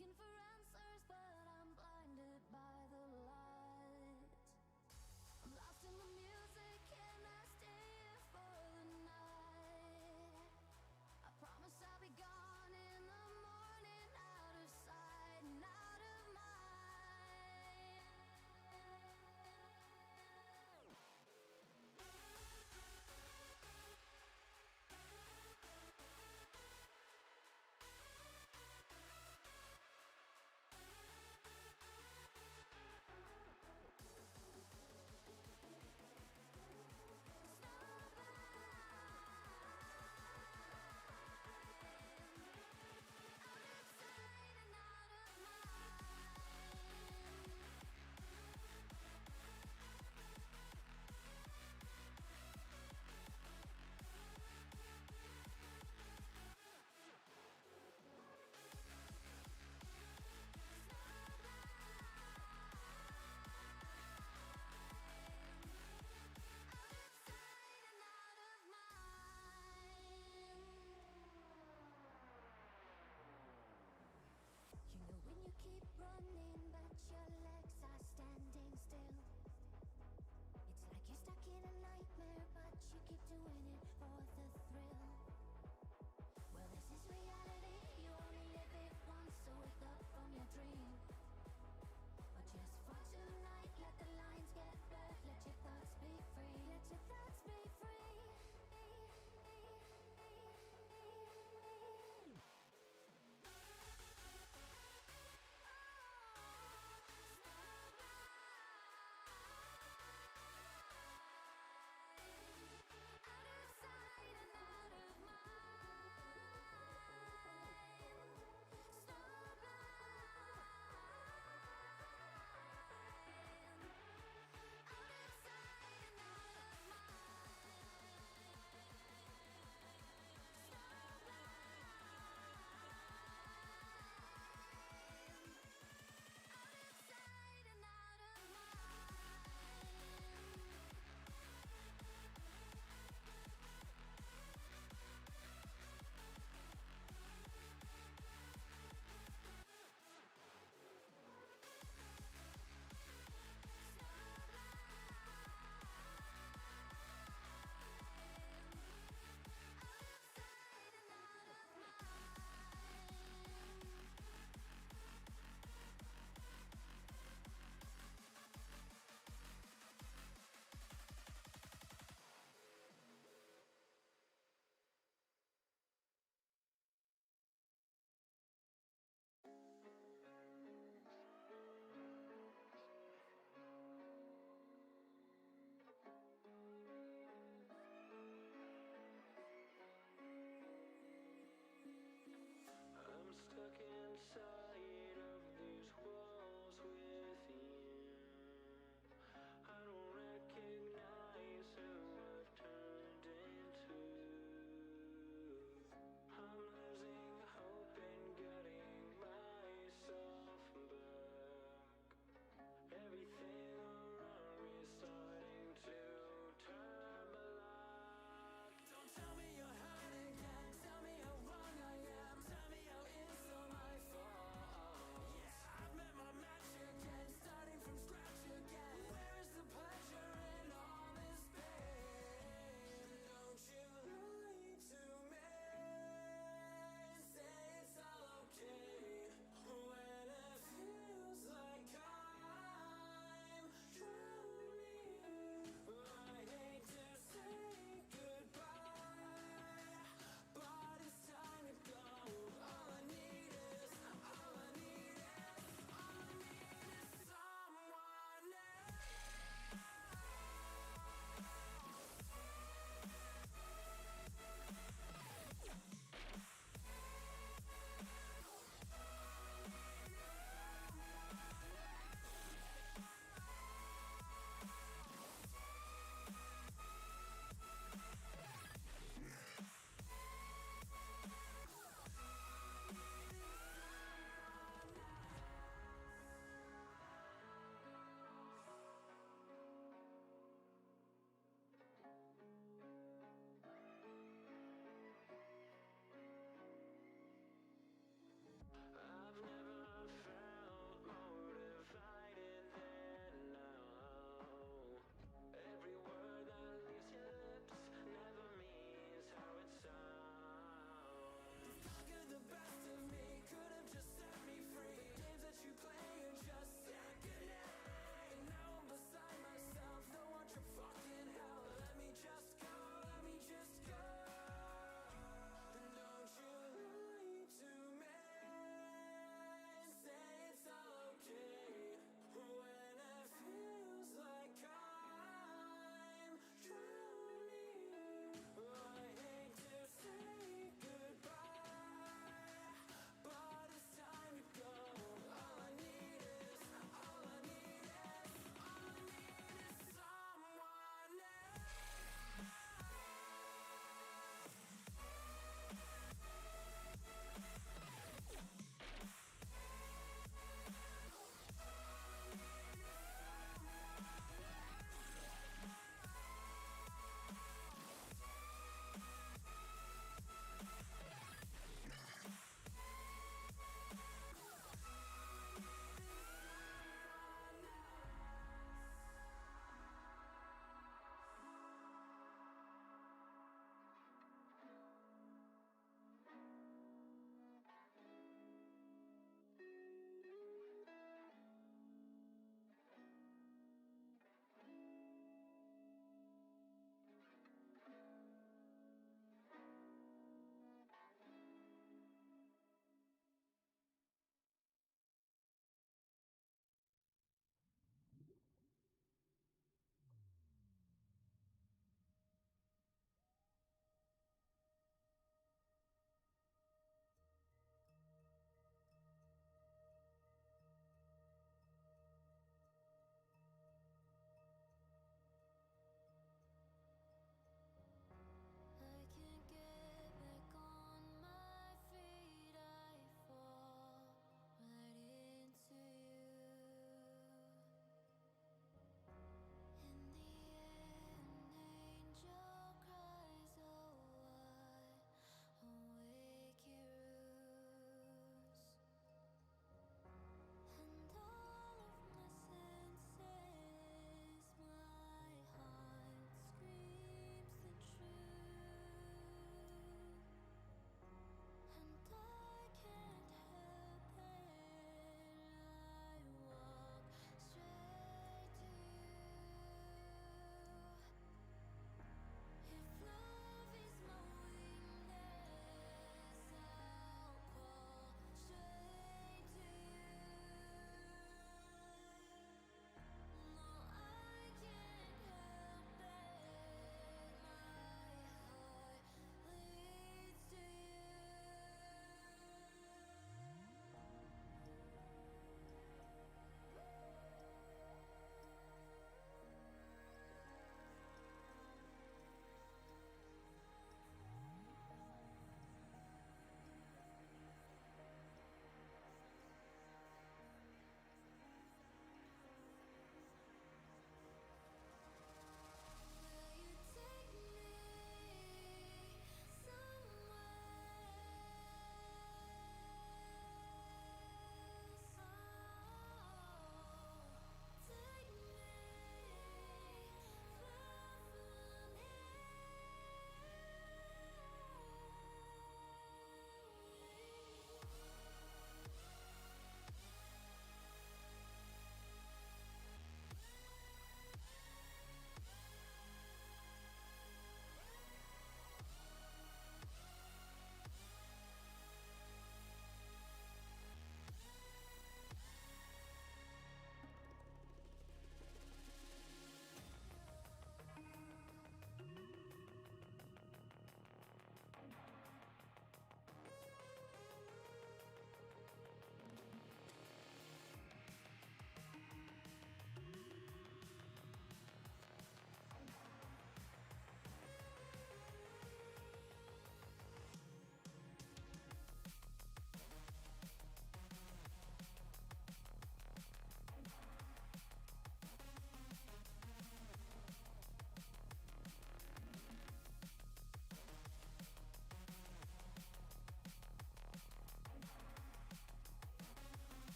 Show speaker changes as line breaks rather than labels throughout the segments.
Looking for answers, but I'm blinded by the light. I'm lost in the music, and I stay here for the night. I promise I'll be gone in the morning, out of sight and out of mind. You know when you keep running, but your legs are standing still. It's like you're stuck in a nightmare, but you keep doing it for the thrill. Well, this is reality, you only live it once, so wake up from your dream. But just for tonight, let the lines get blurred, let your thoughts be free, let your thoughts be free.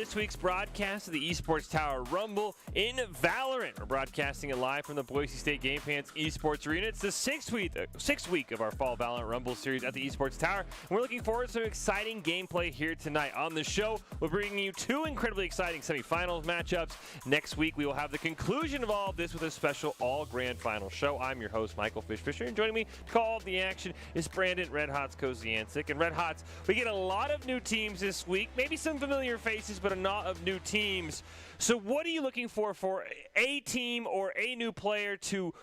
this week's broadcast of the Esports Tower Rumble in Valorant. We're broadcasting it live from the Boise State Game Pants Esports Arena. It's the sixth week of our Fall Valorant Rumble series at the Esports Tower. And we're looking forward to some exciting gameplay here tonight. On the show, we're bringing you two incredibly exciting semifinals matchups. Next week, we will have the conclusion of all of this with a special all-grand final show. I'm your host, Michael Fisher, and joining me to call all the action is Brandon Red Hots Koziancic. And Red Hots, we get a lot of new teams this week, maybe some familiar faces, but a lot of new teams. So what are you looking for a team or a new player to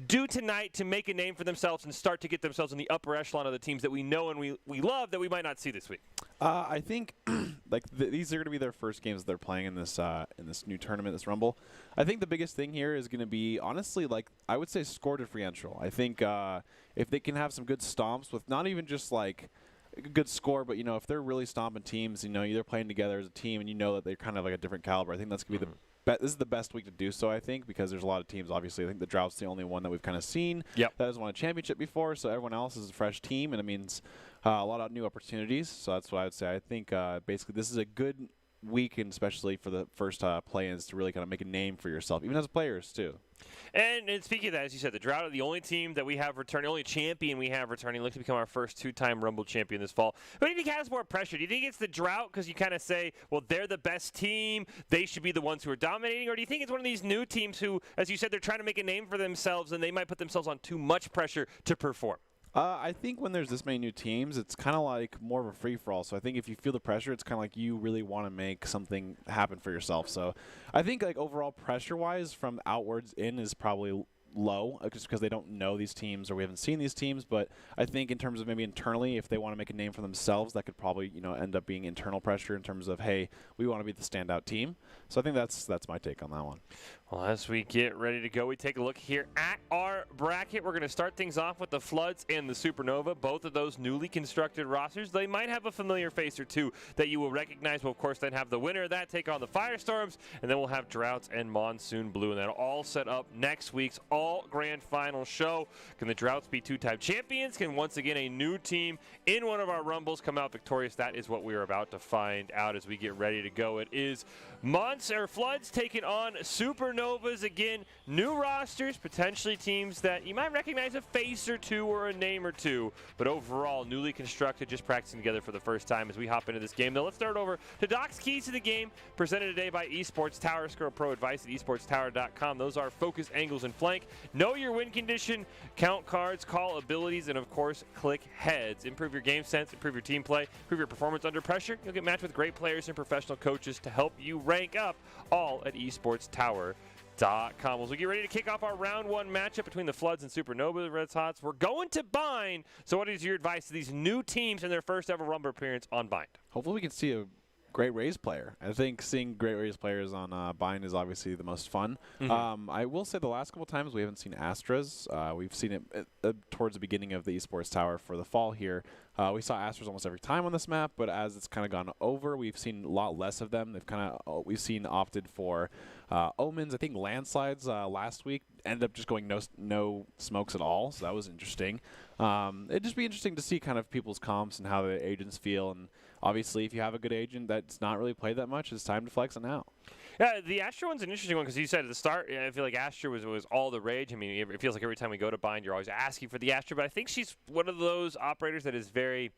do tonight to make a name for themselves and start to get themselves in the upper echelon of the teams that we know and we love that we might not see this week?
I think these are going to be their first games they're playing in this new tournament, this Rumble. I think the biggest thing here is going to be, honestly, I would say score differential. I think if they can have some good stomps with not even just like a good score, but if they're really stomping teams, they're playing together as a team, and that they're kind of like a different caliber. I think that's going to be this is the best week to do so, I think, because there's a lot of teams, obviously. I think the Drought's the only one that we've kind of seen that has won a championship before, so everyone else is a fresh team, and it means a lot of new opportunities. So that's what I would say. I think basically this is a good week, and especially for the first play-ins, to really kind of make a name for yourself, even as players too.
And speaking of that, as you said, the Drought are the only team that we have returning, only champion we have returning, looks to become our first two-time Rumble champion this fall. But do you think it has more pressure? Do you think it's the Drought because you kind of say, well, they're the best team, they should be the ones who are dominating? Or do you think it's one of these new teams who, as you said, they're trying to make a name for themselves and they might put themselves on too much pressure to perform?
I think when there's this many new teams, it's kind of like more of a free-for-all. So I think if you feel the pressure, it's kind of like you really want to make something happen for yourself. So I think overall pressure-wise from outwards in is probably low, just because they don't know these teams or we haven't seen these teams. But I think in terms of maybe internally, if they want to make a name for themselves, that could probably end up being internal pressure in terms of, hey, we want to be the standout team. So I think that's my take on that one.
Well, as we get ready to go, we take a look here at our bracket. We're going to start things off with the Floods and the Supernova, both of those newly constructed rosters. They might have a familiar face or two that you will recognize. We'll, of course, then have the winner of that take on the Firestorms, and then we'll have Droughts and Monsoon Blue, and that'll all set up next week's all-grand final show. Can the Droughts be two-time champions? Can, once again, a new team in one of our Rumbles come out victorious? That is what we are about to find out as we get ready to go. It is Floods taking on Supernovas again. New rosters, potentially teams that you might recognize a face or two or a name or two, but overall newly constructed, just practicing together for the first time as we hop into this game. Now let's start over to Doc's Keys to the Game, presented today by Esports Tower. Score pro advice at esportstower.com. Those are focus, angles, and flank. Know your win condition, count cards, call abilities, and of course, click heads. Improve your game sense, improve your team play, improve your performance under pressure. You'll get matched with great players and professional coaches to help you rank up, all at esportstower.com. As we get ready to kick off our round one matchup between the Floods and Supernova Red Hots, we're going to Bind. So what is your advice to these new teams in their first ever Rumble appearance on Bind?
Hopefully we can see a great Raze player. I think seeing great Raze players on Bind is obviously the most fun. I will say the last couple times we haven't seen Astras. We've seen it towards the beginning of the Esports Tower for the fall here. We saw Astras almost every time on this map, but as it's kind of gone over, we've seen a lot less of them. We've seen opted for Omens. I think Landslides last week ended up just going no smokes at all, so that was interesting. It'd just be interesting to see kind of people's comps and how the agents feel, and obviously if you have a good agent that's not really played that much, it's time to flex it now.
Yeah, the Astra one's an interesting one because you said at the start, I feel like Astra was all the rage. I mean, it feels like every time we go to Bind, you're always asking for the Astra, but I think she's one of those operators that is very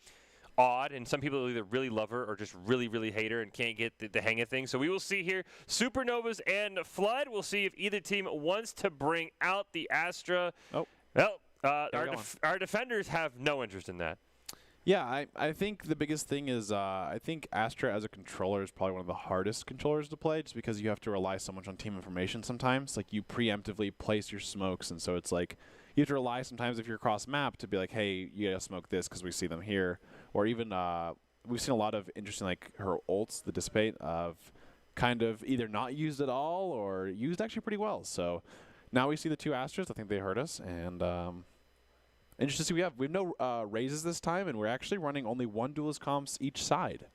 odd, and some people either really love her or just really, really hate her and can't get the hang of things. So we will see here, Supernovas and Flood. We'll see if either team wants to bring out the Astra.
Oh.
Well, our defenders have no interest in that.
Yeah, I think the biggest thing is I think Astra as a controller is probably one of the hardest controllers to play, just because you have to rely so much on team information sometimes. Like, you preemptively place your smokes, and so it's like you have to rely sometimes if you're across map to be like, hey, you gotta smoke this because we see them here. Or even we've seen a lot of interesting, like her ults, the Dissipate, of kind of either not used at all or used actually pretty well. So now we see the two Astras. I think they hurt us, and interesting to see we have no raises this time, and we're actually running only one duelist comps each side.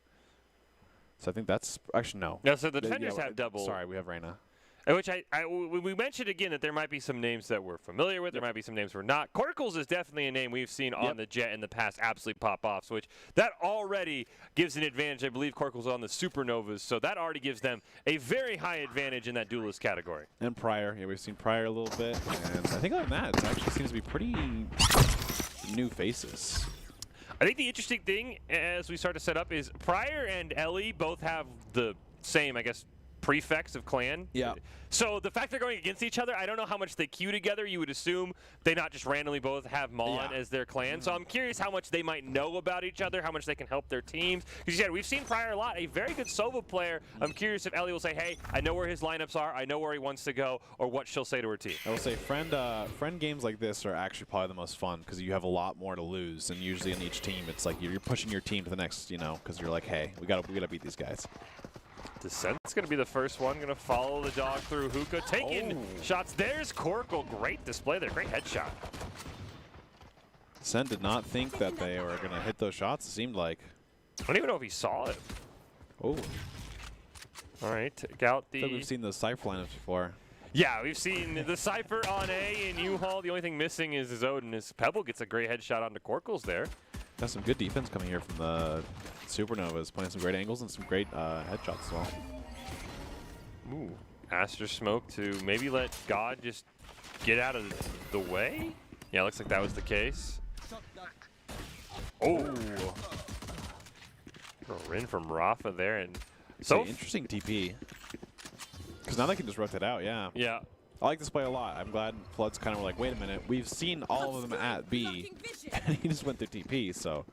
So I think that's actually no.
Yeah, so the defenders have double.
Sorry, we have Reyna.
Which we mentioned again that there might be some names that we're familiar with. There might be some names we're not. Corkles is definitely a name we've seen on the Jet in the past absolutely pop off. So which that already gives an advantage. I believe Corkles on the Supernovas, so that already gives them a very high advantage in that duelist category.
And Pryor, yeah, we've seen Pryor a little bit, and I think other than that, it actually seems to be pretty new faces.
I think the interesting thing as we start to set up is Pryor and Ellie both have the same, I guess, prefix of clan.
Yeah.
So the fact they're going against each other, I don't know how much they queue together. You would assume they not just randomly both have Mon as their clan. So I'm curious how much they might know about each other, how much they can help their teams. Because you said we've seen Pryor a lot, a very good Sova player. I'm curious if Ellie will say, hey, I know where his lineups are, I know where he wants to go, or what she'll say to her team.
I will say friend games like this are actually probably the most fun because you have a lot more to lose, and usually in each team it's like you're pushing your team to the next, because you're like, hey, we gotta beat these guys.
Descent's going to be the first one. Going to follow the dog through Hookah. Taking shots. There's Corkle. Great display there. Great headshot.
Descent did not think that they were going to hit those shots, it seemed like.
I don't even know if he saw it.
Oh.
All right. Take out the...
I think we've seen those Cypher lineups before.
Yeah, we've seen the Cypher on A in U-Haul. The only thing missing is Odin. His Pebble gets a great headshot onto Corkles there.
Got some good defense coming here from the Supernovas, playing some great angles and some great headshots as well.
Ooh, Aster Smoke to maybe let God just get out of the way? Yeah, looks like that was the case. Oh! A Rin from Rafa there, and so
interesting TP. Because now they can just rotate out, yeah.
Yeah.
I like this play a lot. I'm glad Flood's kind of like, wait a minute, we've seen all of them at B, and he just went through TP, so.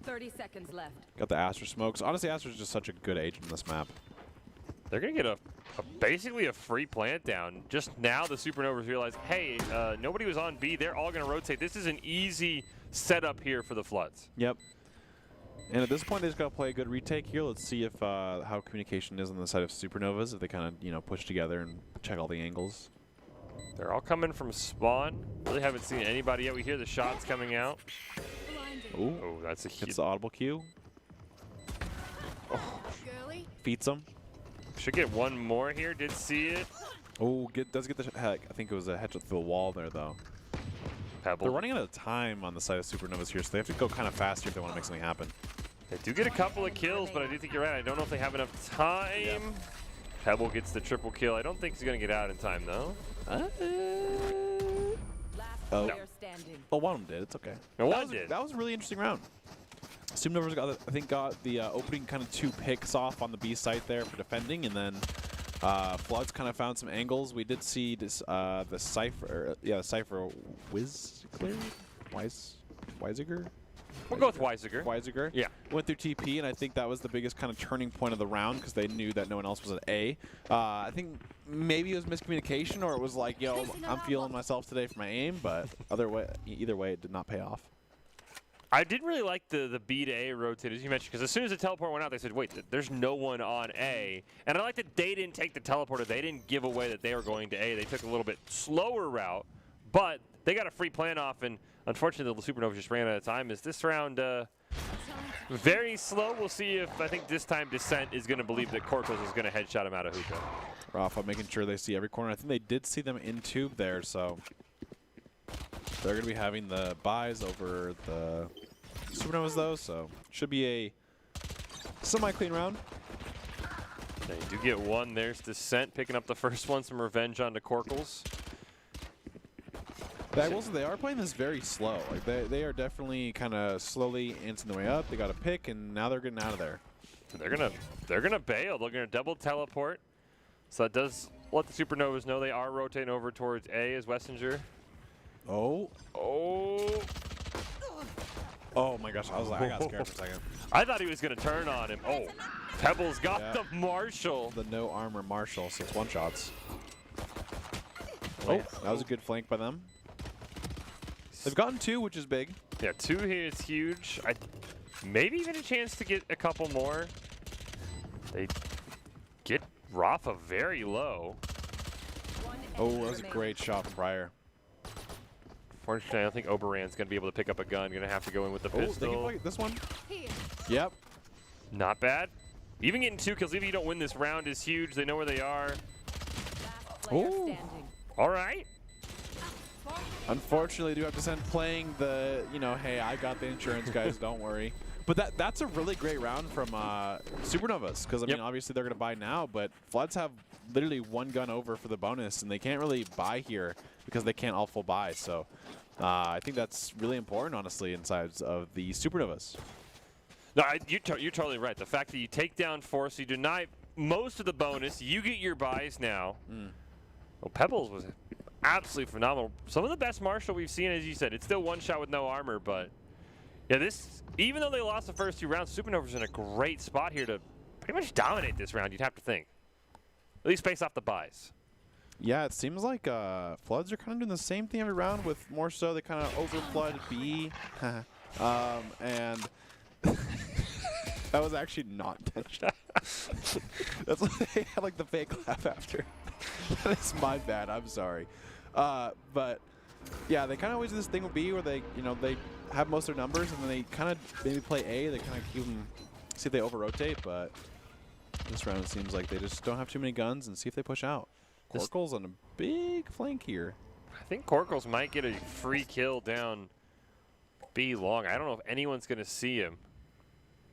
30 seconds left.
Got the Aster Smokes. Honestly, Aster's just such a good agent in this map.
They're going to get basically a free plant down. Just now the Supernovas realize, hey, nobody was on B. They're all going to rotate. This is an easy setup here for the Floods.
Yep. And at this point, they just got to play a good retake here. Let's see if how communication is on the side of Supernovas, if they kind of, push together and check all the angles.
They're all coming from spawn. Really haven't seen anybody yet. We hear the shots coming out.
Ooh.
Oh, that's a huge...
Gets the audible cue.
Oh.
Feats him.
Should get one more here. Did see it.
Oh, does get the heck. I think it was a headshot through the wall there, though.
Pebble.
They're running out of time on the side of Supernovas here, so they have to go kind of fast here if they want to make something happen.
They do get a couple of kills, but I do think you're right. I don't know if they have enough time. Yep. Pebble gets the triple kill. I don't think he's going to get out in time, though.
Oh.
No.
Oh, one of them did. It's okay.
No, one did.
That was a really interesting round. Supernovas got the opening kind of 2 picks off on the B site there for defending, and then Floods kind of found some angles. We did see this the Cypher, Cypher Weisiger.
We'll go with Weisiger.
Weisiger.
Yeah.
Went through TP, and I think that was the biggest kind of turning point of the round because they knew that no one else was at A. I think maybe it was miscommunication, or it was like, yo, I'm feeling myself today for my aim, but either way, it did not pay off.
I did really like the B to A rotate, as you mentioned, because as soon as the teleport went out, they said, wait, there's no one on A. And I like that they didn't take the teleporter. They didn't give away that they were going to A. They took a little bit slower route, but they got a free plant off, and unfortunately, the Supernovas just ran out of time. Is this round very slow? We'll see if, I think this time Descent is going to believe that Corkles is going to headshot him out of hookah.
Rafa making sure they see every corner. I think they did see them in tube there, so they're going to be having the buys over the Supernovas, though, so should be a semi-clean round.
They do get one. There's Descent picking up the first one. Some revenge onto Corkles.
They are playing this very slow. Like they are definitely kind of slowly inching the way up. They got a pick, and now they're getting out of there.
They're gonna bail. They're gonna double teleport. So that does let the Supernovas know they are rotating over towards A as Wessinger.
Oh.
Oh.
Oh my gosh! I got scared for a second.
I thought he was gonna turn on him. Oh, Pebbles got the Marshall.
The no armor Marshall, so it's one-shots. Oh, that was a good flank by them. They've gotten 2, which is big.
Yeah, 2 here is huge. Maybe even a chance to get a couple more. They get Rafa very low.
Oh, that was a great shot from Pryor.
Fortunately, I don't think Oberon's going to be able to pick up a gun. Going to have to go in with the pistol.
They can play this one. Yep.
Not bad. Even getting 2 kills, even if you don't win this round, is huge. They know where they are.
player
Ooh.
standing.
All right.
Unfortunately, do have to send playing the, hey, I got the insurance, guys, don't worry. But that's a really great round from Supernovas, because, I mean, obviously they're going to buy now, but Floods have literally one gun over for the bonus, and they can't really buy here because they can't all full buy. So I think that's really important, honestly, inside of the Supernovas.
No, you're totally right. The fact that you take down 4, so you deny most of the bonus, you get your buys now. Well, Pebbles was absolutely phenomenal. Some of the best Marshall we've seen, as you said. It's still one shot with no armor, but yeah, even though they lost the first 2 rounds, Supernova's in a great spot here to pretty much dominate this round, you'd have to think. At least based off the buys.
Yeah, it seems like Floods are kind of doing the same thing every round, with more so they kind of overflood B. And that was actually not intentional. That's why they had like the fake laugh after. That is my bad. I'm sorry. But yeah, they kind of always do this thing with B where they, they have most of their numbers and then they kind of maybe play A. They kind of keep them, see if they over rotate. But this round it seems like they just don't have too many guns and see if they push out. Corkle's on a big flank here.
I think Corkles might get a free kill down B long. I don't know if anyone's going to see him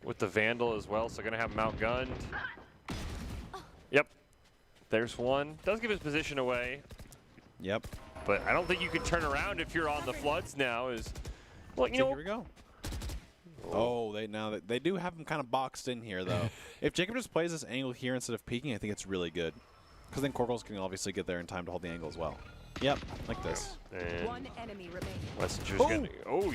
with the Vandal as well, so going to have him outgunned. Yep. There's one. Does give his position away.
Yep.
But I don't think you can turn around if you're on the Floods now. Well, you know.
Here we go. Oh, they do have him kind of boxed in here, though. If Jacob just plays this angle here instead of peeking, I think it's really good. Because then Corkles can obviously get there in time to hold the angle as well. Yep, like this.
And
One enemy remaining.
Messenger's gonna. Oh,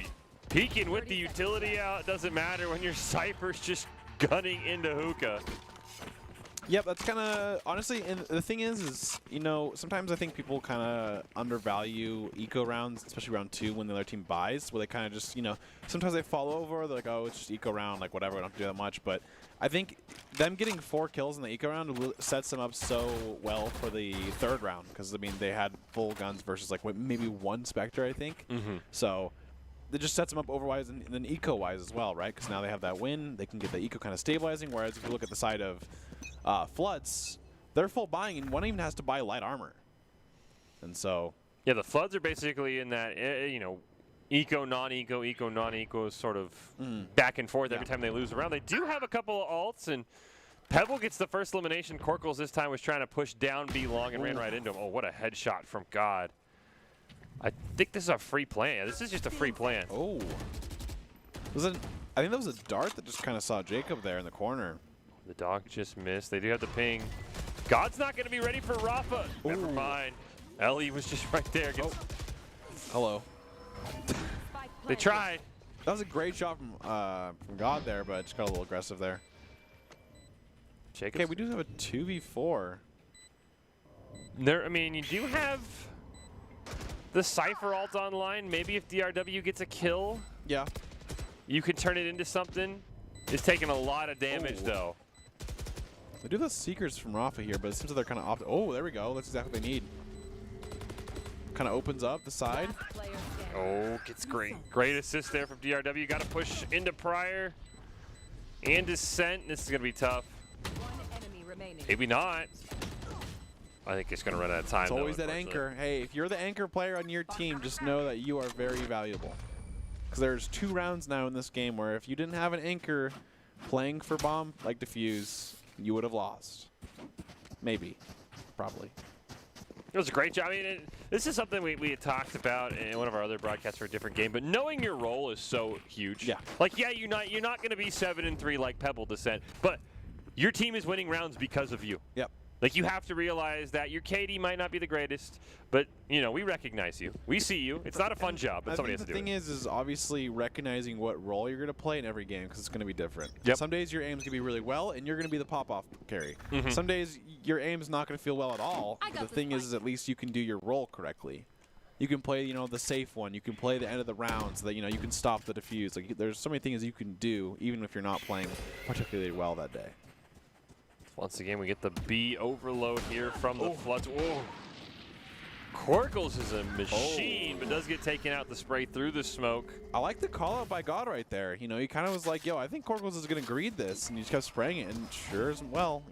peeking with the utility out. Doesn't matter when your Cypher's just gunning into hookah.
Yep, that's kind of honestly. And the thing is sometimes I think people kind of undervalue eco rounds, especially round 2 when the other team buys, where they kind of just sometimes they fall over. They're like, oh, it's just eco round, like whatever, we don't have to do that much. But I think them getting 4 kills in the eco round sets them up so well for the 3rd round, because I mean they had full guns versus like maybe 1 Spectre, I think. So it just sets them up overwise and then eco-wise as well, right? Because now they have that win. They can get the eco kind of stabilizing, whereas if you look at the side of Floods, they're full buying, and one even has to buy light armor. And so...
Yeah, the Floods are basically in that, eco, non-eco sort of back and forth every time they lose a round. They do have a couple of ults, and Pebble gets the first elimination. Corkles this time was trying to push down B long and ran right into him. Oh, what a headshot from God. I think this is a free plan. Yeah, this is just a free plan.
Oh. I think that was a dart that just kind of saw Jacob there in the corner.
The dog just missed. They do have the ping. God's not going to be ready for Rafa. Never mind. Ellie was just right there.
Hello.
They tried.
That was a great shot from God there, but just got a little aggressive there. Okay, we do have a 2v4.
I mean, you do have the Cypher ult online. Maybe if DRW gets a kill,
yeah,
you could turn it into something. It's taking a lot of damage, though.
They do the Seekers from Rafa here, but it seems like they're kind of off. Oh, there we go. That's exactly what they need. Kind of opens up the side.
Oh, gets great assist there from DRW. Got to push into Pryor and Descent. This is going to be tough. Maybe not. I think it's going to run out of time.
It's always that anchor. Hey, if you're the anchor player on your team, just know that you are very valuable. Because there's 2 rounds now in this game where if you didn't have an anchor playing for bomb like Diffuse, you would have lost. Maybe. Probably.
It was a great job. I mean, this is something we had talked about in one of our other broadcasts for a different game, but knowing your role is so huge.
Yeah.
Like, yeah, you're not going to be 7-3 like Pebble Descent, but your team is winning rounds because of you.
Yep.
Like, you have to realize that your KD might not be the greatest, but, we recognize you. We see you. It's not a fun job, but somebody has to do it.
The thing is obviously recognizing what role you're going to play in every game, because it's going to be different.
Yep.
Some days your aim's going to be really well, and you're going to be the pop-off carry. Some days your aim's not going to feel well at all. The thing is at least you can do your role correctly. You can play, the safe one. You can play the end of the round so that, you can stop the Diffuse. Like, there's so many things you can do, even if you're not playing particularly well that day.
Once again, we get the B overload here from the Floods. Whoa. Corkles is a machine, but does get taken out the spray through the smoke.
I like the call out by God right there. He kind of was like, yo, I think Corkles is going to greed this, and he just kept spraying it, and sure as well,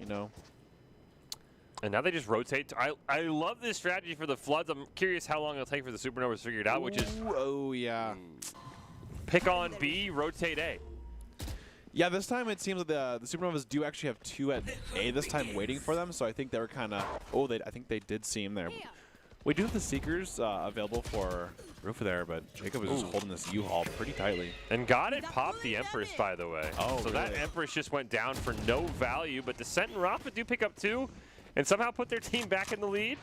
And now they just rotate. I love this strategy for the Floods. I'm curious how long it'll take for the Supernovas to figure it out, which is
oh yeah,
pick on B, rotate A.
Yeah, this time it seems that the Supernovas do actually have 2 at A this time waiting for them, so I think they were kind of, I think they did see him there. We do have the Seekers available for Rufa there, but Jacob is just holding this U-Haul pretty tightly.
And got it popped the Empress, by the way.
Oh,
so
really?
that Empress just went down for no value, but Descent and Rafa do pick up 2 and somehow put their team back in the lead.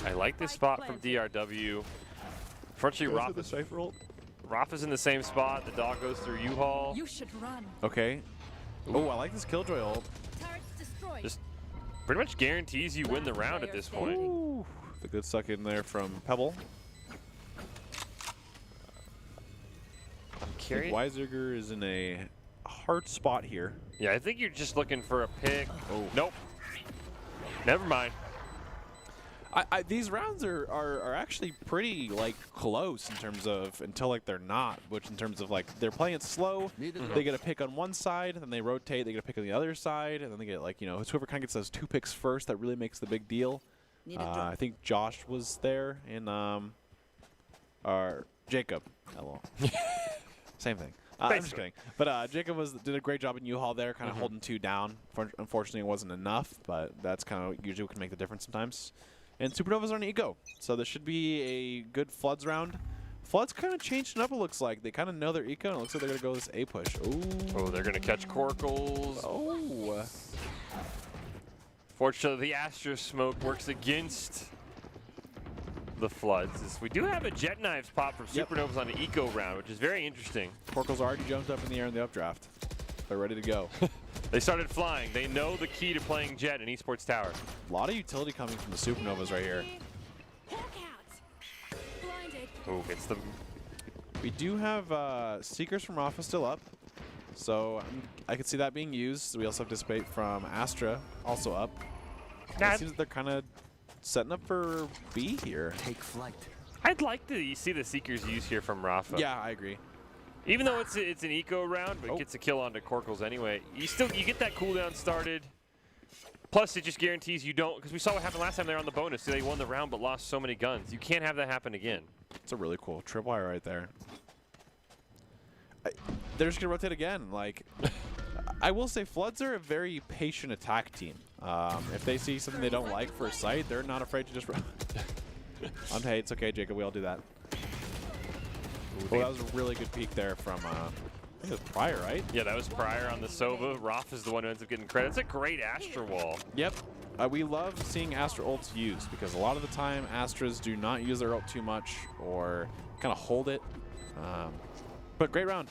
I like this spot from DRW. Unfortunately, Rafa's in the same spot. The dog goes through U-Haul.
You should run.
Okay. Oh, I like this Killjoy ult.
Turrets destroyed.
Just pretty much guarantees you win the round at this point.
Ooh, the good suck in there from Pebble.
I'm
I think
curious.
Weisiger is in a hard spot here.
Yeah, I think you're just looking for a pick.
Oh.
Nope. Never mind.
These rounds are actually pretty like close in terms of until like they're not, which in terms of like they're playing it slow. They get a pick on one side, then they rotate. They get a pick on the other side, and then they get like it's whoever kind of gets those 2 picks first that really makes the big deal. I think Josh was there and or Jacob. Hello. Same thing. I'm just kidding. But Jacob did a great job in U-Haul there, kind of holding 2 down. Unfortunately, it wasn't enough, but that's kind of usually what can make the difference sometimes. And Supernovas are on Eco, so this should be a good Floods round. Floods kind of changed it up, it looks like. They kind of know their Eco, and it looks like they're going to go this A push. Ooh.
Oh, they're going to catch Corkles.
Oh.
Fortunately, the Astra smoke works against the Floods. We do have a Jet Knives pop from Supernovas on the Eco round, which is very interesting.
Corkles already jumped up in the air in the updraft. They're ready to go.
They started flying. They know the key to playing Jet in Esports Tower.
A lot of utility coming from the Supernovas right here.
Oh, gets them.
We do have Seekers from Rafa still up, so I could see that being used. We also have Dissipate from Astra also up. It seems that they're kind of setting up for B here.
Take flight.
I'd like to see the Seekers use here from Rafa.
Yeah, I agree.
Even though it's an eco round, but it gets a kill onto Corkles anyway. You get that cooldown started. Plus, it just guarantees you don't, because we saw what happened last time they were on the bonus. They won the round but lost so many guns. You can't have that happen again.
It's a really cool tripwire right there. They're just gonna rotate again. Like, I will say, Floods are a very patient attack team. If they see something they don't like for a site, they're not afraid to just. Hey, it's okay, Jacob. We all do that. Well, that was a really good peek there from, I think it was Pryor, right?
Yeah, that was Pryor on the Sova. Roth is the one who ends up getting credit. It's a great Astra wall.
Yep. We love seeing Astra ults used because a lot of the time Astras do not use their ult too much or kind of hold it. But great round.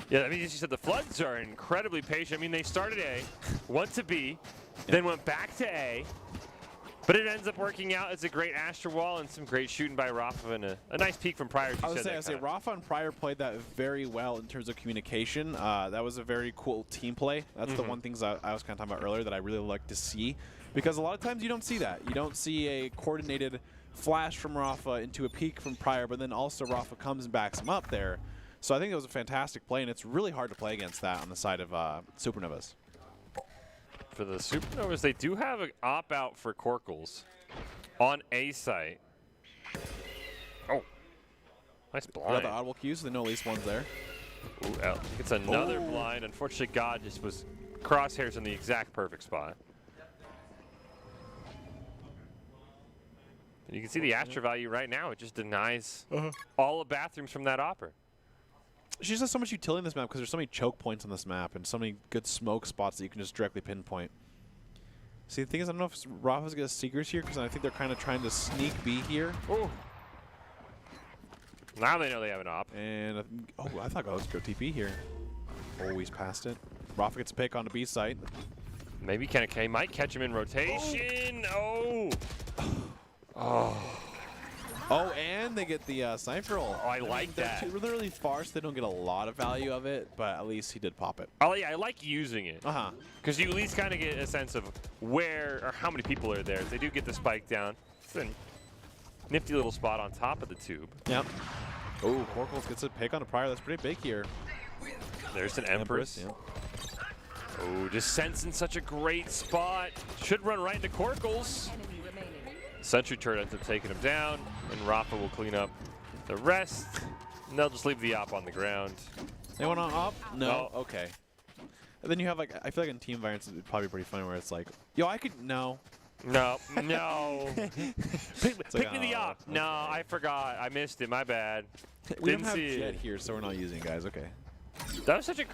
Yeah, I mean, as you said, the Floods are incredibly patient. I mean, they started A, went to B, then went back to A. But it ends up working out. It's a great Astra wall and some great shooting by Rafa and a nice peek from Pryor.
I would say Rafa and Pryor played that very well in terms of communication. That was a very cool team play. That's the one things I was kind of talking about earlier that I really like to see. Because a lot of times you don't see that. You don't see a coordinated flash from Rafa into a peek from Pryor, but then also Rafa comes and backs him up there. So I think it was a fantastic play, and it's really hard to play against that on the side of Supernovas.
For the Supernovas, they do have an op-out for Corkles on A site. Oh, nice blind.
Got the audible cues, so they know at least one's there.
Ooh, it's another blind. Unfortunately, God just was crosshairs in the exact perfect spot. And you can see the Astra value right now. It just denies all the bathrooms from that opera.
She just has so much utility in this map because there's so many choke points on this map and so many good smoke spots that you can just directly pinpoint. See, the thing is, I don't know if Rafa's got Seekers here because I think they're kind of trying to sneak B here.
Ooh. Now they know they have an op.
And, I thought I was go TP here. Oh, he's past it. Rafa gets a pick on the B site.
Maybe he might catch him in rotation. Oh.
Oh, and they get the sniper ult.
Oh, I like that.
They're really far, so they don't get a lot of value of it, but at least he did pop it.
Oh, yeah, I like using it.
Uh-huh.
Because you at least kind of get a sense of where or how many people are there. They do get the spike down. It's a nifty little spot on top of the tube.
Yep. Oh, Corkles gets a pick on a Pryor. That's pretty big here.
There's an Empress.
Yeah.
Oh, just sensing such a great spot. Should run right into Corkles.
Enemy remaining.
Sentry turret ends up taking him down, and Rafa will clean up the rest. And they'll just leave the op on the ground.
They went on up? No.
No.
Okay. And then you have like, I feel like in team environments it'd probably be pretty funny where it's like, yo, I could, no.
No, no. pick
like,
me the
oh,
op. No,
okay.
I forgot. I missed it. My bad.
We
Didn't
don't have
see
Jet
it.
here, so we're not using it, guys. Okay.
That was such a.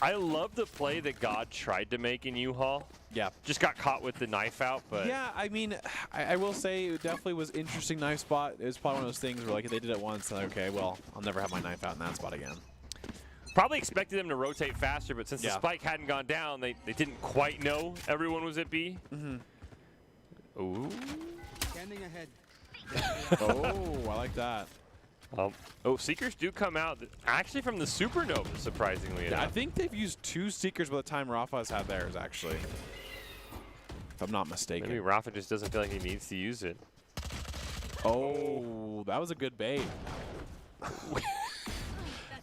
I love the play that God tried to make in U-Haul.
Yeah.
Just got caught with the knife out, but
Yeah, I mean, I will say it definitely was interesting knife spot. It was probably one of those things where like they did it once, and okay, well, I'll never have my knife out in that spot again.
probably expected them to rotate faster. But since the
Yeah.
spike hadn't gone down, they didn't quite know everyone was at B.
Mm-hmm.
Ooh.
Scanning ahead.
Oh, I like that.
Oh, Seekers do come out actually from the Supernova, surprisingly
Yeah,
enough.
I think they've used 2 Seekers by the time Rafa's had theirs, actually. If I'm not mistaken.
Maybe Rafa just doesn't feel like he needs to use it.
Oh, that was a good bait.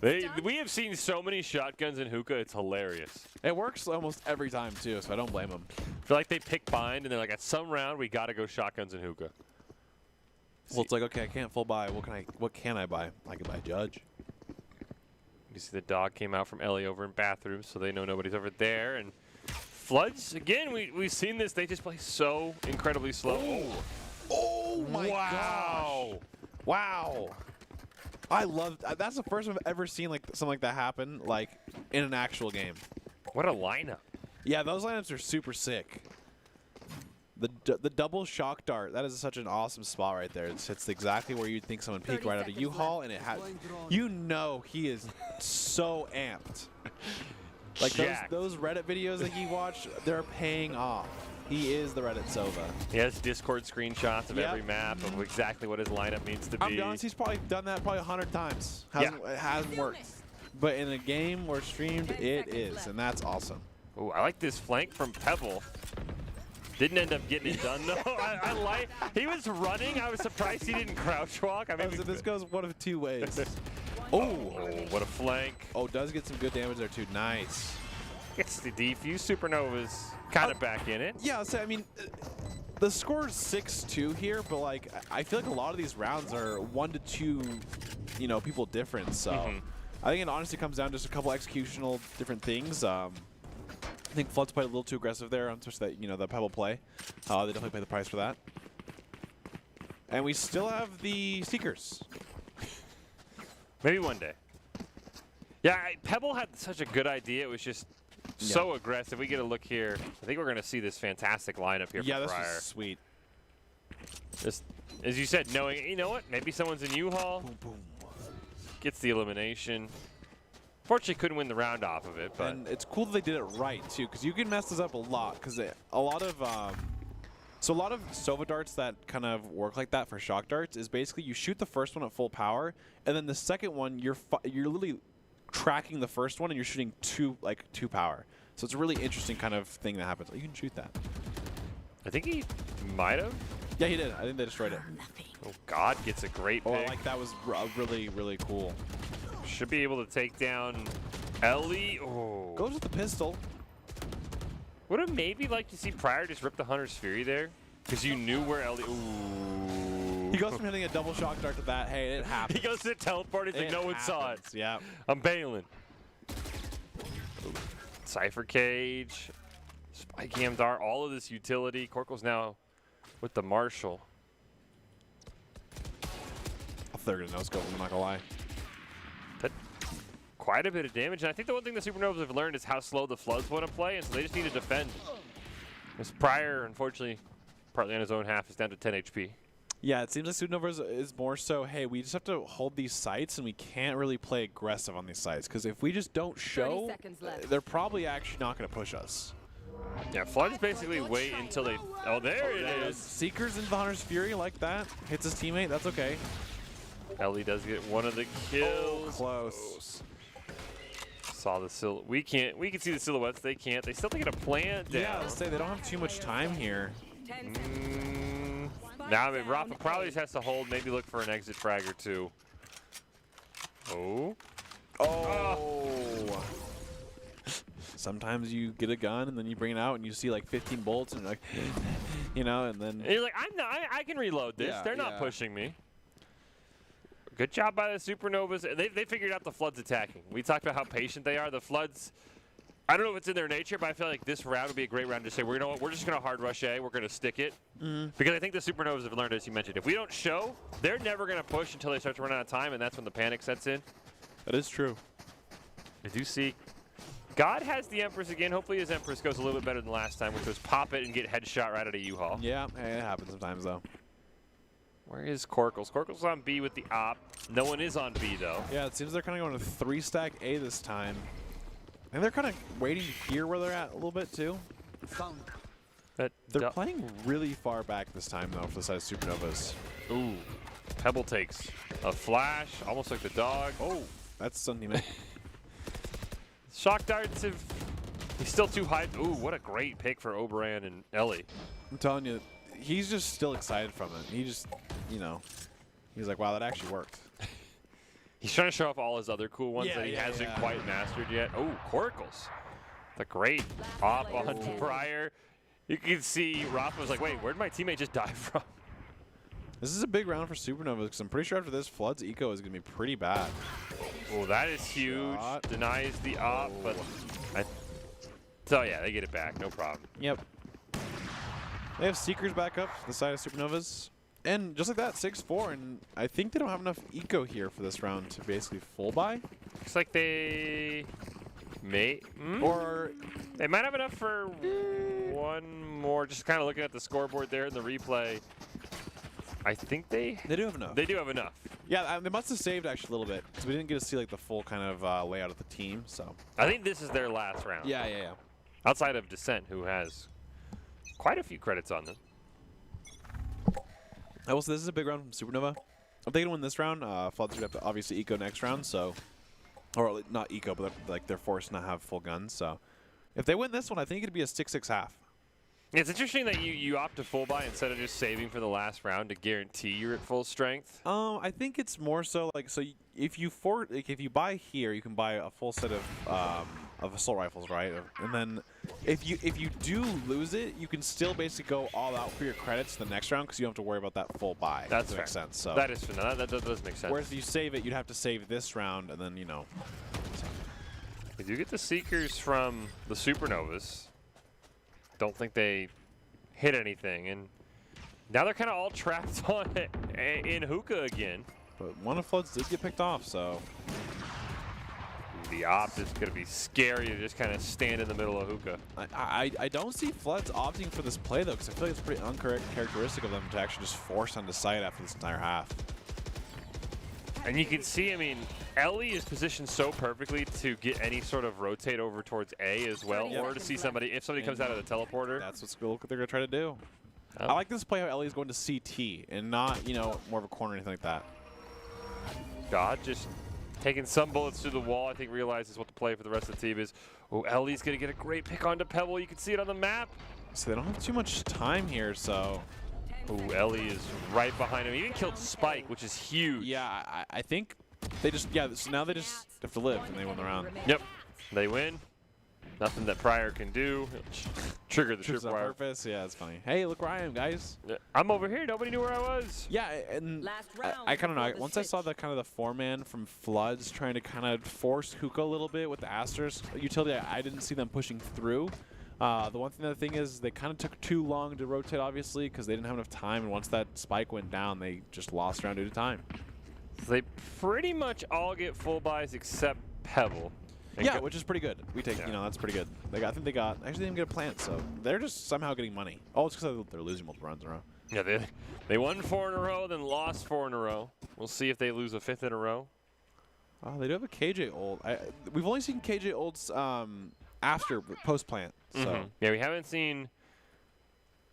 We have seen so many shotguns in hookah, it's hilarious.
It works almost every time, too, so I don't blame them.
I feel like they pick bind, and they're like, at some round, we got to go shotguns and hookah.
Well, it's like, okay, I can't full buy. What can I buy? I can buy Judge.
You see the dog came out from Ellie over in bathroom, so they know nobody's over there. And Floods, again, we've seen this. They just play so incredibly slow.
Oh my
Wow.
gosh. Wow. I love that's the first time I've ever seen like something like that happen like in an actual game.
What a lineup.
Yeah, those lineups are super sick. The double shock dart, that is such an awesome spot right there. It's exactly where you'd think someone peeked
30
right out of
seconds
U-Haul, and it had, you know, he is so amped. Like
Jacked.
those Reddit videos that he watched, they're paying off. He is the Reddit Sova.
He has Discord screenshots of
Yep.
every map of exactly what his lineup needs to be.
I'm be honest, he's probably done that probably 100 times. It hasn't worked. But in a game or streamed,
10
it
seconds
is,
left.
and that's awesome.
Ooh, I like this flank from Pebble. Didn't end up getting it done though. I like. He was running. I was surprised he didn't crouch walk. I mean,
So this goes one of 2 ways.
oh, what a flank!
Oh, does get some good damage there too. Nice.
Gets the defuse. Supernova's kind of back in it.
Yeah, so I mean, the score is 6-2 here, but like I feel like a lot of these rounds are 1 to 2, you know, people different. So I think it honestly comes down to just a couple executional different things. I think Flood's played a little too aggressive there, especially that, you know, the Pebble play. They definitely pay the price for that. And we still have the Seekers.
Maybe one day. Yeah, Pebble had such a good idea. It was just so aggressive. We get a look here. I think we're going to see this fantastic lineup here
Yeah,
for
this
Fryer.
is sweet.
Just, as you said, knowing, you know what? Maybe someone's in U-Haul.
Boom, boom.
Gets the elimination. Fortunately, couldn't win the round off of it, but
And it's cool that they did it right too, because you can mess this up a lot. Because a lot of Sova darts that kind of work like that for shock darts is basically you shoot the first one at full power, and then the second one you're literally tracking the first one and you're shooting two power. So it's a really interesting kind of thing that happens. Oh, you can shoot that.
I think he might have.
Yeah, he did. I think they destroyed it.
Oh, God gets a great
Oh,
pick.
like that was really, really cool.
Should be able to take down Ellie. Oh.
Goes with the pistol.
Would have maybe liked to see Pryor just rip the Hunter's Fury there, because you knew where Ellie. Ooh.
He goes from hitting a double shock dart to that. Hey, it happens.
He goes to teleport. He's like, no one saw it.
Yeah.
I'm bailing. Ooh. Cypher Cage, Spike Cam Dart, all of this utility. Corkle's now with the Marshall.
I thought they were gonna no-scope, I'm not gonna lie.
That quite a bit of damage, and I think the one thing the Supernovas have learned is how slow the Floods want to play, and so they just need to defend. This Pryor, unfortunately, partly on his own half, is down to 10 HP.
Yeah, it seems like Supernova is more so, hey, we just have to hold these sites, and we can't really play aggressive on these sites, because if we just don't show,
seconds left.
they're probably actually not going to push us.
Yeah, Floods basically wait until they. Oh, there it is.
Seekers into the Hunter's Fury like that. Hits his teammate. That's okay.
Ellie does get one of the kills.
Close.
Saw the silhouette. We can see the silhouettes. They can't. They still have to get a plant down.
Yeah, let's say they don't have too much time here.
10 seconds.
Now, I mean, Rafa probably just has to hold, maybe look for an exit frag or two. Oh.
Oh. sometimes you get a gun and then you bring it out and you see like 15 bullets and you're like, you know, and then.
And you're like, I can reload this.
Yeah,
They're not
yeah.
pushing me. Good job by the Supernovas. They figured out the Floods attacking. We talked about how patient they are. The Floods, I don't know if it's in their nature, but I feel like this round would be a great round to say, we're just going to hard rush A. We're going to stick it. Because I think the Supernovas have learned, as you mentioned, if we don't show, they're never going to push until they start to run out of time, and that's when the panic sets in.
That is true.
I do see God has the Empress again. Hopefully his Empress goes a little bit better than last time, which was pop it and get headshot right out of U-Haul.
Yeah, it happens sometimes though.
Where is Corkles? Corkles on B with the op. No one is on B, though.
Yeah, it seems they're kind of going to 3-stack A this time. And they're kind of waiting here where they're at a little bit, too. They're playing really far back this time, though, for the side of Supernovas.
Ooh. Pebble takes a flash, almost like the dog.
Oh, that's something.
Shock darts have... He's still too high. Ooh, what a great pick for Oberon and Ellie.
I'm telling you, he's just still excited from it. He just, you know, he's like, wow, that actually worked.
He's trying to show off all his other cool ones that he hasn't quite mastered yet. Oh, Corkles. The great op on Briar. You can see Rafa was like, wait, where'd my teammate just die from?
This is a big round for Supernovas because I'm pretty sure after this, Flood's eco is going to be pretty bad.
Oh, that is huge.
Shot.
Denies the op, but... So, yeah, they get it back. No problem.
Yep. They have Seekers back up to the side of Supernovas. And just like that, 6-4. And I think they don't have enough eco here for this round to basically full buy.
Looks like they may...
Or...
They might have enough for one more. Just kind of looking at the scoreboard there in the replay. I think they
do have enough.
They do have enough.
Yeah, they must have saved actually a little bit. Because we didn't get to see like the full kind of layout of the team, so...
I think this is their last round.
Yeah.
Outside of Descent, who has quite a few credits on them.
I will say this is a big round from Supernova. If they can win this round, Floods would have to obviously eco next round, so... Or not eco, but like they're forced to not have full guns, so... If they win this one, I think it'd be a 6-6 half.
It's interesting that you opt to full buy instead of just saving for the last round to guarantee you're at full strength.
I think it's more so like if you buy here, you can buy a full set of assault rifles, right? And then if you do lose it, you can still basically go all out for your credits the next round because you don't have to worry about that full buy.
That
makes sense. So
that is fair. That does make sense.
Whereas if you save it, you'd have to save this round, and then you know.
We do get the Seekers from the Supernovas. Don't think they hit anything, and now they're kind of all trapped on it in hookah again.
But one of Floods did get picked off, so
the op is going to be scary to just kind of stand in the middle of hookah.
I don't see Floods opting for this play though, because I feel like it's pretty uncharacteristic of them to actually just force on the side after this entire half.
And you can see, I mean, Ellie is positioned so perfectly to get any sort of rotate over towards A as well, or to see somebody, if somebody comes out of the teleporter.
That's what they're going to try to do. I like this play how Ellie is going to CT and not, you know, more of a corner or anything like that.
God just taking some bullets through the wall, I think realizes what the play for the rest of the team is. Oh, Ellie's going to get a great pick onto Pebble. You can see it on the map.
So they don't have too much time here, so...
Oh, Ellie is right behind him. He even killed Spike, which is huge.
Yeah, I think they just, so now they just have to live and they win the round.
Yep, they win. Nothing that Pryor can do. Trigger the trip wire.
Purpose. Yeah, it's funny. Hey, look where I am, guys.
I'm over here. Nobody knew where I was.
Yeah, and I kind of know. Once I saw the kind of the 4-man from Floods trying to kind of force hookah a little bit with the Asterisk utility, I didn't see them pushing through. The other thing is they kind of took too long to rotate, obviously, because they didn't have enough time. And once that spike went down, they just lost round due to time.
So they pretty much all get full buys except Pebble.
Yeah, which is pretty good. We take, you know, that's pretty good. I think they got, actually they didn't get a plant, so they're just somehow getting money. Oh, it's because they're losing multiple runs in a row.
Yeah, they won 4 in a row, then lost 4 in a row. We'll see if they lose a 5th in a row.
Oh, they do have a KJ ult. We've only seen KJ ults after post plant. So
yeah, we haven't seen.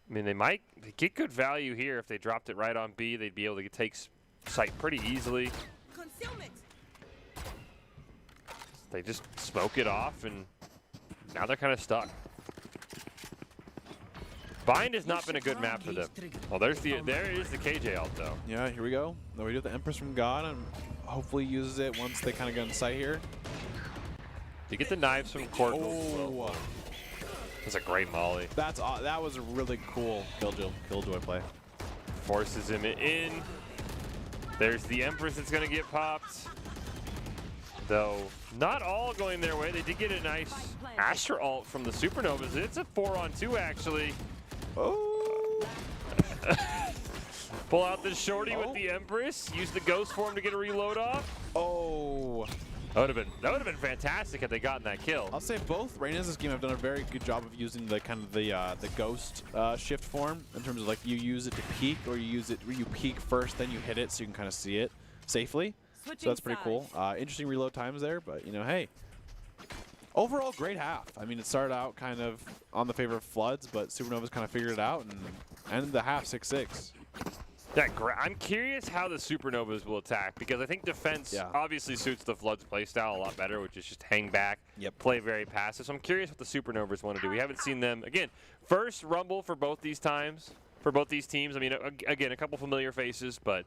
I mean, they get good value here if they dropped it right on B. They'd be able to take site pretty easily.
Concealment.
They just smoke it off, and now they're kind of stuck. Bind has not been a good map for them. Oh, there is the KJ ult though.
Yeah, here we go. Now we do the Empress from God, and hopefully uses it once they kind of get in sight here.
You get the knives from Corkle.
Oh,
That's a great molly.
that was a really cool Killjoy play.
Forces him in. There's the Empress that's going to get popped. Though, not all going their way. They did get a nice Astra ult from the Supernovas. It's a 4-on-2, actually.
Oh.
Pull out the shorty with the Empress. Use the ghost form to get a reload off.
Oh.
That would have been fantastic had they gotten that kill.
I'll say both Reynas this game have done a very good job of using the kind of the ghost shift form in terms of like you use it to peek or you use it where you peek first, then you hit it so you can kind of see it safely. So that's pretty cool. Interesting reload times there, but you know, hey. Overall, great half. I mean, it started out kind of on the favor of Floods, but Supernovas kind of figured it out and ended the half 6-6.
Yeah, I'm curious how the Supernovas will attack because I think defense obviously suits the Floods playstyle a lot better, which is just hang back, play very passive. So I'm curious what the Supernovas want to do. We haven't seen them. Again, first Rumble for both these teams. I mean, again, a couple familiar faces, but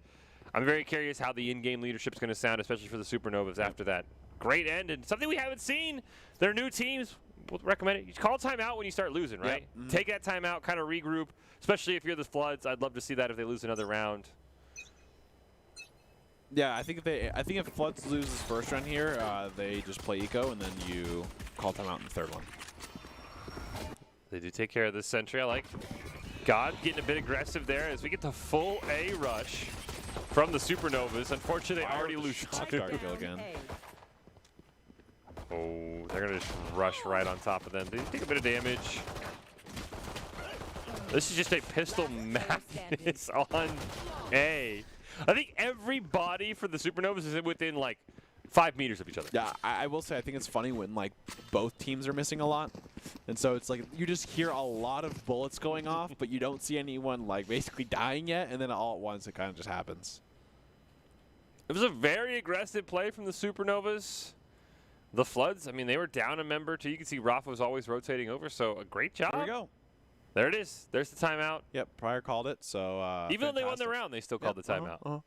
I'm very curious how the in-game leadership is going to sound, especially for the Supernovas after that great end. And something we haven't seen, their new teams, we'll recommend it. You call timeout when you start losing, right? Take that timeout, kind of regroup, especially if you're the Floods. I'd love to see that if they lose another round.
Yeah, I think if Floods loses first round here, they just play eco and then you call timeout in the third one.
They do take care of this sentry. I like God getting a bit aggressive there as we get the full A rush from the Supernovas. Unfortunately, they already lose two.
Again.
Oh, they're going to just rush right on top of them. They take a bit of damage. This is just a pistol madness on A. I think everybody for the Supernovas is within like 5 meters of each other.
Yeah, I will say I think it's funny when like both teams are missing a lot. And so it's like you just hear a lot of bullets going off, but you don't see anyone like basically dying yet, and then all at once it kind of just happens.
It was a very aggressive play from the Supernovas. The Floods, I mean, they were down a member too. You can see Rafa was always rotating over, so a great job.
There we go.
There it is. There's the timeout.
Yep, Pryor called it. So
even though they won the round, they still called the timeout.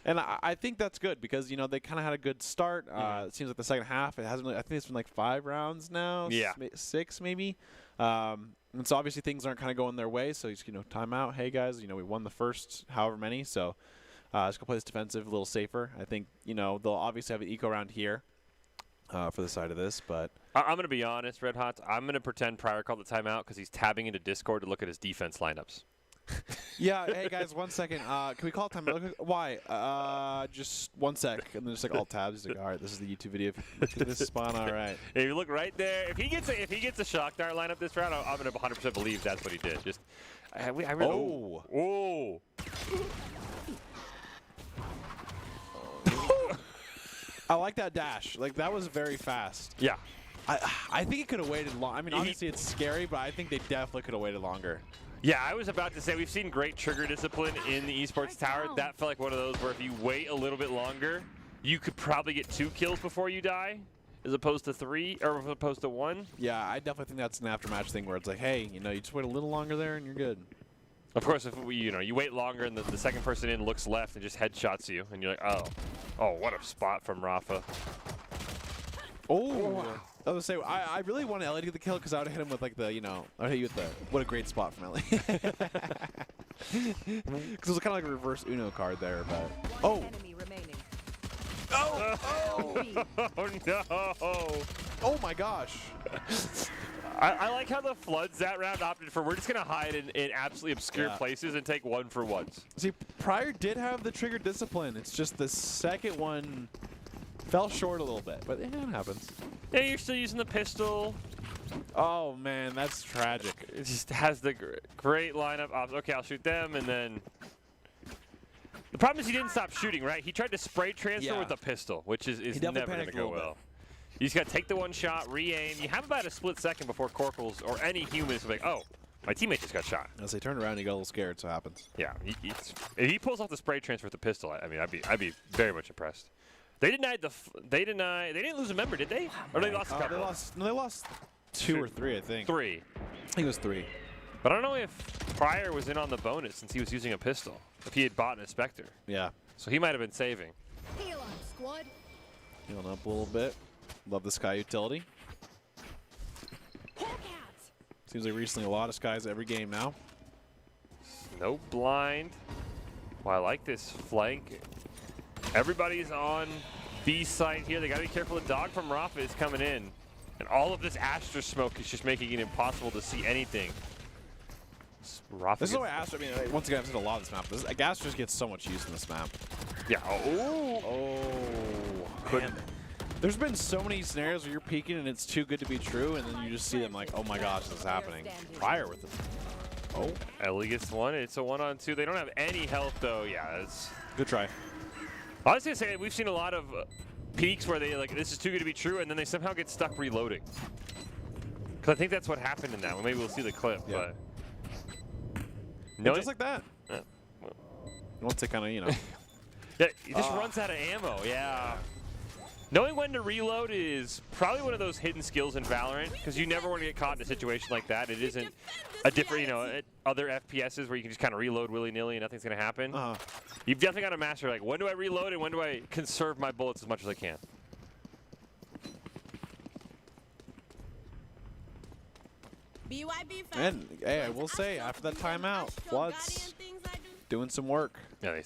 And I think that's good because you know they kind of had a good start. It seems like the second half it hasn't really. I think it's been like 5 rounds now.
Yeah,
6 maybe. And so obviously things aren't kind of going their way. So you know, timeout. Hey guys, you know we won the first however many. So let's go play this defensive a little safer. I think you know they'll obviously have an eco round here. For the side of this, but
I'm going to be honest, Red Hot. I'm going to pretend Pryor called the timeout because he's tabbing into Discord to look at his defense lineups.
Yeah, hey guys, 1 second. Can we call timeout? Why? Just 1 sec, and then just like all tabs. He's like, all right, this is the YouTube video. Look at this spawn. All right.
If you look right there, if he gets a shock dart lineup this round, I'm going to 100% believe that's what he did. Just, I really. Oh.
I like that dash. Like, that was very fast.
Yeah.
I think it could have waited long. I mean, obviously it's scary, but I think they definitely could have waited longer.
Yeah, I was about to say, we've seen great trigger discipline in the esports tower. That felt like one of those where if you wait a little bit longer, you could probably get 2 kills before you die, as opposed to 3, or as opposed to 1.
Yeah, I definitely think that's an aftermatch thing where it's like, hey, you know, you just wait a little longer there and you're good.
Of course, if you wait longer and the second person in looks left and just headshots you, and you're like, oh, what a spot from Rafa.
Oh, wow. I was gonna say I really wanted Ellie to get the kill because I would have hit him with like the I would hit you with the what a great spot from Ellie. Because it was kind of like a reverse Uno card there, but oh
no!
Oh my gosh!
I like how the Floods that round opted for we're just gonna hide in absolutely obscure places and take 1 for once.
See, Pryor did have the trigger discipline. It's just the second one fell short a little bit, but it happens.
Yeah, you're still using the pistol.
Oh man, that's tragic.
It just has the great lineup. Okay, I'll shoot them, and then the problem is he didn't stop shooting. Right? He tried to spray transfer with the pistol, which is never gonna go well. You just got to take the 1 shot, re-aim. You have about a split second before Corkles or any humans will be like, oh, my teammate just got shot.
As they turned around, he got a little scared, so it happens.
Yeah, if he pulls off the spray transfer with the pistol, I mean, I'd be very much impressed. They didn't lose a member, did they? Or they lost a couple?
They lost 2 or 3, I think.
3.
I think it was 3.
But I don't know if Pryor was in on the bonus since he was using a pistol. If he had bought an Spectre.
Yeah.
So he might have been saving.
Heal on, squad.
Healing up a little bit. Love the Sky utility. Seems like recently a lot of Skies every game now.
No blind. Well, I like this flank. Everybody's on B site here. They got to be careful. The dog from Rafa is coming in. And all of this Astra smoke is just making it impossible to see anything.
This is why Astra, I mean, once again, I've said a lot of this map. Astra just gets so much use in this map.
Yeah. Oh. Couldn't.
There's been so many scenarios where you're peeking and it's too good to be true, and then you just see them like, oh my gosh, this is happening. Fire with it. Oh.
Ellie gets one. It's a 1-on-2. They don't have any health, though. Yeah, it's
good try.
I was going to say, we've seen a lot of peaks where they like, this is too good to be true, and then they somehow get stuck reloading. Because I think that's what happened in that one. Maybe we'll see the clip, but...
No, just like that. Once they kind of, you know.
Yeah, it just runs out of ammo, yeah. Knowing when to reload is probably one of those hidden skills in Valorant, because you never want to get caught in a situation like that. It isn't a different, you know, other FPSs where you can just kind of reload willy-nilly and nothing's going to happen. You've definitely got to master, like, when do I reload and when do I conserve my bullets as much as I can?
And, hey, I will say, after that timeout, Floods doing some work.
Yeah,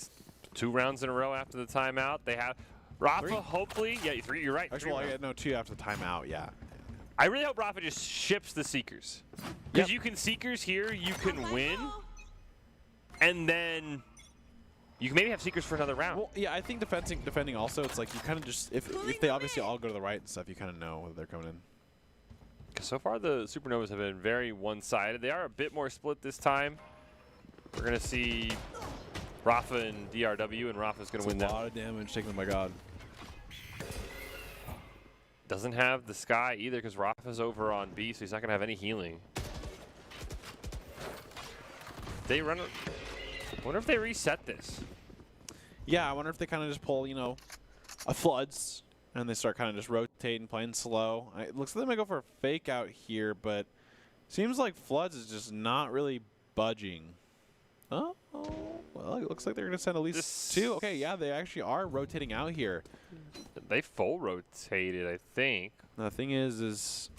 2 rounds in a row after the timeout. They have Rafa, hopefully. Yeah, 3, you're right.
Actually, well, no, 2 after the timeout, yeah.
I really hope Rafa just ships the Seekers. Because you can Seekers here, you can win, and then you can maybe have Seekers for another round.
Well, yeah, I think defending also, it's like you kind of just, if they obviously all go to the right and stuff, you kind of know whether they're coming in.
So far, the Supernovas have been very one-sided. They are a bit more split this time. We're going to see Rafa and DRW, and Rafa's going to win that.
A lot of damage taken by God.
Doesn't have the Sky either because Rafa's over on B, so he's not going to have any healing. They run. I wonder if they reset this.
Yeah, I wonder if they kind of just pull, you know, a Floods. And they start kind of just rotating, playing slow. It looks like they might go for a fake out here, but seems like Floods is just not really budging. Oh, well, it looks like they're going to send at least 2. Okay, yeah, they actually are rotating out here.
They full rotated, I think.
The thing is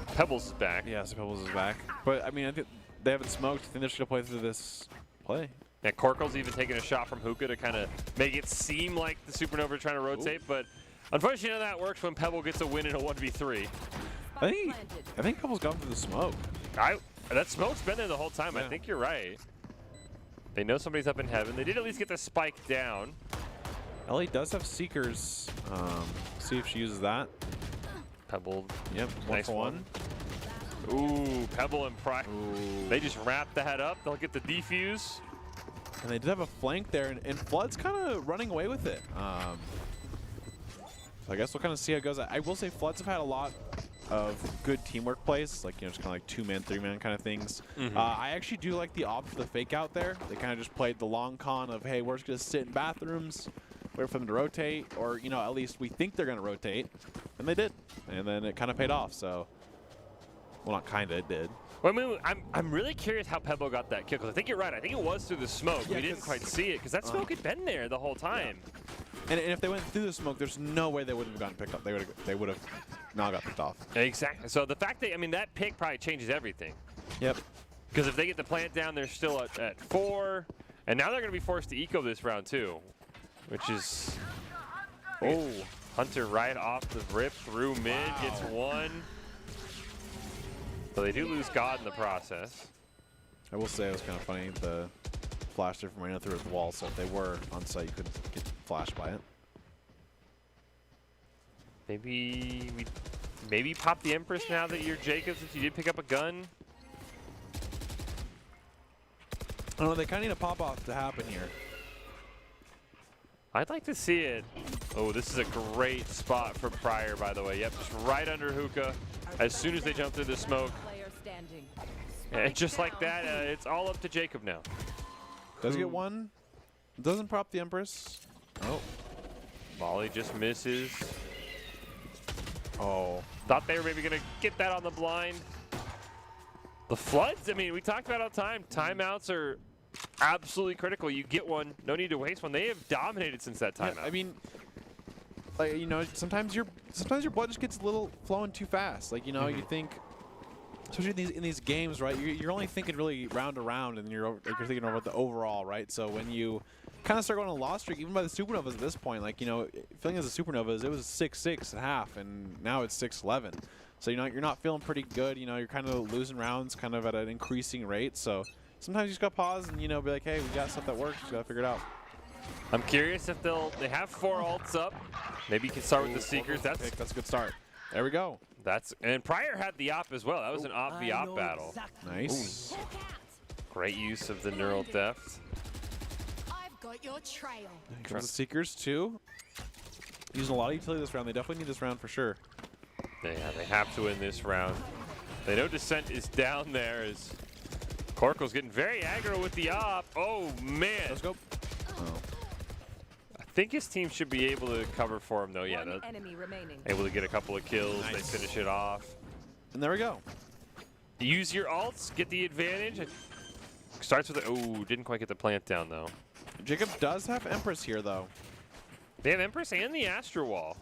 Pebbles is back.
Yeah, so Pebbles is back. But, I mean, I think they haven't smoked. I think they're just going to play through this play.
Yeah, Korkel's even taking a shot from Hookah to kind of make it seem like the Supernova are trying to rotate, but unfortunately none of that works when Pebble gets a win in a 1v3.
I think Pebble's gone through the smoke.
That smoke's been there the whole time. Yeah. I think you're right. They know somebody's up in heaven. They did at least get the spike down.
Ellie does have Seekers. See if she uses that.
Pebble.
Yep,
nice
1 for
1. Ooh, Pebble and Pride. They just wrap that up. They'll get the defuse.
And they did have a flank there, and Flood's kind of running away with it. So I guess we'll kind of see how it goes. I will say Floods have had a lot of good teamwork plays, like, you know, just kind of like 2-man, 3-man kind of things. I actually do like the opt for the fake out there. They kind of just played the long con of, hey, we're just going to sit in bathrooms, wait for them to rotate, or, you know, at least we think they're going to rotate. And they did. And then it kind of paid off, so. Well, not kind of, it did.
Well, I mean, I'm really curious how Pebble got that kill, because I think you're right. I think it was through the smoke.
Yeah,
we didn't quite see it, because that smoke had been there the whole time.
Yeah. And if they went through the smoke, there's no way they would have gotten picked up. They would have not got picked off.
Exactly. So the fact that, I mean, that pick probably changes everything.
Yep.
Because if they get the plant down, they're still at 4. And now they're going to be forced to eco this round, too. Which is... Oh, Hunter right off the rip through mid, gets 1. So they do lose God in the process.
I will say it was kind of funny, the flash there from Reyna through the wall, so if they were on site, you couldn't get flashed by it.
Maybe pop the Empress now that you're Jacob, since you did pick up a gun.
I don't know, they kind of need a pop-off to happen here.
I'd like to see it. Oh, this is a great spot for Pryor, by the way. Yep, just right under Hookah. As soon as they jump through the smoke. And just like that, it's all up to Jacob now.
Does get 1. Doesn't prop the Empress. Oh.
Volley just misses.
Oh.
Thought they were maybe going to get that on the blind. The Floods, I mean, we talked about all the time. Timeouts are absolutely critical. You get one, no need to waste one. They have dominated since that timeout.
Yeah, I mean, like, you know, sometimes your blood just gets a little flowing too fast. Like, you know, you think, especially in these games, right? You're only thinking really round to round, and you're thinking about the overall, right? So when you kind of start going on a loss streak, even by the Supernovas at this point, like, you know, feeling as the Supernovas, it was 6-6 at half, and now it's 6-11. So, you know, you're not feeling pretty good. You know, you're kind of losing rounds kind of at an increasing rate. So sometimes you just got to pause and, you know, be like, hey, we got stuff that works. We got to figure it out.
I'm curious if they have 4 ults up. Maybe you can start with the Seekers. That's
a good start. There we go.
And Pryor had the op as well. That was an op v op battle.
Nice.
Ooh. Great use of the neural depth.
I've got your trail.
Comes the Seekers too. Using a lot of utility this round. They definitely need this round for sure.
Yeah, they have to win this round. They know Descent is down there as Corkal's getting very aggro with the op. Oh, man.
Let's go. Oh.
I think his team should be able to cover for him, though. Yeah, able to get a couple of kills. Nice. They finish it off.
And there we go.
Use your ults, get the advantage. It starts with oh, didn't quite get the plant down, though.
Jacob does have Empress here, though.
They have Empress and the Astro Wall.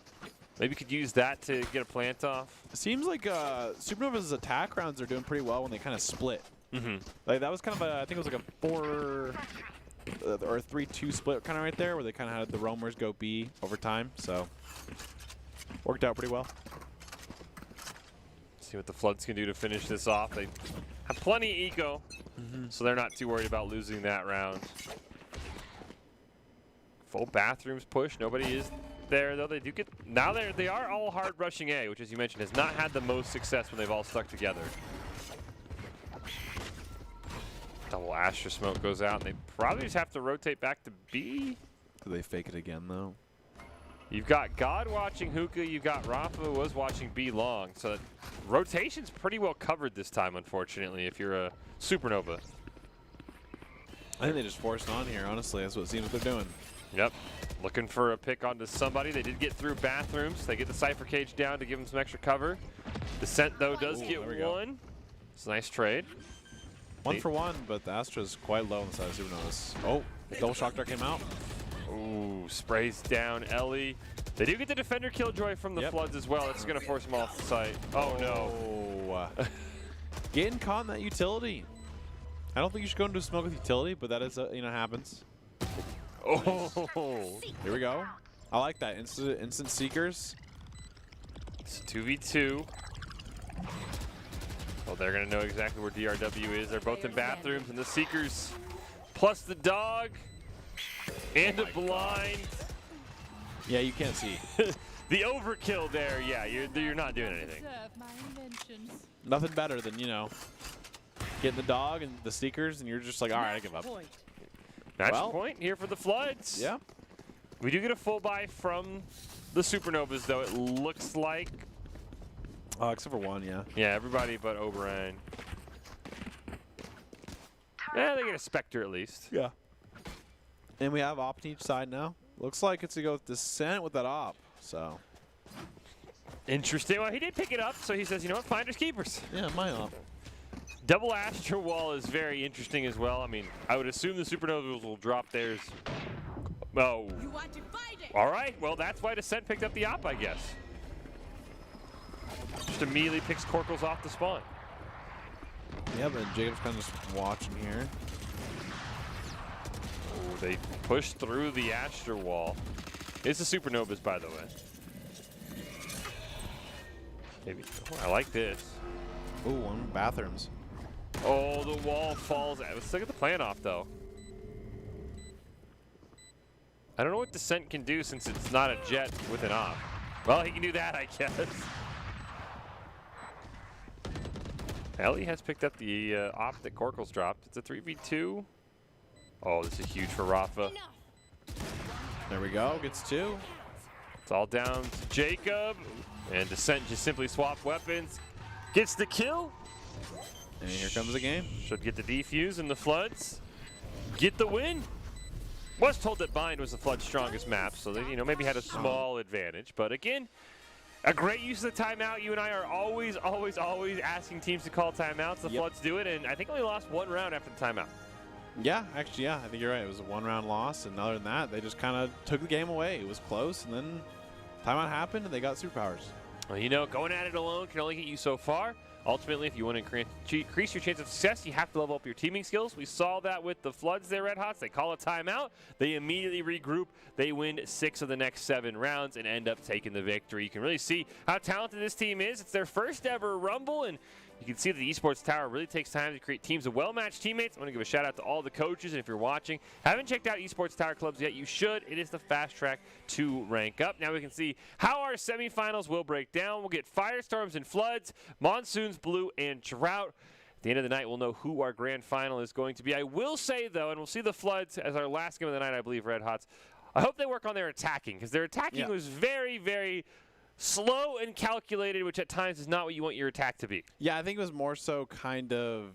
Maybe could use that to get a plant off.
It seems like Supernova's attack rounds are doing pretty well when they kind of split. Like that was kind of I think it was like a 4 or a 3-2 split kind of right there, where they kind of had the roamers go B over time. So worked out pretty well.
See what the Floods can do to finish this off. They have plenty of eco, so they're not too worried about losing that round. Full bathrooms push. Nobody is there, though. They do get now. They are all hard rushing A, which, as you mentioned, has not had the most success when they've all stuck together. Double Astra smoke goes out, and they probably just have to rotate back to B.
Do they fake it again, though?
You've got God watching hookah. You've got Rafa was watching B long. So rotation's pretty well covered this time, unfortunately, if you're a Supernova.
I think they just forced on here, honestly. That's what it seems they're doing.
Yep. Looking for a pick onto somebody. They did get through bathrooms. They get the Cypher Cage down to give them some extra cover. Descent, though, does get one. It's a nice trade.
One for one, but the Astra's quite low on the side of Supernovas. Oh, the double shock dart came out.
Ooh, sprays down Ellie. They do get the Defender Killjoy from the Floods as well. That's going to force them off the site. Oh, no.
Getting caught in that utility. I don't think you should go into a smoke with utility, but that is, you know, happens.
Oh.
Here we go. I like that. Instant Seekers.
It's 2v2. Well, they're going to know exactly where DRW is. They're both in bathrooms, and the Seekers plus the dog and a blind.
Yeah, you can't see.
The overkill there, yeah, you're not doing anything.
Nothing better than, you know, getting the dog and the Seekers, and you're just like, all right, I give up.
Match point here for the Floods.
Yeah.
We do get a full buy from the Supernovas, though, it looks like.
Except for one, yeah.
Yeah, everybody but Oberon. Yeah, they get a Spectre at least.
Yeah. And we have op on each side now. Looks like it's to go with Descent with that op, so.
Interesting. Well, he did pick it up, so he says, you know what, finders keepers.
Yeah, my op.
Double Astra Wall is very interesting as well. I mean, I would assume the Supernovas will drop theirs. Oh. All right, well, that's why Descent picked up the op, I guess. Just immediately picks Corkles off the spawn.
Yeah, but Jacob's kind of just watching here.
Oh, they push through the Astra Wall. It's the Supernovas, by the way. Maybe. Oh, I like this.
Ooh, one bathrooms.
Oh, the wall falls out. Let's look at the plan off, though. I don't know what Descent can do since it's not a jet with an op. Well, he can do that, I guess. Ellie has picked up the op that Corkles dropped. It's a 3v2. Oh, this is huge for Rafa.
There we go. Gets two.
It's all down to Jacob. And Descent just simply swap weapons. Gets the kill.
And here comes the game.
Should get the defuse and the Floods. Get the win. Was told that Bind was the Flood's strongest map, so they, you know, maybe had a small advantage. But again, a great use of the timeout. You and I are always, always, always asking teams to call timeouts. The Floods do it, and I think only lost one round after the timeout.
Yeah, actually, yeah. I think you're right. It was a one-round loss, and other than that, they just kind of took the game away. It was close, and then timeout happened and they got superpowers.
Well, you know, going at it alone can only get you so far. Ultimately, if you want to increase your chance of success, you have to level up your teaming skills. We saw that with the Floods there, Red Hots. They call a timeout. They immediately regroup. They win 6 of the next 7 rounds and end up taking the victory. You can really see how talented this team is. It's their first ever Rumble, and you can see that the Esports Tower really takes time to create teams of well-matched teammates. I want to give a shout out to all the coaches, and if you're watching, haven't checked out Esports Tower clubs yet, you should. It is the fast track to rank up. Now we can see how our semifinals will break down. We'll get Firestorms and Floods, Monsoons, Blue, and Drought. At the end of the night, we'll know who our grand final is going to be. I will say, though, and we'll see the Floods as our last game of the night, I believe, Red Hots. I hope they work on their attacking, because their attacking was very, very slow and calculated, which at times is not what you want your attack to be.
Yeah, I think it was more so kind of,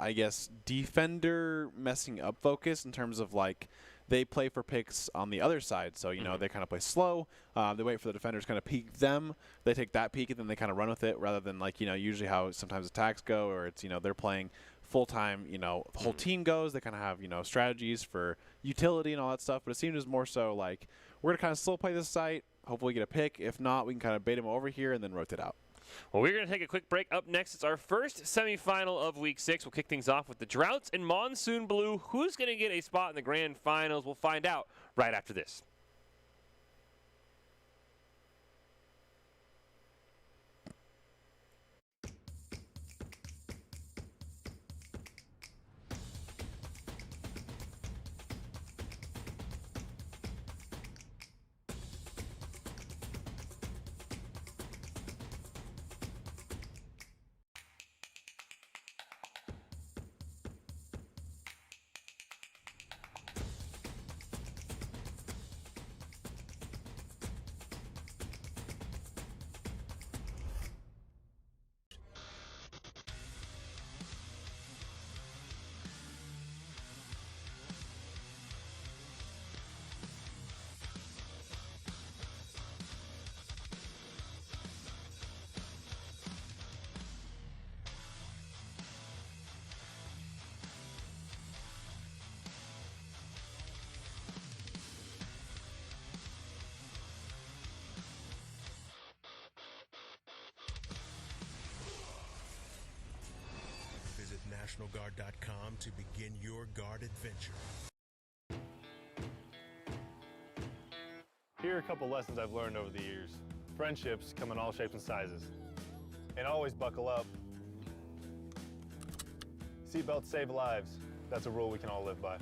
I guess, defender messing up focus in terms of, like, they play for picks on the other side. So, you know, they kind of play slow. They wait for the defenders kind of peek them. They take that peek, and then they kind of run with it rather than, like, you know, usually how sometimes attacks go, or it's, you know, they're playing full-time, you know, the whole team goes. They kind of have, you know, strategies for utility and all that stuff. But it seemed as more so like, we're going to kind of slow play this site. Hopefully get a pick. If not, we can kind of bait him over here and then rotate out.
Well, we're going to take a quick break. Up next, it's our first semifinal of Week 6. We'll kick things off with the Droughts and Monsoon Blue. Who's going to get a spot in the grand finals? We'll find out right after this.
NationalGuard.com to begin your guard adventure.
Here are a couple lessons I've learned over the years. Friendships come in all shapes and sizes. And always buckle up. Seatbelts save lives. That's a rule we can all live by.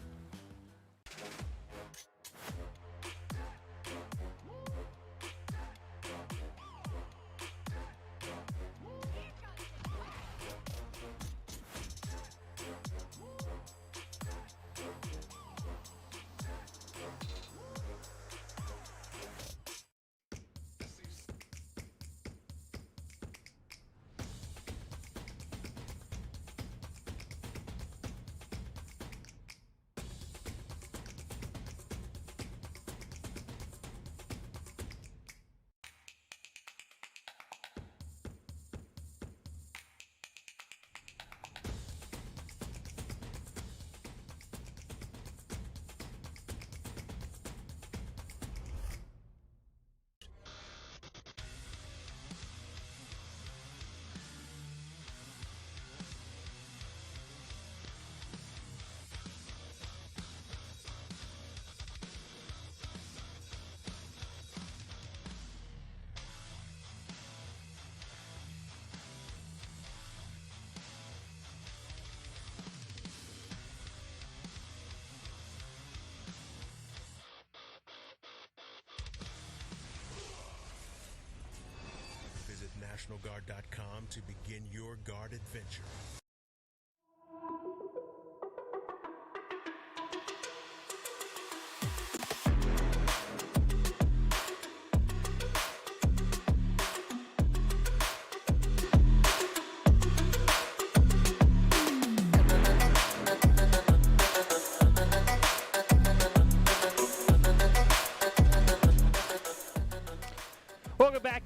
NationalGuard.com to begin your guard adventure.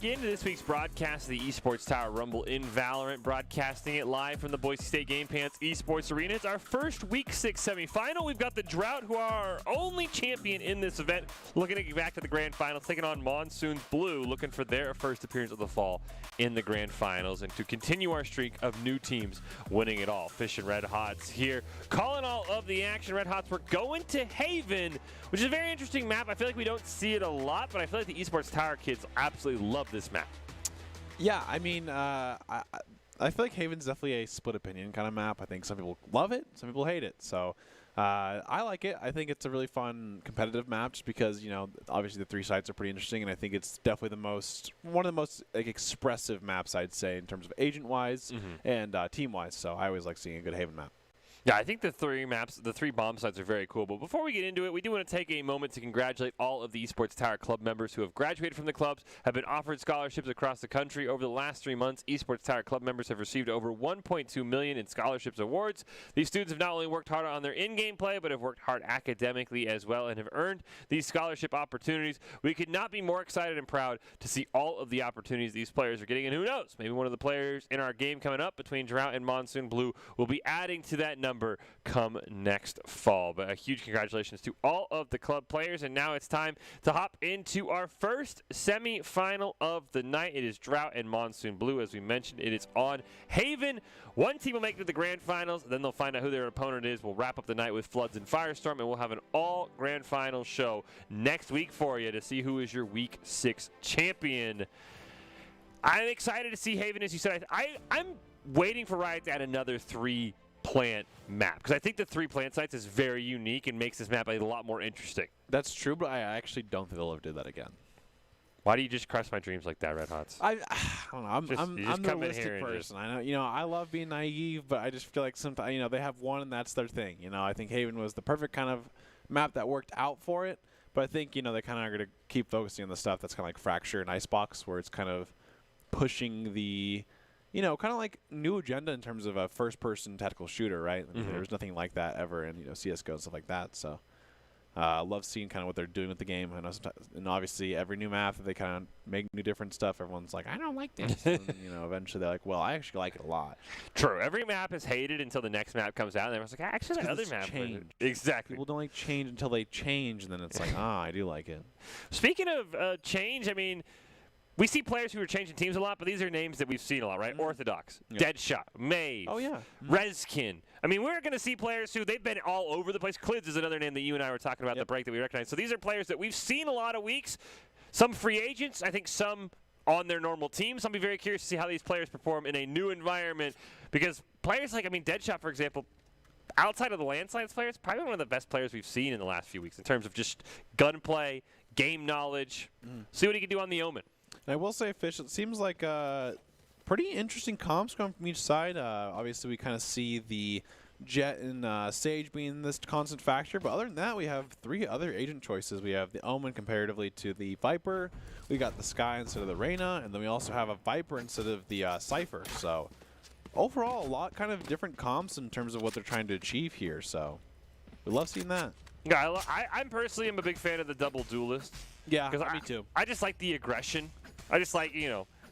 back into this week's broadcast of the Esports Tower Rumble in Valorant, broadcasting it live from the Boise State Game Pants Esports Arena. It's our first Week 6 semifinal. We've got the Drought, who are our only champion in this event, looking to get back to the Grand Finals, taking on Monsoon's Blue, looking for their first appearance of the fall in the Grand Finals, and to continue our streak of new teams winning it all. Fish and Red Hots here, calling all of the action. Red Hots, we're going to Haven, which is a very interesting map. I feel like we don't see it a lot, but I feel like the Esports Tower kids absolutely love this map.
Yeah, I mean, I feel like Haven's definitely a split opinion kind of map. I think some people love it, some people hate it. So I like it. I think it's a really fun competitive map just because, you know, obviously the 3 sites are pretty interesting, and I think it's definitely one of the most like, expressive maps, I'd say, in terms of agent-wise and team-wise. So I always like seeing a good Haven map.
Yeah, I think the 3 maps, the 3 bomb sites are very cool. But before we get into it, we do want to take a moment to congratulate all of the Esports Tower Club members who have graduated from the clubs, have been offered scholarships across the country. Over the last 3 months, Esports Tower Club members have received over $1.2 million in scholarships awards. These students have not only worked hard on their in-game play, but have worked hard academically as well and have earned these scholarship opportunities. We could not be more excited and proud to see all of the opportunities these players are getting. And who knows, maybe one of the players in our game coming up between Drought and Monsoon Blue will be adding to that number come next fall. But a huge congratulations to all of the club players. And now it's time to hop into our first semi-final of the night. It is Drought and Monsoon Blue. As we mentioned, it is on Haven. One team will make it to the Grand Finals. Then they'll find out who their opponent is. We'll wrap up the night with Floods and Firestorm, and we'll have an all Grand Final show next week for you to see who is your Week 6 champion. I'm excited to see Haven, as you said. I'm waiting for Riot to add another 3 plant map, because I think the 3 plant sites is very unique and makes this map a lot more interesting.
That's true, but I actually don't think they'll ever do that again.
Why do you just crush my dreams like that, Red Hots?
I don't know. I'm the realistic person.
Just...
I know, I love being naive, but I just feel like sometimes, they have one and that's their thing. I think Haven was the perfect kind of map that worked out for it, but I think, they kind of are going to keep focusing on the stuff that's kind of like Fracture and Icebox, where it's kind of pushing the... kind of like new agenda in terms of a first-person tactical shooter, right? I mean, there's nothing like that ever in CS:GO and stuff like that. So, I love seeing kind of what they're doing with the game. I know, and obviously every new map that they kind of make new different stuff, everyone's like, I don't like this. And, eventually they're like, well, I actually like it a lot.
True. Every map is hated until the next map comes out, and everyone's like, actually, that other map
changed.
Exactly.
People don't like change until they change, and then it's like, I do like it.
Speaking of change, I mean. We see players who are changing teams a lot, but these are names that we've seen a lot, right? Orthodox, Deadshot, Mave, Rezkin. I mean, we're going to see players who they've been all over the place. Clids is another name that you and I were talking about the break that we recognize. So these are players that we've seen a lot of weeks. Some free agents, I think some on their normal teams. I'll be very curious to see how these players perform in a new environment, because players like, Deadshot, for example, outside of the Landslides players, probably one of the best players we've seen in the last few weeks in terms of just gunplay, game knowledge. See what he can do on the Omen.
And I will say, Fish, it seems like pretty interesting comps coming from each side. Obviously, we kind of see the Jet and Sage being this constant factor. But other than that, we have 3 other agent choices. We have the Omen comparatively to the Viper. We got the Sky instead of the Reyna. And then we also have a Viper instead of the Cypher. So overall, a lot kind of different comps in terms of what they're trying to achieve here. So we love seeing that.
Yeah, I personally am a big fan of the double duelist.
Yeah, me too.
I just like the aggression. I just like,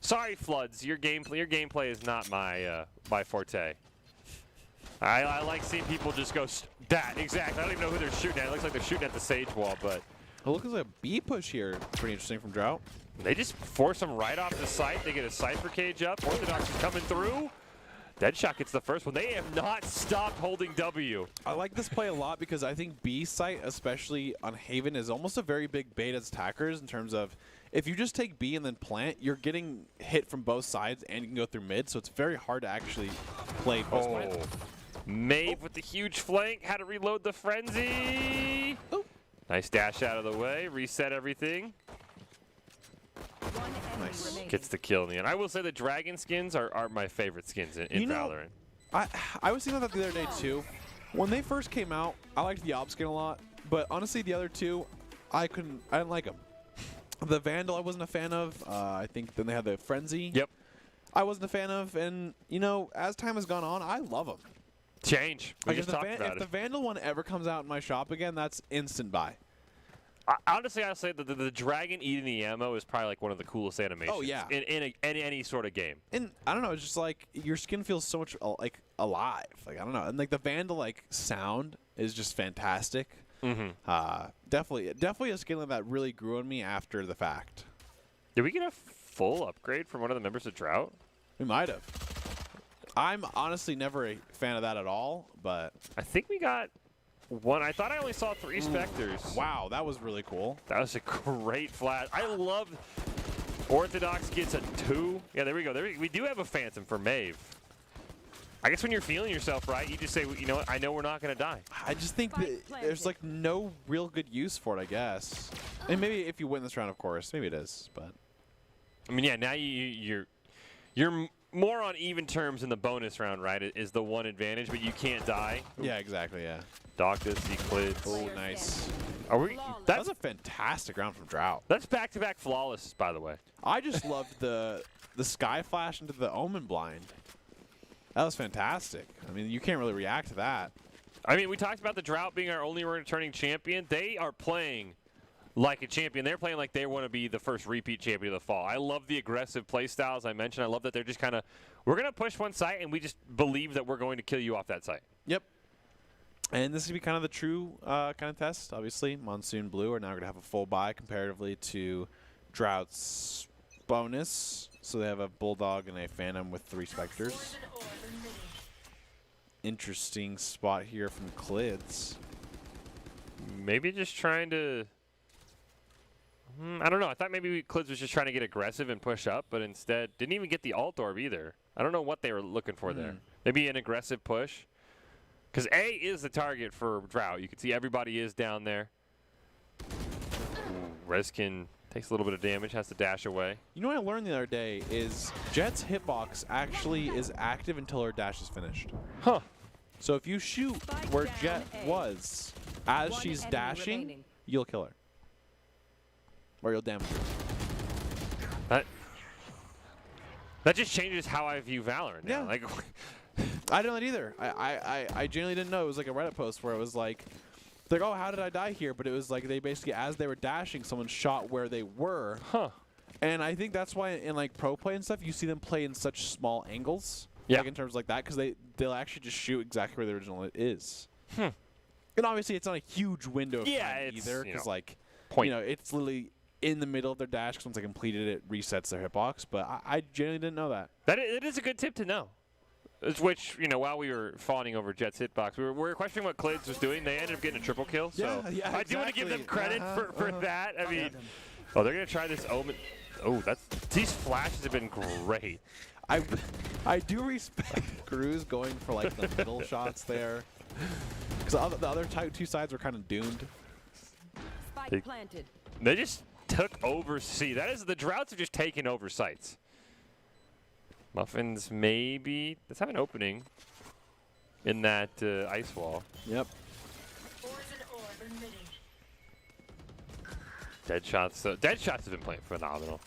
sorry, Floods, your gameplay is not my my forte. I like seeing people just go exactly. I don't even know who they're shooting at. It looks like they're shooting at the Sage wall, but
it looks like a B push here. Pretty interesting from Drought.
They just force them right off the site. They get a Cypher cage up. Orthodox is coming through. Deadshot gets the first one. They have not stopped holding W.
I like this play a lot because I think B site, especially on Haven, is almost a very big bait as attackers in terms of if you just take B and then plant, you're getting hit from both sides and you can go through mid, so it's very hard to actually play post-plant.
Mave with the huge flank. Had to reload the Frenzy. Nice dash out of the way. Reset everything. Nice. Gets the kill in the end. I will say the dragon skins are my favorite skins in Valorant.
I was thinking about that the other day too. When they first came out, I liked the Ob skin a lot, but honestly the other 2, I didn't like them. The Vandal I wasn't a fan of. I think then they had the Frenzy.
Yep.
I wasn't a fan of, and as time has gone on, I love them.
Change. We just talked about
it. If the Vandal one ever comes out in my shop again, that's instant buy.
Honestly, I'll say that the dragon eating the ammo is probably like one of the coolest animations.
Oh, yeah.
In any sort of game.
And I don't know, it's just like your skin feels so much like alive. Like I don't know, and like the Vandal like sound is just fantastic. Definitely a skin that really grew on me after the fact.
Did we get a full upgrade from one of the members of Drought?
We might have. I'm honestly never a fan of that at all, but
I think we got one. I thought I only saw 3 Spectres.
Wow, that was really cool.
That was a great flash. I love Orthodox gets a 2. Yeah, there we go. We do have a Phantom for Maeve. I guess when you're feeling yourself right, you just say, you know what, I know we're not going to die.
I just think that there's like no real good use for it, I guess. And maybe if you win this round, of course, maybe it is, but
I mean, yeah, now you're more on even terms in the bonus round, right? Is the one advantage, but you can't die.
yeah, exactly, yeah.
Doc does see Clids.
Oh, nice.
Are we?
That was a fantastic round from Drought.
That's back-to-back flawless, by the way.
I just loved the Sky Flash into the Omen blind. That was fantastic. I mean, you can't really react to that.
I mean, we talked about the Drought being our only returning champion. They are playing like a champion. They're playing like they want to be the first repeat champion of the fall. I love the aggressive play styles I mentioned. I love that they're just kind of, we're going to push one site, and we just believe that we're going to kill you off that site.
Yep. And this is going to be kind of the true kind of test, obviously. Monsoon Blue are now going to have a full buy comparatively to Drought's bonus. So they have a Bulldog and a Phantom with 3 Spectres. Interesting spot here from Clids.
Maybe just trying to... I don't know. I thought maybe Clids was just trying to get aggressive and push up, but instead didn't even get the alt orb either. I don't know what they were looking for there. Maybe an aggressive push. Because A is the target for Drought. You can see everybody is down there. Reskin takes a little bit of damage, has to dash away.
You know what I learned the other day is Jet's hitbox actually is active until her dash is finished.
Huh.
So if you shoot where Jet was as she's dashing, you'll kill her. Or you'll damage her.
That just changes how I view Valorant now.
Yeah.
Like,
I didn't know that either. I genuinely didn't know. It was like a Reddit post where it was like, oh, how did I die here? But it was like they basically, as they were dashing, someone shot where they were.
huh.
And I think that's why in like pro play and stuff, you see them play in such small angles.
Yeah.
Like in terms like that, because they'll actually just shoot exactly where the original is.
Hmm.
And obviously, it's not a huge window of
Yeah,
time
it's,
either,
you
because
know,
like,
point.
you know, it's literally in the middle of their dash. Cause once they completed it, resets their hitbox. But I genuinely didn't know that.
It is a good tip to know. Which, you know, while we were fawning over Jet's hitbox, we were questioning what Clids was doing. They ended up getting a triple kill. So
Yeah,
I do want to give them
exactly.
credit for that. I mean, oh, they're going to try this Omen. Oh, these flashes have been great.
I do respect Cruz going for like the middle shots there. Because the other two sides were kind of doomed.
Spike planted.
They just took over C. That is, the Droughts have just taken over sites. Muffins, maybe. Let's have an opening in that ice wall.
Yep.
Deadshots. Deadshots have been playing phenomenal.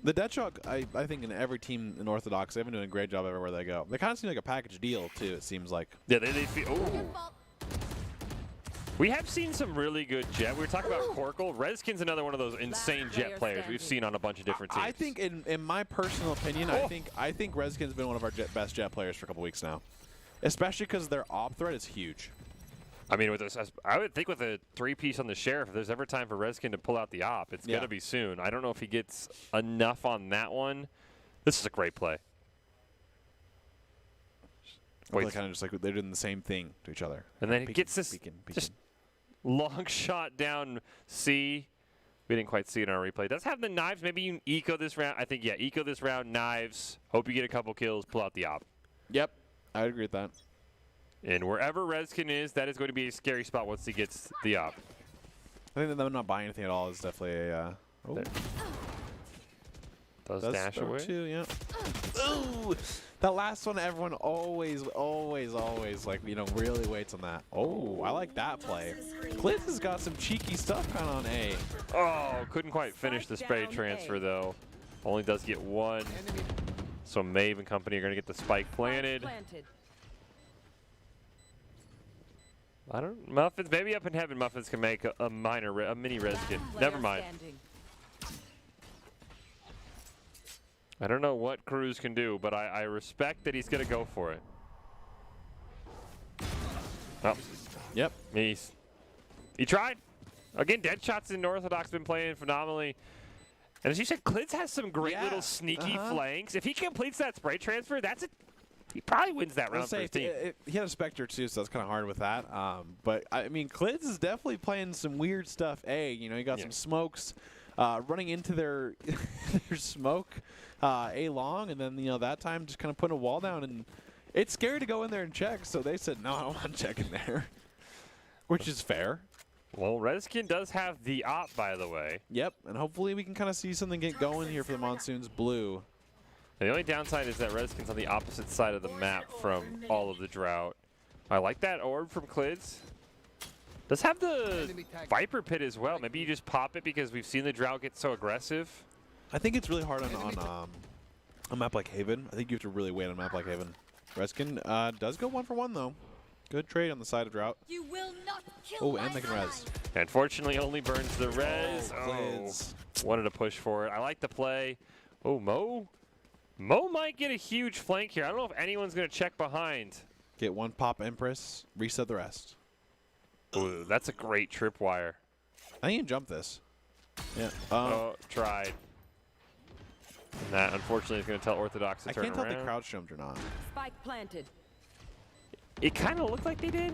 The Deadshot, I think in every team in Orthodox, they've been doing a great job everywhere they go. They kind of seem like a package deal, too, it seems like.
Yeah, they feel. Oh. We have seen some really good Jet. We were talking about Corkle. Reskin's another one of those insane Jet players we've seen on a bunch of different teams.
I think, in my personal opinion, I think Reskin's been one of our best Jet players for a couple weeks now. Especially because their op threat is huge.
I mean, I would think with a 3-piece on the Sheriff, if there's ever time for Reskin to pull out the op, it's going to be soon. I don't know if he gets enough on that one. This is a great play.
They're kind of just like they're doing the same thing to each other.
And then he gets this just long shot down C. We didn't quite see it in our replay. Does have the knives. Maybe you eco this round. I think, yeah, eco this round, knives. Hope you get a couple kills, pull out the op.
Yep, I would agree with that.
And wherever Reskin is, that is going to be a scary spot once he gets the op.
I think that them not buying anything at all is definitely a...
Does dash away.
Too, yeah. Ooh! That last one, everyone always, like, you know, really waits on that. Oh, I like that play. Cliff has got some cheeky stuff kind of on A.
Oh, couldn't quite finish the spray transfer, though. Only does get one. So Maeve and company are going to get the spike planted. I don't. Muffins. Maybe up in heaven, Muffins can make a mini res kit. Never mind.
Standing.
I don't know what Cruz can do, but I respect that he's gonna go for it. Oh,
Yep.
he tried. Again, Deadshot's in Orthodox been playing phenomenally. And as you said, Clids has some great
Yeah.
little sneaky flanks. If he completes that spray transfer, he probably wins that round for his team.
He had a Spectre too, so that's kind of hard with that. But I mean, Clids is definitely playing some weird stuff. You got some smokes running into their their smoke A long, and then that time just kind of putting a wall down, and it's scary to go in there and check. So they said, no, I don't want to check in there, which is fair.
Well, Redskins does have the op, by the way.
Yep, and hopefully we can kind of see something get going here for the Monsoons Blue.
The only downside is that Redskins on the opposite side of the map from all of the drought. I like that orb from Clids. Does have the Viper Pit as well. Maybe you just pop it because we've seen the drought get so aggressive.
I think it's really hard on a map like Haven. I think you have to really wait on a map like Haven. Redskin does go 1-for-1 though. Good trade on the side of drought.
You will not kill
Oh,
my
and they can res.
Unfortunately, only burns the res.
Clids.
Wanted to push for it. I like the play. Oh, Mo. Mo might get a huge flank here. I don't know if anyone's going to check behind.
Get one pop Empress, reset the rest.
Ooh, that's a great tripwire.
I think you can jump this. Yeah.
Oh, tried. And that, unfortunately, is going to tell Orthodox to
I
turn
can't
around.
tell if they crouch jumped or not.
Spike planted.
It kind of looked like they did.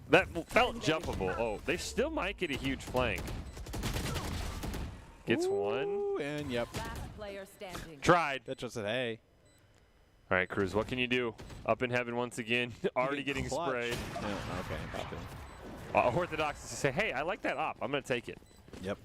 That felt jumpable. Oh, they still might get a huge flank. Gets one.
Ooh, and yep.
Last player standing.
Tried.
That just said, hey.
All right, Cruz, what can you do? Up in heaven once again. Already getting
clutch.
sprayed.
Yeah, okay.
Orthodox is to say, hey, I like that op. I'm going to take it.
Yep.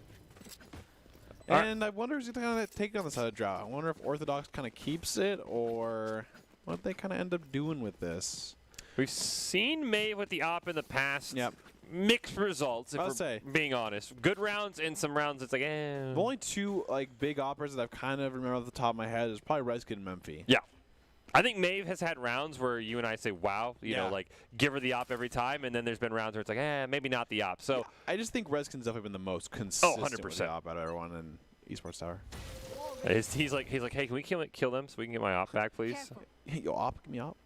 All right.
And I wonder if he's going to take it on the side of drought. I wonder if Orthodox kind of keeps it, or what they kind of end up doing with this.
We've seen Maeve with the op in the past.
Yep.
Mixed results, if
I'll
we're
say.
being honest. Good rounds and some rounds it's like, eh.
The only two big operas that I've kind of remember off the top of my head is probably Redskin and Memphis.
Yeah. I think Maeve has had rounds where you and I say, wow, you know, like give her the op every time, and then there's been rounds where it's like, maybe not the op. So
I just think Redskin's definitely been the most consistent
100%.
with the op out of everyone in Esports Tower.
he's like, hey, can we kill them so we can get my op back, please?
Yo, op, give me op.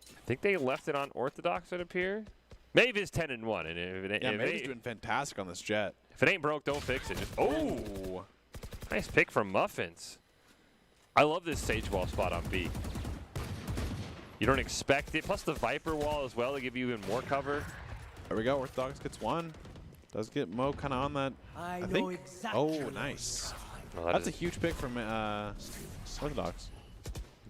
I think they left it on Orthodox, it appear. Maeve is 10-1, and
Maeve's doing fantastic on this jet.
if it ain't broke, don't fix it. Oh, nice pick from Muffins. I love this Sage Wall spot on B. You don't expect it. Plus the Viper Wall as well to give you even more cover.
There we go. Orthodox gets one. Does get Mo kind of on that. I think. Exactly. Oh, nice.
Well,
that's a huge pick from Orthodox.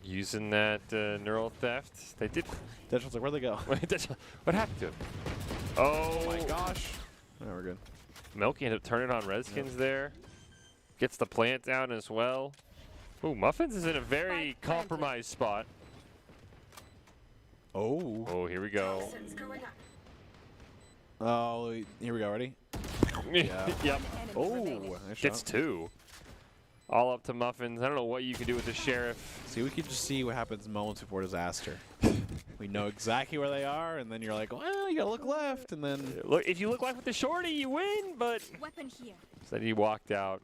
Using that neural theft. They did.
Deadshot's like, where'd they go?
What happened to him? Oh
my gosh. Oh, we're good.
Milky ended up turning on Redskins there. Gets the plant down as well. Ooh, Muffins is in a very compromised spot.
Oh.
Oh, here we go.
Oh, here we go. Ready? Yeah.
Yep.
Oh, nice
Gets
shot.
two. All up to Muffins. I don't know what you can do with the Sheriff.
See, we can just see what happens moments before disaster. We know exactly where they are, and then you're like, well, you gotta look left, and then...
Look, if you look like with the shorty, you win, but...
Weapon here.
Said he walked out.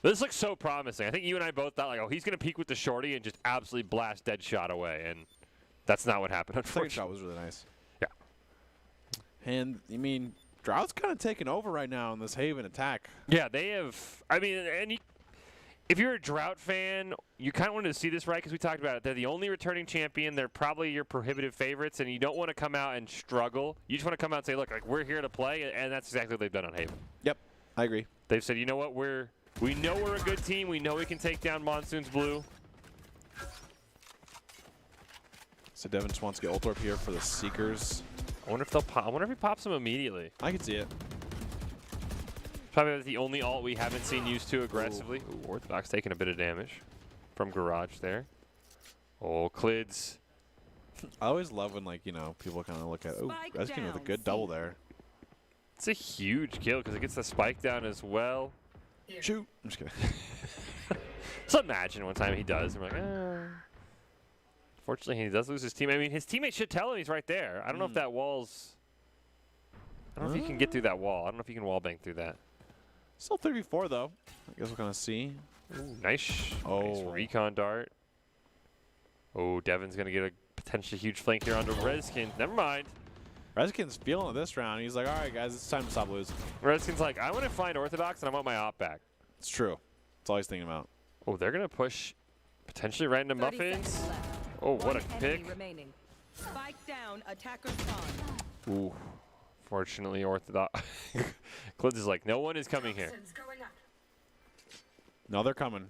This looks so promising. I think you and I both thought, like, oh, he's going to peek with the shorty and just absolutely blast Deadshot away, and that's not what happened,
Second
unfortunately.
shot was really nice.
Yeah.
And, I mean, Drought's kind of taking over right now in this Haven attack.
Yeah, they have... I mean, and if you're a Drought fan, you kind of wanted to see this, right? Because we talked about it. They're the only returning champion. They're probably your prohibitive favorites, and you don't want to come out and struggle. You just want to come out and say, look, like, we're here to play, and that's exactly what they've done on Haven.
Yep, I agree.
They've said, you know what, we know we're a good team. We know we can take down Monsoons Blue.
So Devin just wants to get Ultorp here for the Seekers.
I wonder if they'll pop. I wonder if he pops them immediately.
I can see it.
Probably the only ult we haven't seen used too aggressively. Ooh, Orthodox taking a bit of damage from Garage there. Oh, Clids.
I always love when, like, you know, people kind of look at, oh, Reskin with a good double there.
It's a huge kill because it gets the spike down as well.
Shoot. I'm just kidding.
So imagine one time he does. I'm like, Fortunately, he does lose his team. I mean, his teammate should tell him he's right there. I don't know if that wall's... I don't know if you can get through that wall. I don't know if you can wall bank through that.
Still 3v4 though. I guess we're gonna see.
Ooh, nice.
Oh.
Nice recon dart. Oh, Devin's going to get a potentially huge flank here onto Rezkin. Never mind.
Rezkin's feeling it this round. He's like, all right, guys, it's time to stop losing.
Rezkin's like, I want to find Orthodox and I want my op back.
It's true. That's all he's thinking about.
Oh, they're going to push potentially right into
30
Muffins.
seconds left.
Oh, what a
One enemy
pick.
remaining. Spike down, attacker spawn.
Ooh. Fortunately, Orthodox. Clids is like, no one is coming here.
No, they're coming.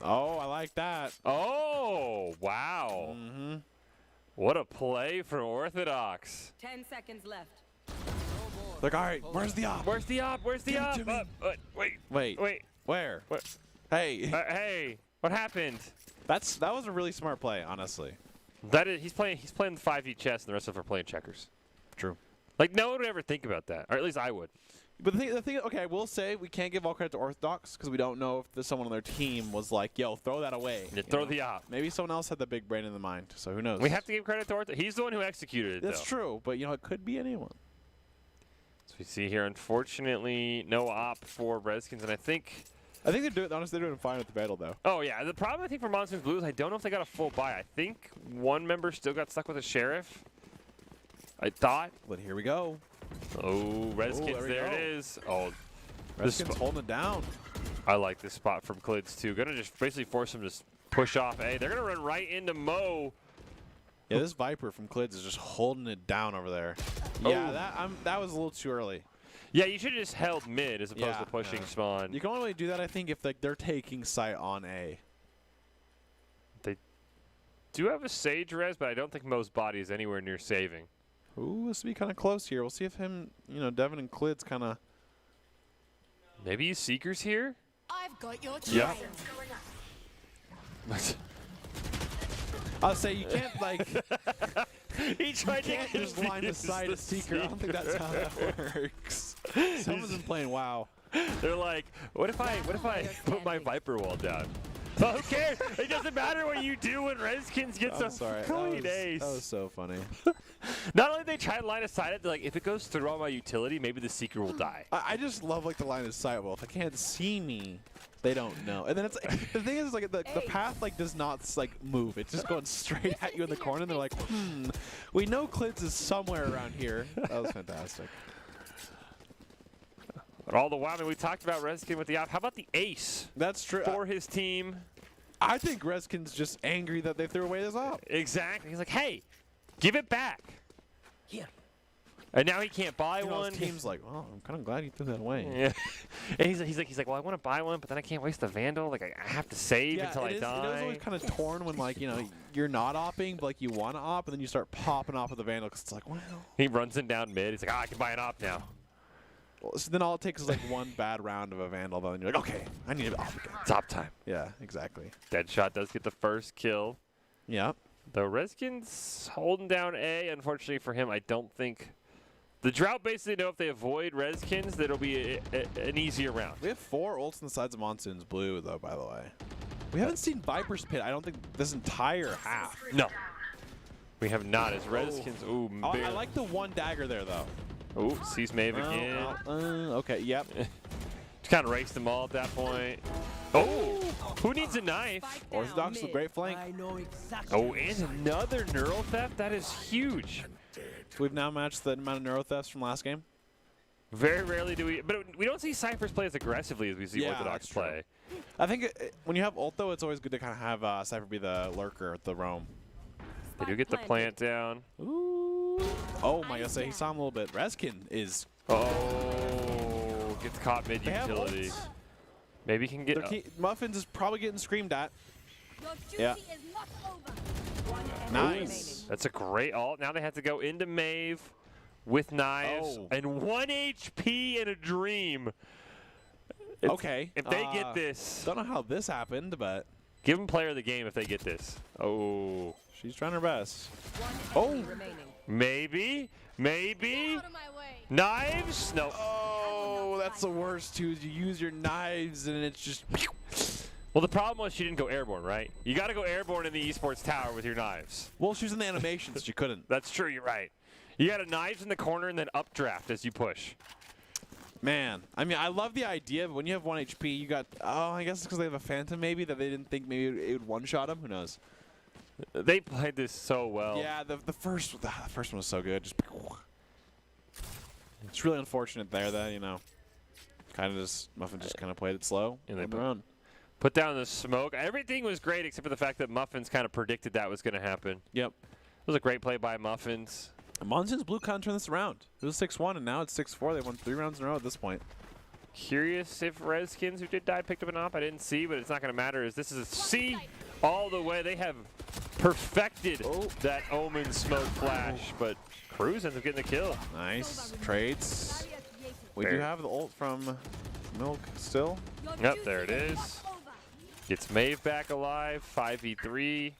Oh, I like that.
Oh, wow.
Mm-hmm.
What a play for Orthodox.
10 seconds left.
Like, all right, where's the op?
Where's the op? Where's the
Give it
op?
to me.
Wait.
Wait. Where?
What?
Hey.
Hey, what happened?
That was a really smart play, honestly.
That is, he's playing 5e chess, and the rest of them are playing checkers.
True.
Like, no one would ever think about that, or at least I would.
But the thing, okay, I will say we can't give all credit to Orthodox because we don't know if there's someone on their team was like, yo, throw that away.
You throw the op.
Maybe someone else had the big brain in the mind, so who knows?
We have to give credit to Orthodox. He's the one who executed it,
That's
though.
true, but you know, it could be anyone.
So we see here, unfortunately, no op for Redskins, and I think...
they're doing fine with the battle, though.
Oh, yeah. The problem, I think, for Monsoon's Blues, I don't know if they got a full buy. I think one member still got stuck with a Sheriff. I thought.
But here we go.
Oh, Redskins, there it
go.
is. Oh,
Redskins holding it down.
I like this spot from Clids, too. Gonna just basically force him to push off A. They're gonna run right into Mo.
Yeah, this Viper from Clids is just holding it down over there.
Oh.
Yeah, that was a little too early.
Yeah, you should have just held mid as opposed
Yeah,
to pushing
yeah.
spawn.
You can only do that, I think, if they're taking sight on A.
They do have a Sage res, but I don't think Mo's body is anywhere near saving.
Ooh, this will be kind of close here. We'll see if Devin and Clids kind of...
Maybe he's Seekers here?
I've got your
Yeah.
I'll say you can't, like...
He tried
You can't just line the side of Seeker. I don't think that's how that works. Someone's been playing WoW.
They're like, what if I put my Viper wall down? Oh, who cares? It doesn't matter what you do when Redskins gets
I'm
a
sorry.
clean ace.
That was so funny.
Not only did they try to line of sight it, they're like, if it goes through all my utility, maybe the Seeker will die.
I just love like the line of sight. Well, if they can't see me, they don't know. And then it's the thing is like the path like does not like move. It's just going straight at you in the corner. And they're like, we know Clids is somewhere around here. That was fantastic.
But all the while, I mean, we talked about Redskin with the op. How about the ace
That's true.
for his team?
I think Redskin's just angry that they threw away this op.
Exactly. He's like, hey, give it back.
Here.
And now he can't buy
You know,
one.
his team's like, well, I'm kind of glad he threw that away.
Yeah. And he's like, well, I want to buy one, but then I can't waste the Vandal. Like, I have to save until I die.
It is always kind of torn when, like, you're not opping, but, like, you want to op, and then you start popping off with the Vandal because it's like, well.
He runs in down mid. He's like, I can buy an op now.
Well, so then all it takes is, like, one bad round of a Vandal, then you're like, okay, I need to op again.
Top time.
Yeah, exactly.
Deadshot does get the first kill.
Yeah.
The Redskins holding down A. Unfortunately for him, I don't think... The Drought basically know if they avoid Redskins, that it'll be an easier round.
We have 4 ults on the sides of Monsoon's Blue, though, by the way. We haven't seen Viper's Pit, I don't think, this entire half.
No. We have not as Redskins. Ooh,
Oh, I like the one dagger there, though.
Ooh, sees Maeve again.
Okay, yep.
Just kind of raced them all at that point. Oh, who needs a knife?
Orthodox with great flank.
Oh, and another neural theft? That is huge.
We've now matched the amount of neuro thefts from last game.
Very rarely do we, but we don't see Cyphers play as aggressively as we see Orthodox
that's true.
play.
I think when you have ult, though, it's always good to kind of have Cypher be the lurker at the roam.
They do get the plant down.
Ooh. Oh, my God. He saw him a little bit. Reskin is...
Oh, gets caught mid-utility.
ults.
Maybe he can get...
Muffins is probably getting screamed at. Yeah. Nice.
That's a great ult. Now they have to go into Maeve with knives and 1 HP in a dream.
Okay.
If they get this...
Don't know how this happened, but...
Give them player of the game if they get this. Oh.
She's trying her best.
Maybe. Maybe. Knives? No.
Oh, that's the worst, too. Is you use your knives, and it's just...
Well, the problem was she didn't go airborne, right? You got to go airborne in the esports tower with your knives.
Well, she was in the animations. She couldn't.
That's true. You're right. You got a knives in the corner and then updraft as you push.
Man, I mean, I love the idea, but when you have 1 HP, you got, oh, I guess it's because they have a Phantom maybe, that they didn't think maybe it would one-shot him. Who knows?
They played this so well.
Yeah, the first one was so good. Just, it's really unfortunate there that, you know, kind of just, Muffin just kind of played it slow
And they
on their own.
Put down the smoke. Everything was great except for the fact that Muffins kind of predicted that was going to happen.
Yep.
It was a great play by Muffins.
Monsoon's Blue kind of turned this around. It was 6-1, and now it's 6-4. They won 3 rounds in a row at this point.
Curious if Redskins, who did die, picked up an op. I didn't see, but it's not going to matter as this is a C all the way. They have perfected that Omen smoke flash, but Cruz ends up getting the kill.
Nice. Trades. We do have the ult from Milk still.
Yep, there it is. Gets Maeve back alive, 5v3.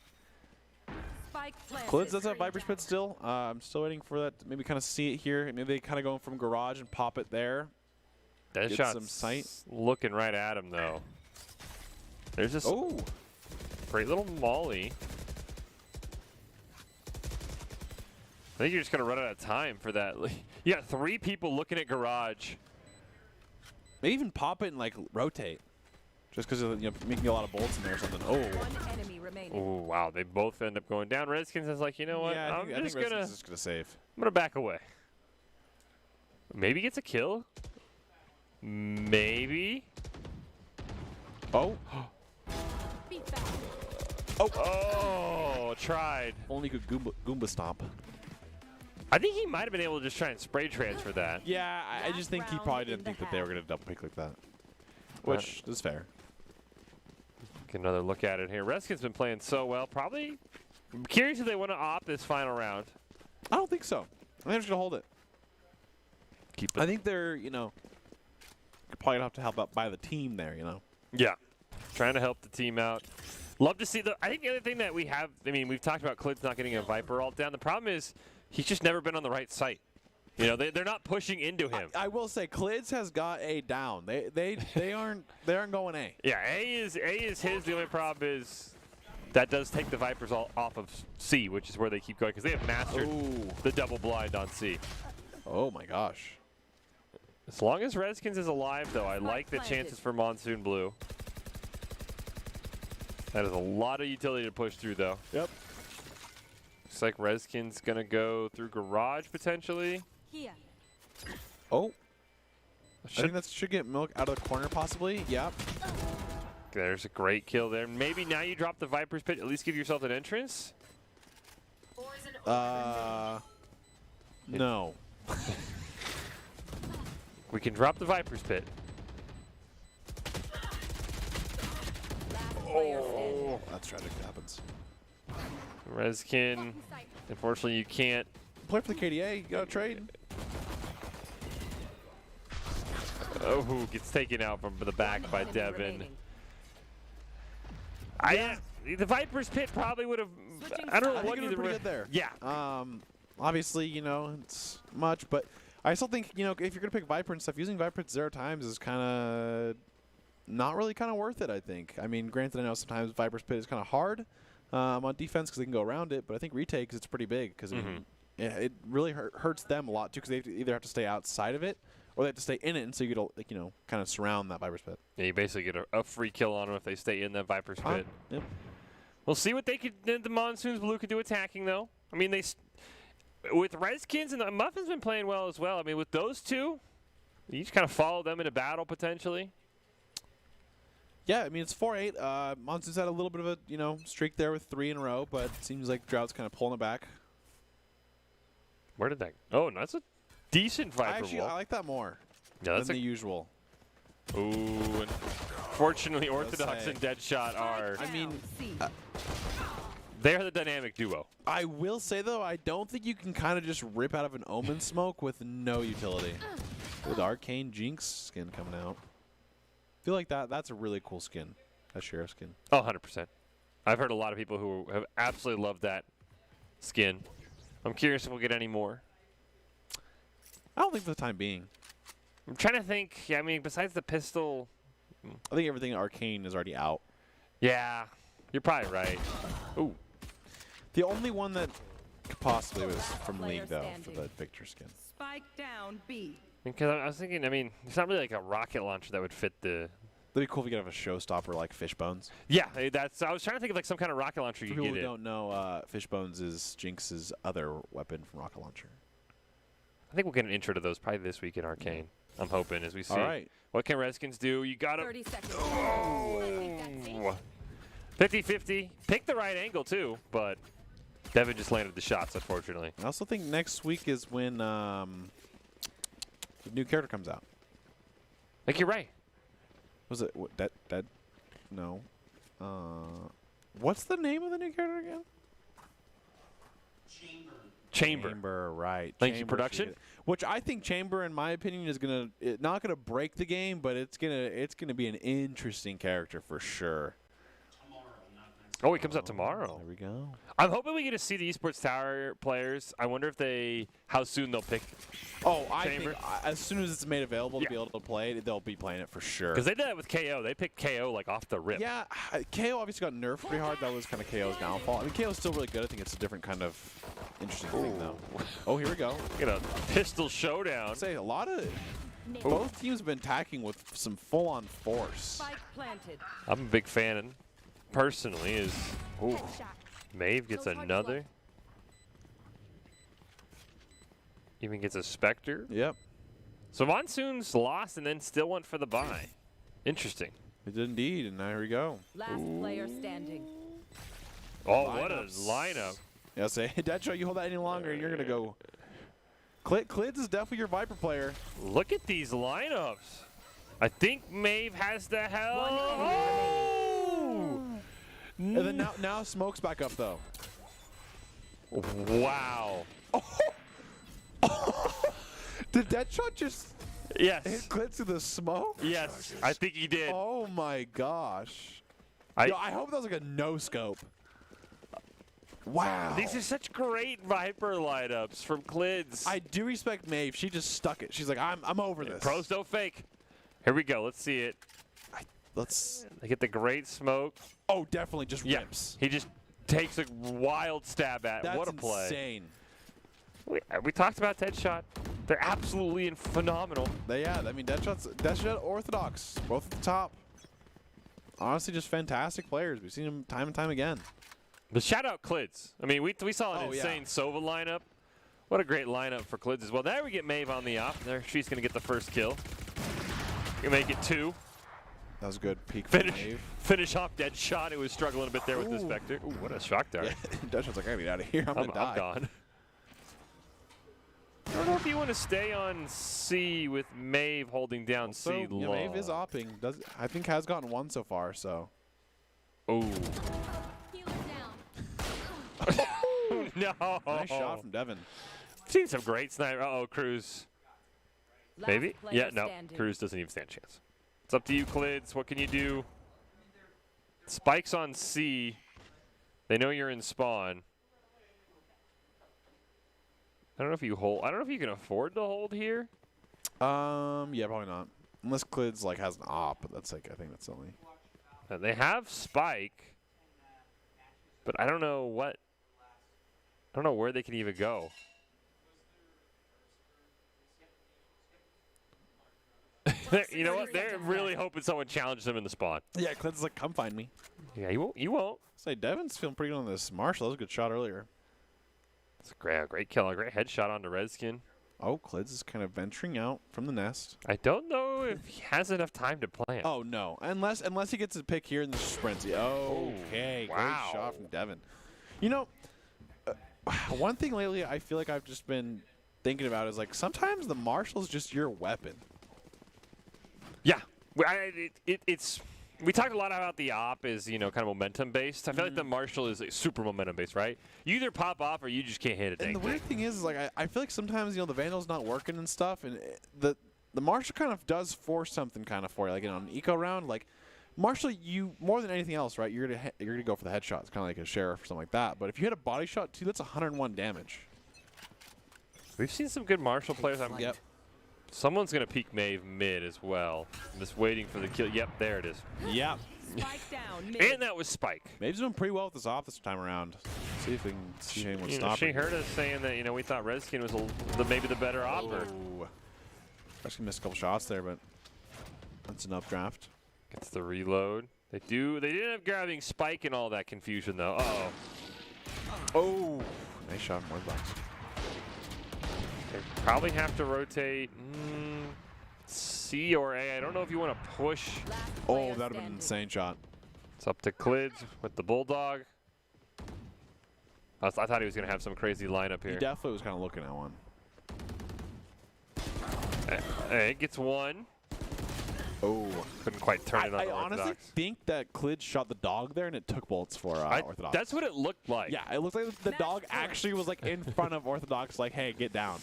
Clids
does have Viper's Pit still. I'm still waiting for that to maybe kind of see it here. Maybe they kind of go from garage and pop it there.
That
Get
shot's
some sight.
looking right at him, though. There's this great little molly. I think you're just going to run out of time for that. You got 3 people looking at garage.
Maybe even pop it and, like, rotate. Just because of, you know, making a lot of bolts in there or something. Oh.
One enemy remaining.
Oh, wow. They both end up going down. Redskins is like, you know what?
Yeah, I think
just
Redskins is just going to save.
I'm going to back away. Maybe gets a kill. Maybe.
Oh.
Oh, tried.
Only could Goomba stomp.
I think he might have been able to just try and spray transfer that.
Yeah, I just think he probably didn't think that they were going to double pick like that. Which is fair.
Get another look at it here. Redskins been playing so well. Probably I'm curious if they want to opt this final round.
I don't think so. I think they're just going to hold it.
Keep it.
I think they're, you know, probably going to have to help out by the team there, you know.
Yeah. Trying to help the team out. Love to see I think the other thing that we have, I mean, we've talked about Clids not getting a Viper ult down. The problem is he's just never been on the right site. You know, they're not pushing into him.
I will say, Clids has got A down. They aren't going A.
Yeah, A is his. The only problem is that does take the Vipers all off of C, which is where they keep going because they have mastered the double blind on C.
Oh my gosh.
As long as Redskins is alive, though, I like the chances for Monsoon Blue. That is a lot of utility to push through, though.
Yep.
Looks like Redskins gonna go through garage potentially.
Here.
Oh. I think that should get Milk out of the corner possibly. Yep.
There's a great kill there. Maybe now you drop the Viper's Pit, at least give yourself an entrance.
No.
We can drop the Viper's Pit.
Oh, that's tragic. That happens.
Reskin, unfortunately you can't.
Play for the KDA. You got to trade.
Oh, gets taken out from the back by
Enemy
Devin.
remaining.
The Viper's Pit probably would have. I don't know
I think
what
it was
either
pretty
way.
good there.
Yeah.
Obviously, you know, it's much, but I still think, you know, if you're going to pick Viper and stuff, using Viper 0 times is kind of not really kind of worth it, I think. I mean, granted, I know sometimes Viper's Pit is kind of hard on defense because they can go around it, but I think retakes, it's pretty big because it really hurts them a lot, too, because they either have to stay outside of it or they have to stay in it, and so you get to, like, you know, kind of surround that Viper's Pit.
Yeah, you basically get a free kill on them if they stay in that Viper's Pit.
Yep.
We'll see what the Monsoons Blue could do attacking, though. I mean, with Redskins and the Muffins been playing well as well. I mean, with those two, you just kind of follow them into battle potentially.
Yeah, I mean, it's 4-8. Monsoon's had a little bit of a, you know, streak there with 3 in a row, but it seems like Drought's kind of pulling it back.
Where did that go? Oh, that's a decent Viper
I
wall.
like that more
Yeah, that's
than the usual.
Ooh, and fortunately, Orthodox and Deadshot are.
I mean,
They're the dynamic duo.
I will say, though, I don't think you can kind of just rip out of an Omen smoke with no utility. With Arcane Jinx skin coming out. I feel like that's a really cool skin. That Sheriff skin.
Oh, 100%. I've heard a lot of people who have absolutely loved that skin. I'm curious if we'll get any more.
I don't think for the time being.
I'm trying to think. Yeah, I mean, besides the pistol.
I think everything Arcane is already out.
Yeah, you're probably right. Ooh.
The only one that could possibly was from
Player
League, though,
standing.
for the Victor skin.
Spike down B.
Because I was thinking, I mean, it's not really like a rocket launcher that would fit the.
That'd be cool if you could have a showstopper like Fishbones.
Yeah, that's. I was trying to think of like some kind of rocket launcher
For
you
people
could
who
get
don't know, Fishbones is Jinx's other weapon from Rocket Launcher.
I think we'll get an intro to those probably this week in Arcane. I'm hoping as we see.
All right.
What can Redskins do? You got to.
30 seconds.
Oh. 50-50. Pick the right angle too, but Devin just landed the shots, unfortunately.
I also think next week is when the new character comes out.
I think you're right.
Was it what, that? No. What's the name of the new character again?
Chamber.
Right.
Thank you,
Chamber
production.
should- Which I think Chamber, in my opinion, is not gonna break the game, but it's gonna be an interesting character for sure.
Oh, he comes out tomorrow.
There we go.
I'm hoping we get to see the Esports Tower players. I wonder if how soon they'll pick.
Oh, I
Chamber.
think as soon as it's made available to
Yeah.
be able to play it, they'll be playing it for sure.
Because they did that with KO. They picked KO like off the rip.
Yeah, KO obviously got nerfed pretty hard. That was kind of KO's downfall. I mean, KO's still really good. I think it's a different kind of interesting thing, though. Oh, here we go.
Get a pistol showdown.
I'd say a lot of both teams have been attacking with some full-on force.
Spike planted.
I'm a big fan, and personally, is Maeve gets another. Even gets a Spectre.
Yep,
So Monsoon's lost and then still went for the buy. Interesting.
it did indeed, and now here we go.
Last player standing.
Oh, what a
Lineups.
lineup.
Yeah, say, Deadshot, you hold that any longer, and you're gonna go. Clids is definitely your Viper player.
Look at these lineups. I think Maeve has the hell. Oh!
And then now Smoke's back up though.
Wow.
Did Deadshot just
Yes.
hit Clids through the smoke?
Yes. I think he did.
Oh my gosh.
I-
Yo, I hope that was like a no scope. Wow.
These are such great Viper lineups from Clids.
I do respect Maeve. She just stuck it. She's like, I'm over this.
Pros don't fake. Here we go. Let's see it.
Let's.
They get the great smoke.
Oh, definitely just
Yeah.
rips.
He just takes a wild stab at.
That's
What a play.
insane.
We talked about Deadshot. They're absolutely phenomenal.
Yeah, I mean, Deadshot orthodox, both at the top. Honestly, just fantastic players. We've seen them time and time again.
But shout out Clids. I mean, we saw an
Oh, yeah.
insane Sova lineup. What a great lineup for Clids as well. There we get Maeve on the op. There, she's going to get the first kill. You make it 2.
That was a good peek for Maeve.
Finish off Deadshot. It was struggling a bit there with the Spectre. Ooh, what a shock dart.
Yeah, Deadshot's like, I gotta get out of here. I'm gonna die.
I'm gone. I don't know if you want to stay on C with Maeve holding down
So,
C
yeah,
low.
Maeve is opping. I think has gotten one so far. So.
Oh.
Healer down.
No.
Nice shot from Devin.
Seen some great sniper. Uh-oh, Cruz.
Last
Maybe?
player
Yeah, no.
standing.
Cruz doesn't even stand a chance. It's up to you, Clids. What can you do? Spikes on C. They know you're in spawn. I don't know if you hold. I don't know if you can afford to hold here.
Yeah, probably not. Unless Clids like has an op, but that's like I think that's only.
They have Spike, but I don't know what. I don't know where they can even go. You know what? They're really hoping someone challenges them in the spawn.
Yeah, Clids is like, come find me.
Yeah, you won't. You won't.
Say Devin's feeling pretty good on this. Marshall, that was a good shot earlier.
It's a great kill. A great headshot onto Redskin.
Oh, Clids is kind of venturing out from the nest.
I don't know if he has enough time to plant.
Oh no, unless he gets a pick here in the sprint. Okay,
wow.
great shot from Devin. You know, one thing lately I feel like I've just been thinking about is like sometimes the Marshall's just your weapon.
Yeah, it's. We talked a lot about the op is, kind of momentum based. I feel like the Marshall is super momentum based, right? You either pop off or you just can't hit it.
And the weird thing is like I feel like sometimes the Vandal's not working and stuff, and the Marshall kind of does force something kind of for you, like on an eco round. Like Marshall, you more than anything else, right? You're gonna go for the headshot. It's kind of like a sheriff or something like that. But if you hit a body shot too, that's 101 damage.
We've seen some good Marshall players.
Yep.
Someone's gonna peek Maeve mid as well. I'm just waiting for the kill. Yep, there it is.
Yep.
Spike down mid.
And that was Spike.
Maeve's doing pretty well with this off this time around. See if we can see anyone stop
She
her.
heard us saying that, we thought Redskin was maybe the better offer.
Oh. Actually missed a couple shots there, but that's an updraft.
Gets the reload. They did end up grabbing Spike and all that confusion, though. Uh-oh.
Oh, nice shot from Orthodox.
They probably have to rotate C or A. I don't know if you want to push.
Last
Oh,
player
that would have been an
standing.
insane shot.
It's up to Clids with the Bulldog. I thought he was going to have some crazy lineup
He
here.
definitely was kind of looking at one.
Hey, gets one.
Oh.
Couldn't quite turn it on
I honestly
Orthodox.
think that Clid shot the dog there and it took bullets for Orthodox.
That's what it looked like.
Yeah, it looked like the
Match
dog
point.
actually was like in front of Orthodox, like, hey, get down.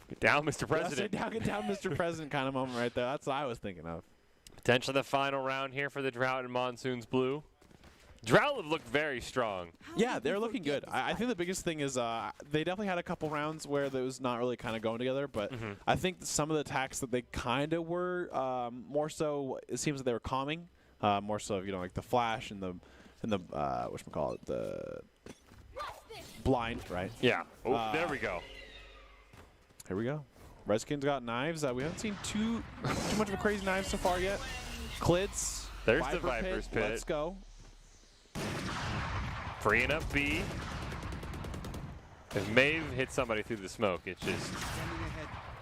Get down, Mr.
That's a
President.
get down, Mr. President kind of moment right there. That's what I was thinking of.
Potentially the final round here for the Drought and Monsoons Blue. Drought have looked very strong.
Yeah, they're looking good. I think the biggest thing is they definitely had a couple rounds where it was not really kind of going together, but I think some of the attacks that they kind of were more so, it seems that they were calming, more so, like the flash and the whatchamacallit, the blind, right?
Yeah. Oh, there we go.
Here we go. Redskin's got knives. We haven't seen too much of a crazy knife so far yet. Clids.
There's the Viper's Pit.
Let's go.
Freeing up B. If Maeve hits somebody through the smoke, it's just...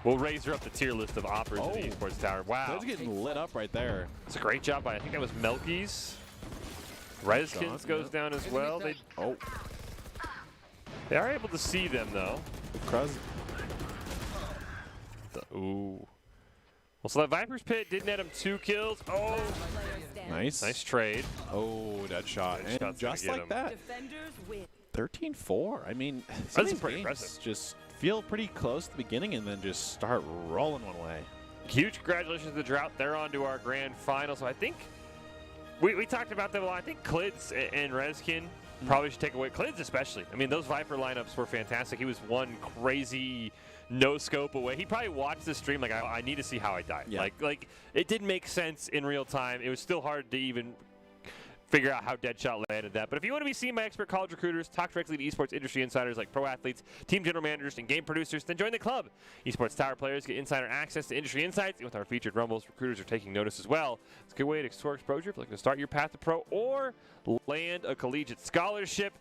We'll raise her up the tier list of operas in the esports tower. Wow.
Clids getting lit up right there.
It's a great job by, I think that was Melky's. Redskins goes down as well. They are able to see them, though.
Cruz.
Ooh. Well, so that Viper's Pit did net him 2 kills. Oh,
Player standing.
Nice.
nice trade.
Oh, that shot.
That
And
shot's gonna
just
get
like
him.
that,
Defenders win.
13-4. I mean, some of
That's
these
pretty
games
impressive.
just feel pretty close at the beginning and then just start rolling one way.
Huge congratulations to the Drought. They're on to our grand final. So I think we talked about them a lot. I think Clids and Reskin probably should take away. Clids especially. I mean, those Viper lineups were fantastic. He was one crazy no scope away. He probably watched the stream like, I need to see how I die.
Yeah.
Like it didn't make sense in real time. It was still hard to even figure out how Deadshot landed that. But if you want to be seen by expert college recruiters, talk directly to esports industry insiders like pro athletes, team general managers, and game producers, then join the club. Esports Tower players get insider access to industry insights, and with our featured rumbles, recruiters are taking notice as well. It's a good way to explore exposure if you're looking to start your path to pro or land a collegiate scholarship.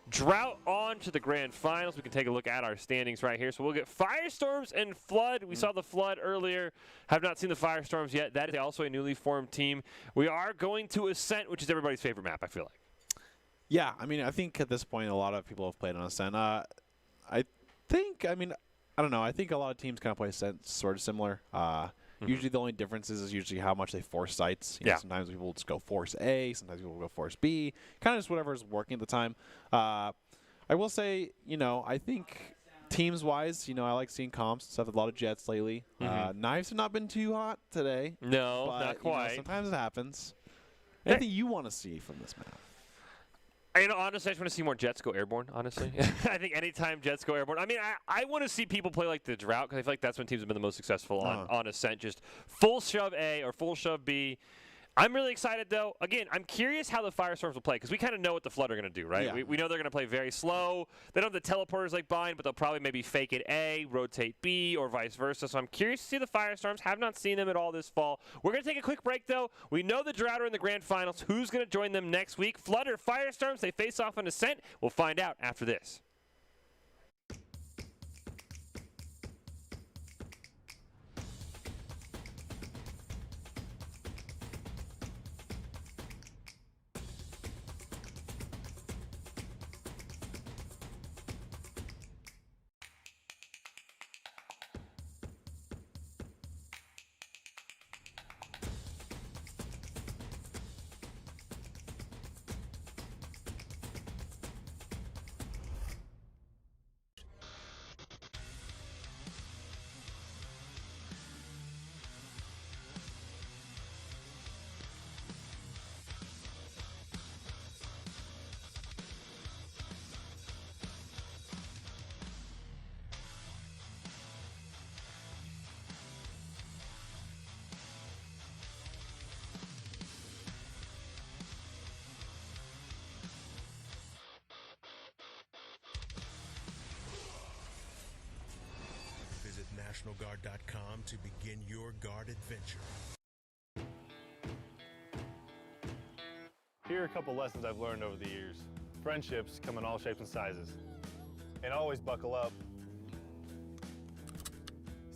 Drought on to the grand finals. We can take a look at our standings right here. So we'll get Firestorms and Flood. We saw the Flood earlier. Have not seen the Firestorms yet. That is also a newly formed team. We are going to Ascent, which is everybody's favorite map, I feel like.
Yeah, I mean, I think at this point a lot of people have played on Ascent. I don't know. I think a lot of teams kind of play Ascent sort of similar. Usually the only difference is usually how much they force sites. You know, sometimes people will just go force A, sometimes people will go force B. Kind of just whatever's working at the time. I will say, I think teams-wise, I like seeing comps and stuff. A lot of Jets lately. Knives have not been too hot today.
No,
but,
not quite.
Sometimes it happens. Anything you want to see from this map?
Honestly, I just want to see more Jets go airborne, honestly. I think anytime Jets go airborne. I mean, I want to see people play like the Drought because I feel like that's when teams have been the most successful on Ascent. Just full shove A or full shove B. I'm really excited, though. Again, I'm curious how the Firestorms will play because we kind of know what the Flood are going to do, right?
Yeah.
We know they're going to play very slow. They don't have the teleporters like Bind, but they'll probably maybe fake it A, rotate B, or vice versa. So I'm curious to see the Firestorms. Have not seen them at all this fall. We're going to take a quick break, though. We know the Drought are in the grand finals. Who's going to join them next week? Flood or Firestorms? They face off on Ascent. We'll find out after this.
NationalGuard.com to begin your guard adventure.
Here are a couple lessons I've learned over the years. Friendships come in all shapes and sizes. And always buckle up.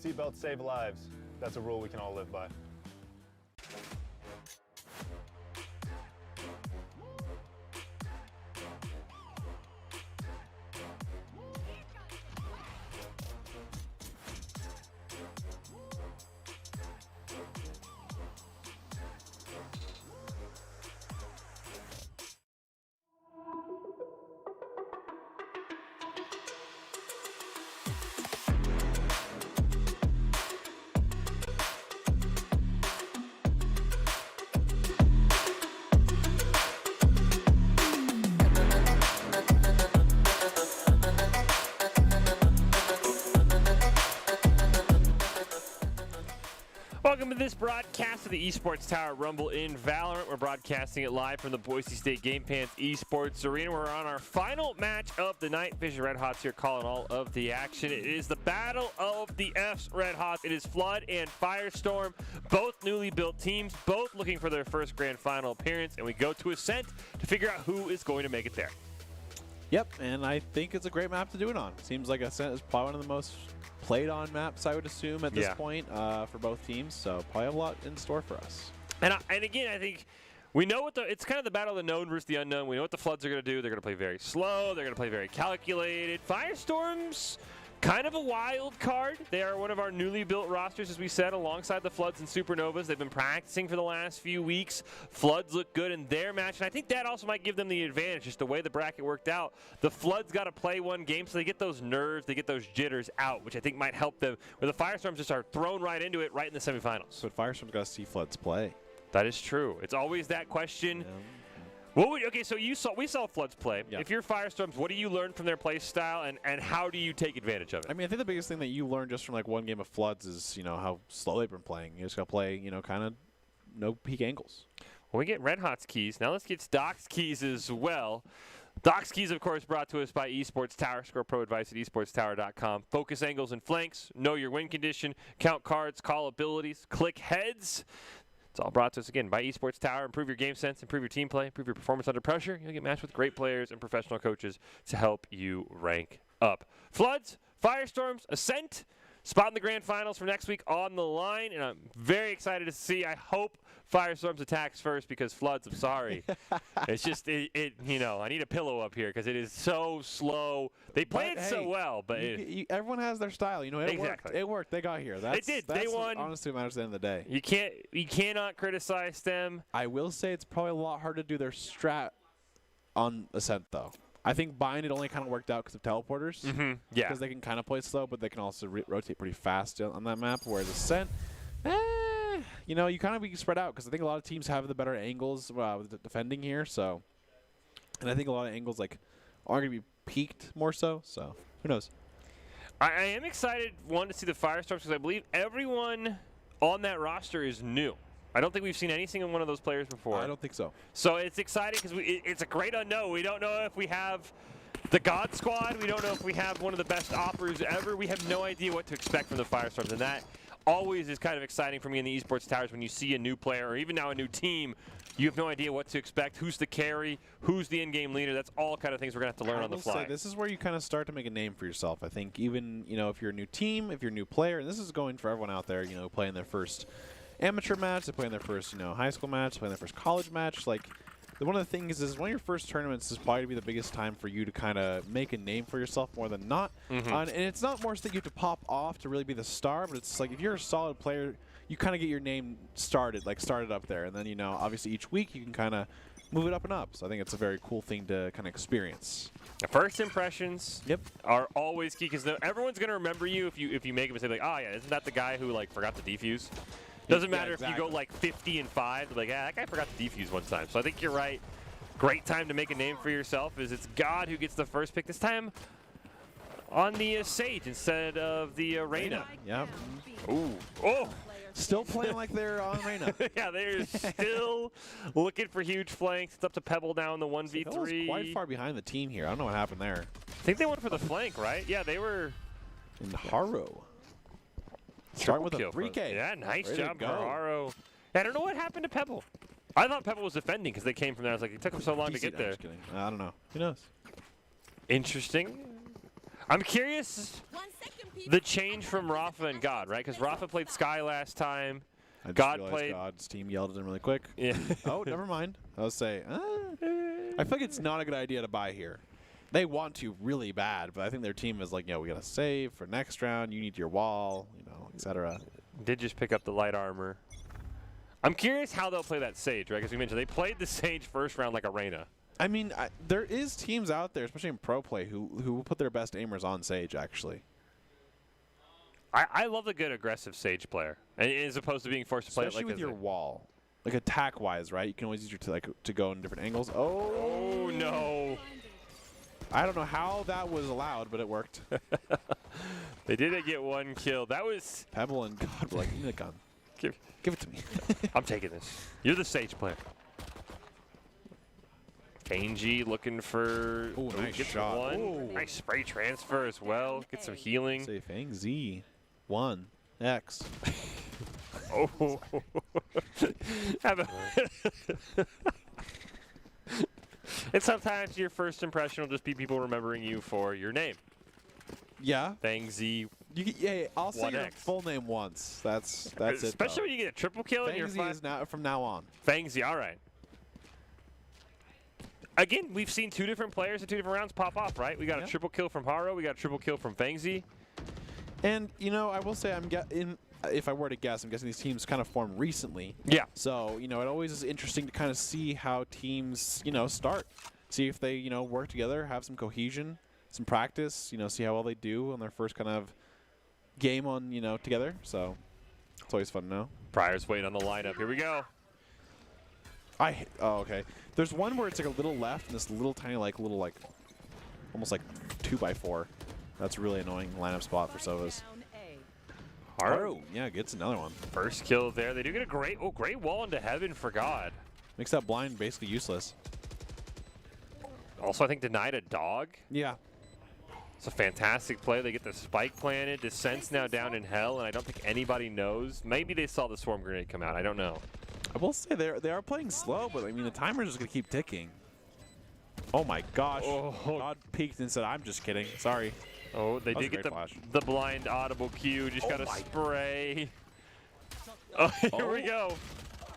Seatbelts save lives. That's a rule we can all live by.
Welcome to this broadcast of the Esports Tower Rumble in Valorant. We're broadcasting it live from the Boise State Game Pants Esports Arena. We're on our final match of the night. Fisher Red Hots here calling all of the action. It is the battle of the F's Red Hots. It is Flood and Firestorm, both newly built teams, both looking for their first grand final appearance. And we go to Ascent to figure out who is going to make it there.
Yep, and I think it's a great map to do it on. Seems like Ascent is probably one of the most played on maps, I would assume, at this point for both teams. So probably a lot in store for us.
And again, I think we know what it's kind of the battle of the known versus the unknown. We know what the Floods are going to do. They're going to play very slow. They're going to play very calculated. Firestorm's kind of a wild card. They are one of our newly built rosters, as we said, alongside the Floods and Supernovas. They've been practicing for the last few weeks. Floods look good in their match, and I think that also might give them the advantage, just the way the bracket worked out. The Floods got to play one game, so they get those nerves, they get those jitters out, which I think might help them, where the Firestorms just are thrown right into it right in the semifinals.
But Firestorm's got to see Floods play.
That is true. It's always that question.
Yeah.
Okay, so we saw Floods play.
Yeah.
If you're Firestorms, what do you learn from their play style, and how do you take advantage of it?
I mean, I think the biggest thing that you learn just from like one game of Floods is, how slow they've been playing. You just got to play, kind of no peak angles.
Well, we get Red Hot's keys. Now let's get Doc's keys as well. Doc's keys, of course, brought to us by Esports Tower. Score pro advice at esportstower.com. Focus angles and flanks. Know your win condition. Count cards. Call abilities. Click heads. It's all brought to us, again, by Esports Tower. Improve your game sense, improve your team play, improve your performance under pressure. You'll get matched with great players and professional coaches to help you rank up. Floods, Firestorms, Ascent, spot in the grand finals for next week on the line, and I'm very excited to see. I hope Firestorms attacks first, because Floods, I'm sorry. It's just, I need a pillow up here because it is so slow. They play it so well, but
everyone has their style. It
exactly.
worked. It worked. They got here.
It did. They won.
Honestly, what matters at the end of the day.
You cannot criticize them.
I will say it's probably a lot harder to do their strat on Ascent, though. I think Bind, it only kind of worked out because of teleporters.
Mm-hmm. Yeah.
Because they can kind of play slow, but they can also rotate pretty fast on that map. Whereas Ascent, you kind of be spread out, because I think a lot of teams have the better angles with defending here. So, and I think a lot of angles are going to be peaked more so. So who knows?
I am excited, one, to see the Firestorms, because I believe everyone on that roster is new. I don't think we've seen any single one of those players before.
I don't think so.
So it's exciting because it's a great unknown. We don't know if we have the God Squad. We don't know if we have one of the best operas ever. We have no idea what to expect from the Firestorms, and that always is kind of exciting for me in the Esports Towers when you see a new player, or even now a new team. You have no idea what to expect, who's the carry, who's the in-game leader. That's all kind of things we're going to have to learn on the fly.
Say, this is where you kind of start to make a name for yourself. I think even, if you're a new team, if you're a new player, and this is going for everyone out there, playing their first amateur match, they're playing their first, high school match, playing their first college match. One of the things is one of your first tournaments is probably to be the biggest time for you to kind of make a name for yourself more than not.
Mm-hmm.
And it's not more so that you have to pop off to really be the star, but it's like if you're a solid player, you kind of get your name started up there. And then, obviously each week you can kind of move it up and up. So I think it's a very cool thing to kind of experience.
The first impressions are always key, because everyone's going to remember you if you make a mistake. Like, oh, yeah, isn't that the guy who, forgot to defuse? Doesn't matter if you go 50 and 5. They're like, that guy forgot to defuse one time. So I think you're right. Great time to make a name for yourself. It's God who gets the first pick this time on the Sage instead of the Reyna.
Yep.
Ooh. Oh.
Still playing like they're on Reyna.
Yeah, they're still looking for huge flanks. It's up to Pebble now in the 1v3.
That was quite far behind the team here. I don't know what happened there.
I think they went for the flank, right? Yeah, they were
in Haro. Starting with a
Kill for-
3K.
Yeah, nice
Way to
job,
go.
Ferraro. I don't know what happened to Pebble. I thought Pebble was defending because they came from there. I was like, it took them so long to
DC
get
I'm
there.
just kidding. I don't know. Who knows?
Interesting. I'm curious
1 second, people.
the change from Rafa and God, right? Because Rafa played Sky last time.
I just
God
realized
played-
God's team yelled at him really quick.
Yeah.
Oh, never mind. I was saying, I feel like it's not a good idea to buy here. They want to really bad, but I think their team is like, we got to save for next round. You need your wall, etc.
Did just pick up the light armor. I'm curious how they'll play that Sage, right? Because we mentioned they played the Sage first round like a Reyna.
I mean, there is teams out there, especially in pro play, who will put their best aimers on Sage, actually.
I love the good aggressive Sage player, and as opposed to being forced to play it
Especially
like
with your wall. Like attack-wise, right? You can always use your to go in different angles.
Oh, no.
I don't know how that was allowed, but it worked.
They did get one kill. That was...
Pebble and God were like, give me the gun.
Give
it to me.
I'm taking this. You're the Sage player. Kanji looking for...
Ooh, nice
gets
shot.
one.
Ooh.
Nice spray transfer as well. Get some healing.
Say Fang Z. 1. X.
Oh. And sometimes your first impression will just be people remembering you for your name.
Yeah.
Fang Z.
I'll say your
1X.
full name once. That's it.
Especially when you get a triple kill in your
Fang Z is from now on.
Fang Z, all right. Again, we've seen 2 different players in 2 different rounds pop off, right? We got a triple kill from Haro. We got a triple kill from Fang Z.
And, I will say if I were to guess, I'm guessing these teams kind of formed recently.
Yeah.
So, it always is interesting to kind of see how teams, start. See if they, work together, have some cohesion, some practice, see how well they do on their first kind of game on, together. So, it's always fun to know.
Pryor's waiting on the lineup. Here we go.
Oh, okay. There's one where it's like a little left and this little tiny, almost like 2x4. That's a really annoying lineup spot for Sovas.
Down A.
Haro.
Yeah, gets another one.
First kill there. They do get a great wall into heaven for God.
Makes that blind basically useless.
Also, I think denied a dog.
Yeah.
It's a fantastic play. They get the spike planted. Descent's now down in hell, and I don't think anybody knows. Maybe they saw the swarm grenade come out. I don't know.
I will say they are playing slow, but I mean the timer's just gonna keep ticking. Oh my gosh!
Oh.
God peeked and said, "I'm just kidding. Sorry."
Oh, they
That was
did
a
get
great flash.
the blind audible cue. Just got to
my-
spray. Oh, here we go.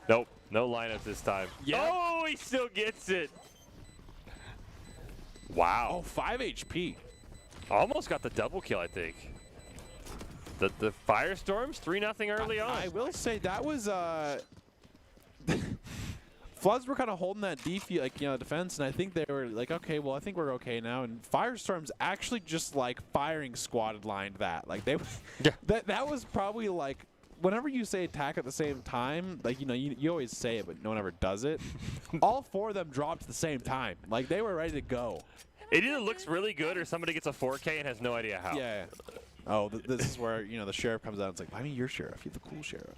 Nope, no lineup this time.
Yeah.
Oh, he still gets it. Wow.
Oh, 5 HP.
Almost got the double kill, I think. The Firestorms, 3-0 early on.
I will say that was Floods were kind of holding that defense, and I think they were like, okay, well, I think we're okay now. And Firestorms actually just like firing squatted lined that. Like they,
Yeah.
that was probably like whenever you say attack at the same time, like you always say it, but no one ever does it. All 4 of them dropped at the same time. Like they were ready to go.
It either looks really good or somebody gets a 4K and has no idea how.
Yeah. Oh, this is where the sheriff comes out and it's like, buy me your sheriff. You're the cool sheriff.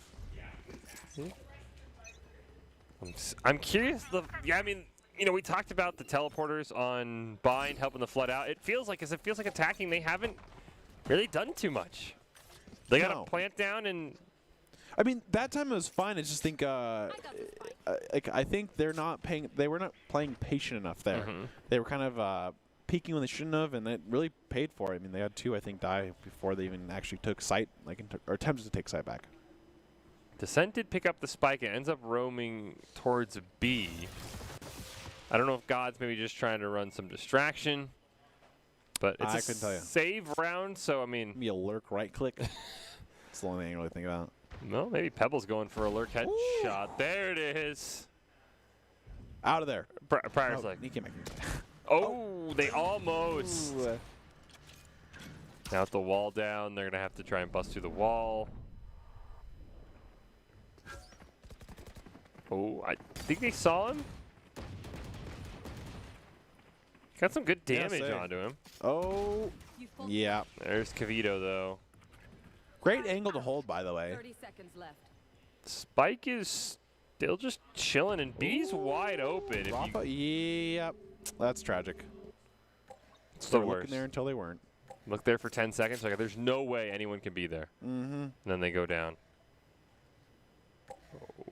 I'm curious. We talked about the teleporters on Bind helping the flood out. It feels like attacking. They haven't really done too much. They got
No.
to plant down and.
I mean, that time it was fine. I just think, I think they were not playing patient enough there.
Mhm.
They were kind of peaking when they shouldn't have, and it really paid for it. I mean, they had 2, I think, die before they even actually took sight, or attempted to take sight back.
Descent did pick up the spike and ends up roaming towards B. I don't know if God's maybe just trying to run some distraction, but it's
I couldn't tell you.
Save round, so I mean,
Maybe a lurk right click. That's the only thing I really think about.
no, maybe Pebble's going for a lurk headshot. There it is.
Out of there.
Pryor's
Oh,
like,
he came back.
oh, they almost.
Ooh.
Now with the wall down, they're going to have to try and bust through the wall. Oh, I think they saw him. Got some good
Yeah,
damage
same.
onto him.
Oh, yeah.
There's Cavito, though.
Great angle to hold, by the way.
30 seconds left.
Spike is still just chilling, and B's wide open. If
Rafa,
you,
yep. That's tragic.
it's
They
the
were
worst.
looking there until they weren't.
Look there for 10 seconds. Like, there's no way anyone can be there.
Mm-hmm.
And then they go down.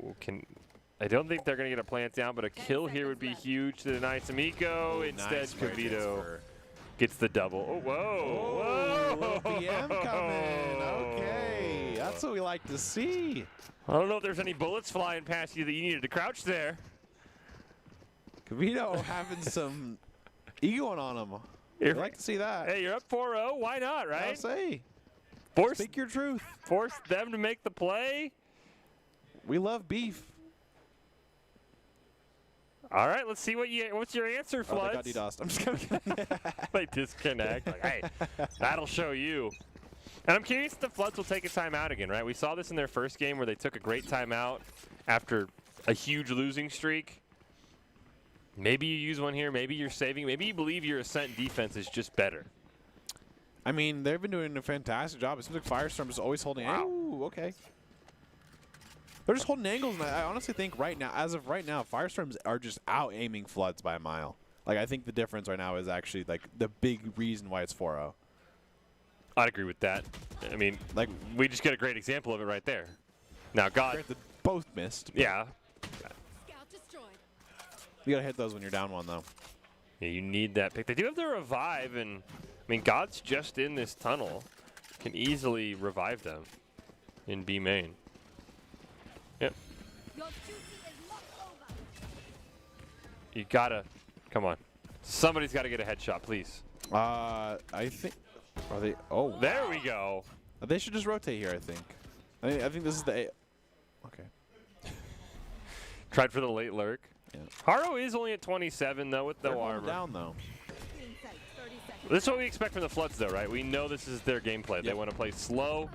Oh, I don't think they're going to get a plant down, but a kill here would be huge to deny Samiko. Instead,
nice
Kavito gets the double. Oh, whoa. Whoa.
PM coming. Okay. That's what we like to see.
I don't know if there's any bullets flying past you that you needed to crouch there.
Kavito having some ego on him.
You're,
I'd like to see that.
Hey, you're up 4-0. Why not, right?
I'll say.
Force,
Speak your truth.
force them to make the play.
We love beef.
All right, let's see what's your answer,
Oh,
Floods.
they got DDoSed. I'm just kidding.
They disconnect. Like, hey, that'll show you. And I'm curious if the Floods will take a timeout again, right? We saw this in their first game where they took a great timeout after a huge losing streak. Maybe you use one here. Maybe you're saving. Maybe you believe your Ascent defense is just better.
I mean, they've been doing a fantastic job. It seems like Firestorm is always holding.
Wow.
Ooh, okay. They're just holding angles, and I honestly think right now, as of right now, Firestorms are just out-aiming Floods by a mile. Like, I think the difference right now is actually, like, the big reason why it's 4-0.
I'd agree with that. I mean, like, we just get a great example of it right there. Now, God.
Granted, both missed.
Yeah.
Scout destroyed.
You got to hit those when you're down one, though.
Yeah, you need that pick. They do have the revive, and, I mean, God's just in this tunnel. Can easily revive them in B main. Yep.
Your duty is not over.
You gotta, come on. Somebody's got to get a headshot, please.
I think, are they, oh.
There we go.
They should just rotate here, I think. I think this is the, okay.
Tried for the late lurk.
Yeah.
Haro is only at 27, though, with
They're
no
going
armor.
down, though.
Insight, 30 seconds.
This is what we expect from the Floods, though, right? We know this is their gameplay. They
Yep.
want to play slow.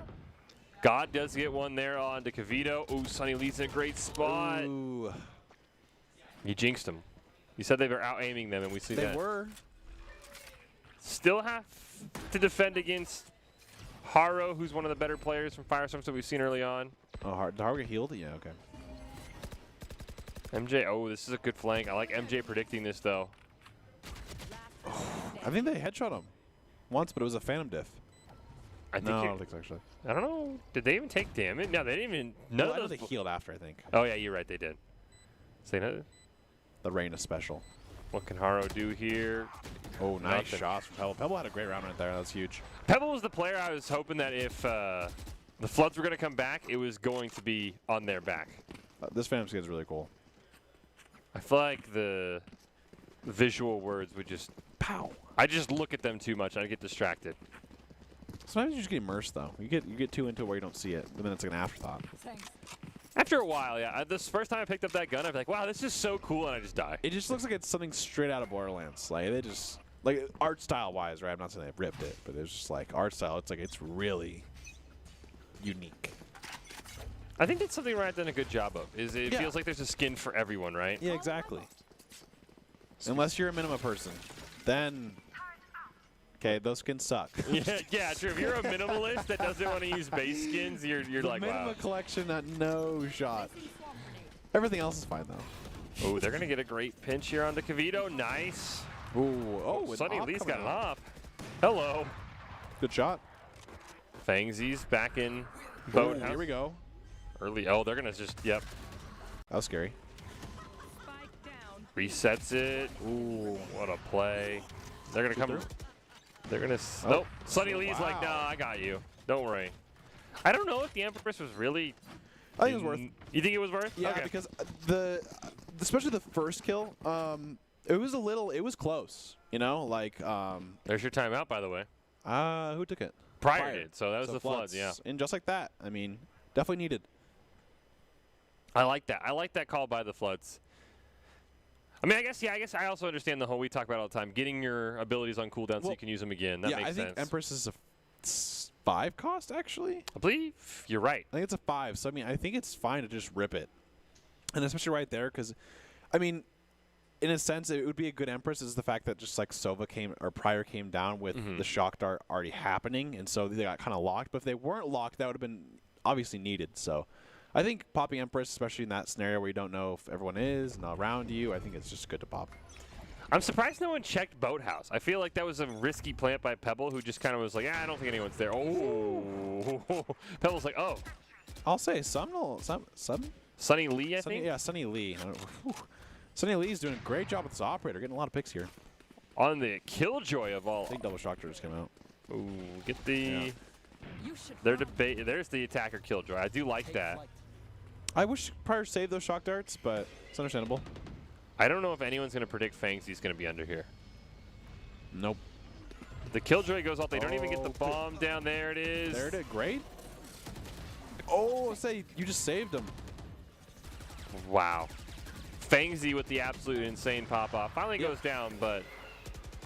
God does get one there on to Kavito. Ooh, Sunny Lee's in a great spot.
Ooh.
You jinxed him. You said they were out-aiming them, and we see
They
that.
were.
Still have to defend against Haro, who's one of the better players from Firestorms that we've seen early on.
Oh, hard. Did Haro get healed? Yeah, okay.
MJ, oh, this is a good flank. I like MJ predicting this, though.
I think they headshot him once, but it was a phantom diff.
I think
No, I
you-
don't think so, actually.
I don't know. Did they even take damage? No, they didn't even. None
Well, I know
of
they
those.
healed after, I think.
Oh, yeah, you're right. They did. Say no.
The Reina special.
What can Haro do here?
Oh, nice
Nothing.
shots from Pebble. Pebble had a great round right there. That was huge.
Pebble was the player I was hoping that if the Floods were going to come back, it was going to be on their back.
This phantom skin is really cool.
I feel like the visual words would just.
Pow.
I just look at them too much and I get distracted.
Sometimes you just get immersed, though. You get too into it where you don't see it, but then it's like an afterthought.
Thanks.
After a while, yeah. This first time I picked up that gun, I'd be like, wow, this is so cool, and I just die.
It just looks like it's something straight out of Borderlands. Like, they just, like, art style-wise, right? I'm not saying they've ripped it, but it's just like art style. It's like it's really unique.
I think that's something Riot done a good job of. Is it
Yeah.
feels like there's a skin for everyone, right?
Yeah, exactly. Unless you're a minima person, then okay, those skins suck.
yeah, true. If you're a minimalist that doesn't want to use base skins, you're
the
like,
minima
wow.
collection, no shot. Everything else is fine though.
Oh, they're gonna get a great pinch here onto Kavito. Nice.
Ooh, oh, an
Sunny
op
Lee's
coming
got an
out.
op. Hello.
Good shot.
Fangsy's back in
Ooh,
boathouse.
here we go.
Early. Oh, they're gonna just
That was scary.
Spike down.
resets it. Ooh, what a play. They're gonna come.
through.
They're gonna.
Oh.
Nope. Sunny Lee's like,
Wow.
nah, I got you. Don't worry. I don't know if the Empress was really.
I think it was worth.
You think it was worth?
Yeah,
Okay.
because especially the first kill, it was close. You know, like
There's your timeout, by the way.
who took it?
Prior did, so that was
So
the Floods, yeah.
And just like that, I mean, definitely needed.
I like that. I like that call by the Floods. I mean, I guess I also understand the whole we talk about all the time, getting your abilities on cooldown so
Well,
you can use them again. That
yeah,
makes
I think
sense.
Empress is a 5 cost actually.
I believe you're right.
I think it's a 5. So I mean, I think it's fine to just rip it, and especially right there because, I mean, in a sense, it would be a good Empress is the fact that just like Sova Prior came down with the shock dart already happening, and so they got kind of locked. But if they weren't locked, that would have been obviously needed. So I think popping Empress, especially in that scenario where you don't know if everyone is and around you, I think it's just good to pop.
I'm surprised no one checked Boathouse. I feel like that was a risky plant by Pebble, who just kind of was like, I don't think anyone's there. Oh, Pebble's like, oh.
I'll say some
Sunny Lee, I think?
Yeah, Sunny Lee. Sunny Lee's doing a great job with his operator, getting a lot of picks here.
On the Killjoy of all.
I think double shock just came out.
Ooh, get the.
You should
Their debate. There's the attacker Killjoy. I do like that.
I wish Prior saved those shock darts, but it's understandable.
I don't know if anyone's going to predict Fangsy's going to be under here.
Nope.
The Killjoy goes off. They don't even get the bomb down. There it is.
There it is. Great. Oh, say you just saved him.
Wow. Fangsy with the absolute insane pop-off. Finally goes down, but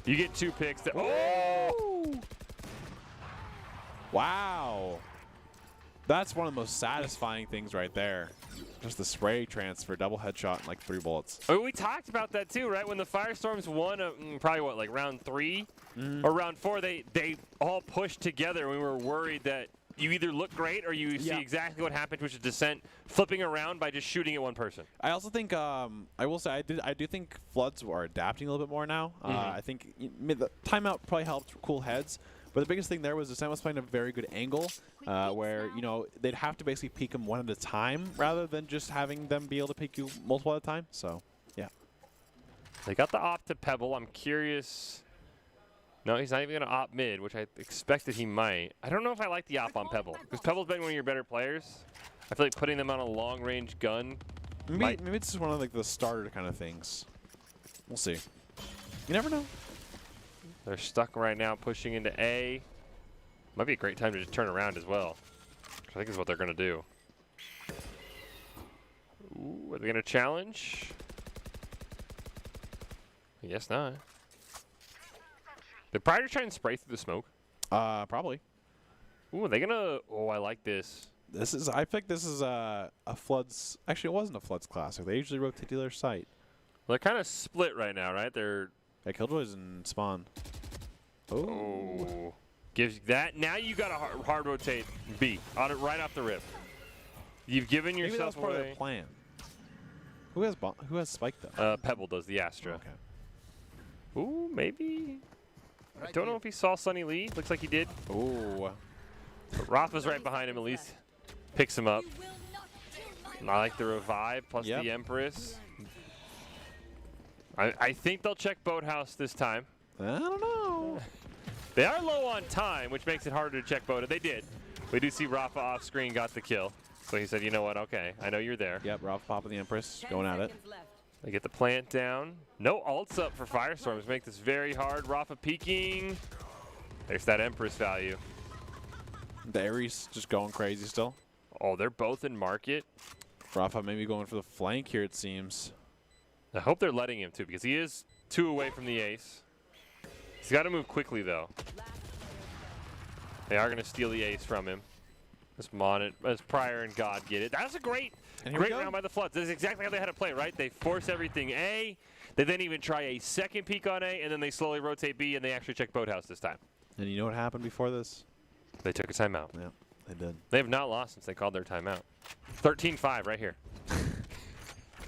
you get 2 picks. Oh!
Wow. That's one of the most satisfying things right there. Just the spray transfer, double headshot, in like 3 bullets.
Oh, we talked about that too, right? When the Firestorms won, probably what, like round 3 or round 4, they all pushed together. We were worried that you either look great or you see exactly what happened, which is Descent flipping around by just shooting at one person.
I also think I will say I do think Floods are adapting a little bit more now. I think the timeout probably helped cool heads. But the biggest thing there was Descent was playing a very good angle where, they'd have to basically peek them one at a time rather than just having them be able to peek you multiple at a time. So, yeah.
They got the op to Pebble. I'm curious. No, he's not even going to op mid, which I expected he might. I don't know if I like the op on Pebble, because Pebble's been one of your better players. I feel like putting them on a long-range gun.
Maybe it's just one of like the starter kind of things. We'll see. You never know.
They're stuck right now, pushing into A. Might be a great time to just turn around as well. I think is what they're going to do. Ooh, are they going to challenge? I guess not. They're probably trying to spray through the smoke.
Probably.
Ooh, are they going to... Oh, I like this.
I think this is a Floods... Actually, it wasn't a Floods classic. They usually rotate to their site.
Well, they're kind of split right now, right? They're...
Yeah, Killjoy's in spawn.
Oh. Gives you that. Now you got to hard rotate B on it right off the rip. You've given
Maybe
yourself
that was part
away.
of the plan. Who has Spike though?
Pebble does the Astra.
Okay.
Ooh, maybe. I don't know if he saw Sunny Lee. Looks like he did.
Ooh.
But Rafa's right behind him at least. Picks him up. I like the revive plus the Empress. I think they'll check Boathouse this time.
I don't know.
They are low on time, which makes it harder to check Boathouse. They did. We do see Rafa off screen got the kill. So he said, you know what, okay, I know you're there.
Yep, Rafa popping the Empress, going at it.
They get the plant down. No ults up for Firestorms. Make this very hard. Rafa peeking. There's that Empress value.
The Ares just going crazy still.
Oh, they're both in market.
Rafa maybe going for the flank here, it seems.
I hope they're letting him, too, because he is 2 away from the ace. He's got to move quickly, though. They are going to steal the ace from him. As Prior and God get it. That's a great round by the Floods. This is exactly how they had to play, right? They force everything A. They then even try a second peek on A, and then they slowly rotate B, and they actually check Boathouse this time.
And you know what happened before this?
They took a timeout.
Yeah, they did.
They have not lost since they called their timeout. 13-5 right here.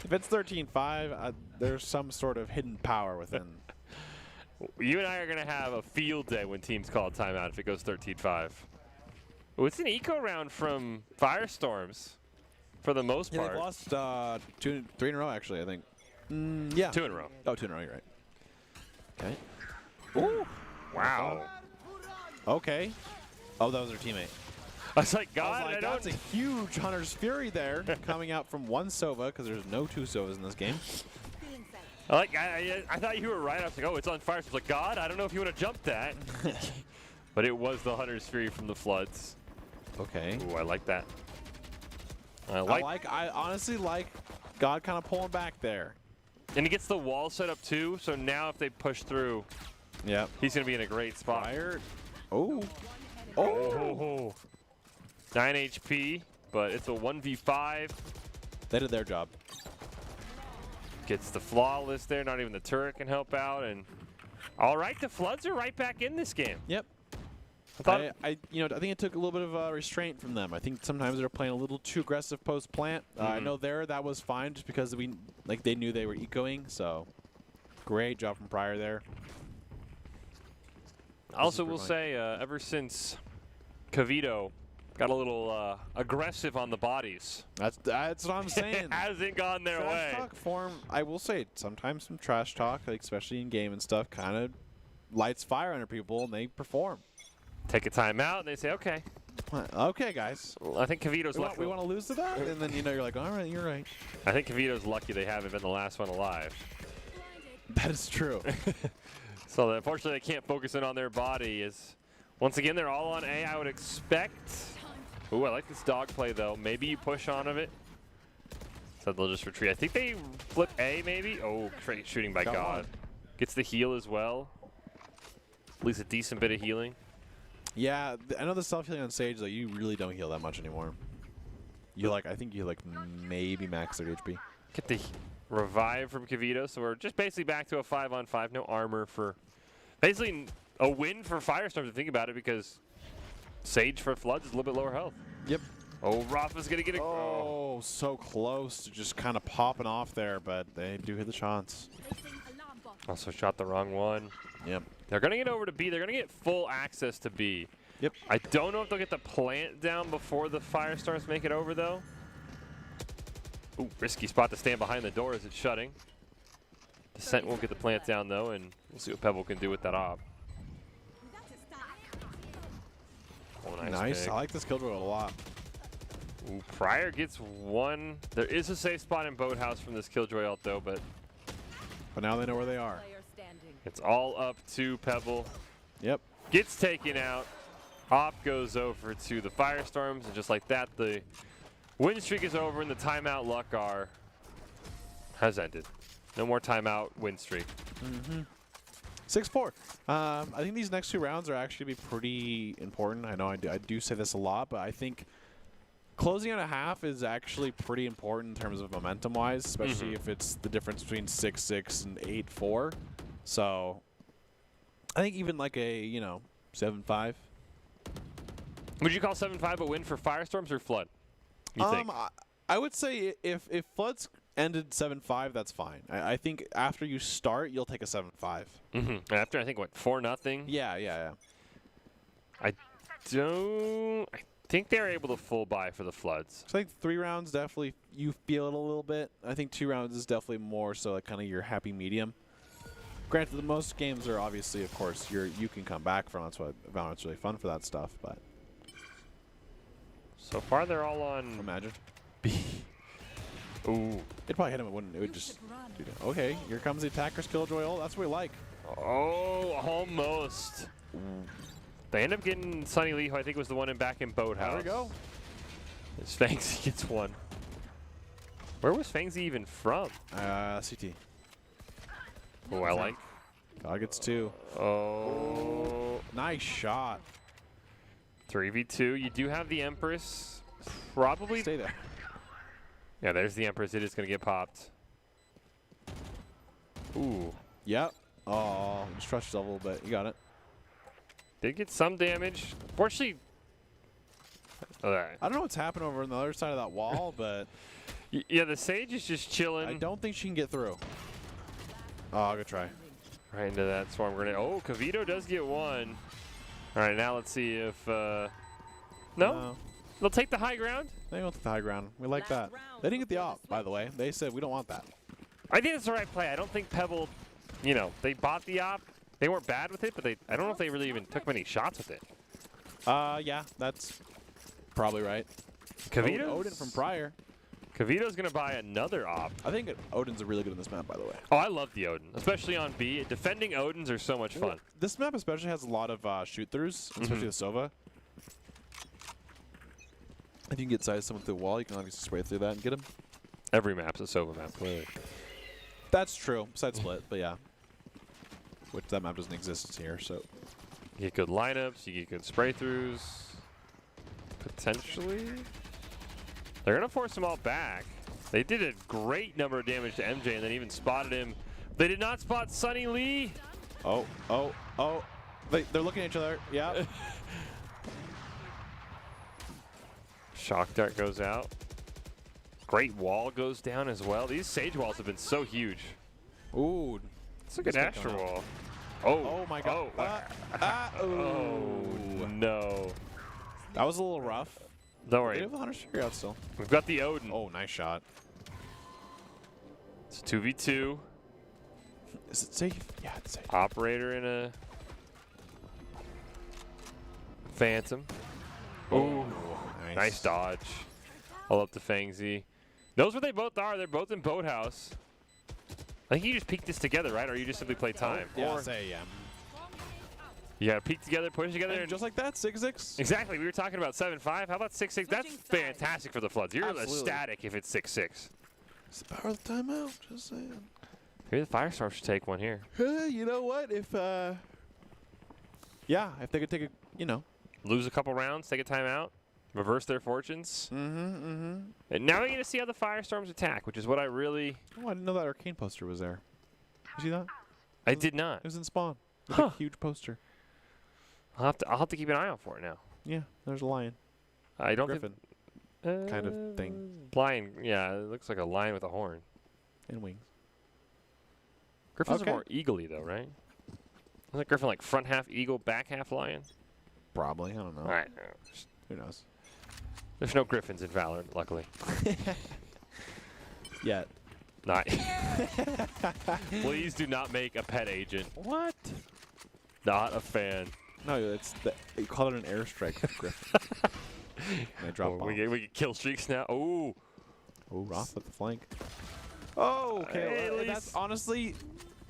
If it's 13-5, there's some sort of hidden power within.
You and I are going to have a field day when teams call a timeout if it goes 13-5. Oh, it's an eco round from Firestorms for the most part.
They've lost 3 in a row, actually, I think. Yeah.
2 in a row.
Oh, 2 in a row, you're right. Okay.
Ooh. Wow.
Okay. Oh, that was their teammate.
I was like, God,
I that's a huge Hunter's Fury there coming out from one Sova, because there's no 2 Sovas in this game.
I thought you were right. I was like, oh, it's on fire. I was like, God, I don't know if you want to jump that. But it was the Hunter's Fury from the Floods.
Okay.
Ooh, I like that.
I honestly like God kind of pulling back there.
And he gets the wall set up too, so now if they push through, he's going to be in a great spot.
Fired. Oh.
Oh. 9 HP, but it's a 1v5.
They did their job.
Gets the flawless there, not even the turret can help out. And all right, the Floods are right back in this game.
Yep. I think it took a little bit of restraint from them. I think sometimes they're playing a little too aggressive post-plant. I know that was fine just because they knew they were ecoing, so. Great job from Pryor there.
Also, we'll say ever since Cavito got a little aggressive on the bodies,
That's what I'm saying.
it hasn't gone their
Trash
way.
talk form, I will say, sometimes some trash talk, like especially in game and stuff, kind of lights fire under people and they perform.
Take a timeout, and they say, okay.
Okay, guys.
I think Cavito's lucky.
We want to lose to that? And then, you're like, all right, you're right.
I think Cavito's lucky they haven't been the last one alive.
That is true.
So unfortunately, they can't focus in on their body. Once again, they're all on A, I would expect. Ooh, I like this dog play, though. Maybe you push on of it. So they'll just retreat. I think they flip A, maybe. Oh, great shooting by
Got
God.
one.
Gets the heal as well. At least a decent bit of healing.
Yeah, I know the self-healing on Sage, though, you really don't heal that much anymore. I think you maybe max 30 HP.
Get the revive from Cavito. So we're just basically back to a 5-on-5. No armor for basically a win for Firestorm to think about it, because Sage for Floods is a little bit lower health.
Yep.
Oh, Rafa's going to get a...
Oh, so close to just kind of popping off there, but they do hit the shots.
Also shot the wrong one.
Yep.
They're going to get over to B. They're going to get full access to B.
Yep.
I don't know if they'll get the plant down before the Firestorms make it over, though. Ooh, risky spot to stand behind the door as it's shutting. Descent won't get the plant down, though, and we'll see what Pebble can do with that op. Oh,
Nice.
pick.
I like this Killjoy a lot.
Ooh, Pryor gets one. There is a safe spot in Boathouse from this Killjoy ult, though, but
But now they know where they are.
Player standing.
it's all up to Pebble.
Yep.
Gets taken out. Op goes over to the Firestorms, and just like that, the win streak is over, and the timeout luck has ended. No more timeout win streak.
6-4. I think these next 2 rounds are actually be pretty important. I know I do say this a lot, but I think closing out a half is actually pretty important in terms of momentum-wise, especially if it's the difference between 6-6 and 8-4. So I think even like a 7-5.
Would you call 7-5 a win for Firestorms or Flood? You think?
I would say if Floods ended 7-5, that's fine. I think after you start, you'll take a 7-5.
After, I think, what, 4-0?
Yeah.
I think they're able to full buy for the Floods.
So I think 3 rounds definitely you feel it a little bit. I think 2 rounds is definitely more so like kind of your happy medium. Granted, the most games are obviously, of course, you can come back from. That's why Valorant's really fun for that stuff. But
So far, they're all on
imagine
B. Ooh.
it'd probably hit him. It would just do that. Okay, here comes the attacker's Killjoy ult. That's what we like.
Oh, almost. They end up getting Sunny Lee, who I think was the one back in Boathouse.
There we go.
Fangs gets one. Where was Fangsy even from?
CT.
Oh, I like.
God gets 2.
Oh.
Nice shot.
3v2. You do have the Empress. Probably.
Stay there.
Yeah, there's the Empress. It is going to get popped. Ooh.
Yep. Oh, just trust yourself a little bit. You got it.
Did get some damage. Fortunately.
I don't know what's happened over on the other side of that wall, but
Yeah, the Sage is just chilling.
I don't think she can get through. Oh, good try.
Right into that Swarm Grenade. Oh, Cavito does get one. All right, now let's see if... No? They'll take the high ground?
They don't take the high ground. We like that. They didn't get the op, by the way. They said we don't want that.
I think it's the right play. I don't think Pebble, they bought the op. They weren't bad with it, but I don't know if they really even took many shots with it.
Yeah, that's probably right.
Cavito's?
Odin from Pryor.
Cavito's going to buy another op.
I think Odin's really good on this map, by the way.
Oh, I love the Odin, especially on B. Defending Odins are so much fun.
This map especially has a lot of shoot-throughs, especially with Sova. If you can get size someone through the wall, you can obviously spray through that and get him.
Every map's a Sova map.
That's true. Side split, but yeah. Which that map doesn't exist here, so.
You get good lineups. You get good spray-throughs. Potentially. They're going to force them all back. They did a great number of damage to MJ and then even spotted him. They did not spot Sunny Lee.
Oh. They're looking at each other. Yeah.
Shock Dart goes out. Great wall goes down as well. These Sage walls have been so huge.
Ooh.
It's a good
This guy
Astro
coming
Wall. Oh.
Oh my god.
Oh, no.
That was a little rough.
Don't
They
worry.
have the Hunter's Fury out still.
We've got the Odin.
Oh, nice shot.
It's 2v2.
Is it safe? Yeah, it's safe.
Operator in a Phantom. Oh, nice dodge. All up to Fangzy. Knows where they both are. They're both in Boathouse. I think you just peek this together, right? Or you just simply play time.
Yeah,
Or
say yeah.
you gotta peek together, push together,
And
and
just like that, 6-6.
exactly. We were talking about 7-5. How about 6-6? That's
Switching sides.
fantastic for the Floods. You're
Absolutely.
ecstatic if it's 6-6.
It's the power of the timeout. Just saying.
Maybe the Firestorm should take one here.
You know what? If yeah, if they could take a, you know.
Lose a couple rounds, take a timeout, reverse their fortunes. And now we get to see how the Firestorms attack, which is what I really...
Oh, I didn't know that arcane poster was there. You see that?
I did not.
It was in spawn. It's
Huh.
a huge poster.
I'll have to keep an eye out for it now.
Yeah, there's a lion.
I don't
Griffin
think...
kind of thing.
Lion, yeah, it looks like a lion with a horn.
And wings.
Griffins
Okay.
are more eagle-y though, right? Isn't Griffin like front half eagle, back half lion?
Probably. I don't know.
All right.
Who knows?
There's no Griffins in Valorant, luckily.
Yet.
Not. Please do not make a pet agent.
What?
Not a fan.
No, it's you call it an airstrike with Griffin. And they drop
Oh,
bombs.
we get kill streaks now. Ooh.
Oh, Roth at the flank. Oh, okay.
Hey,
well,
at
that's
least-
honestly,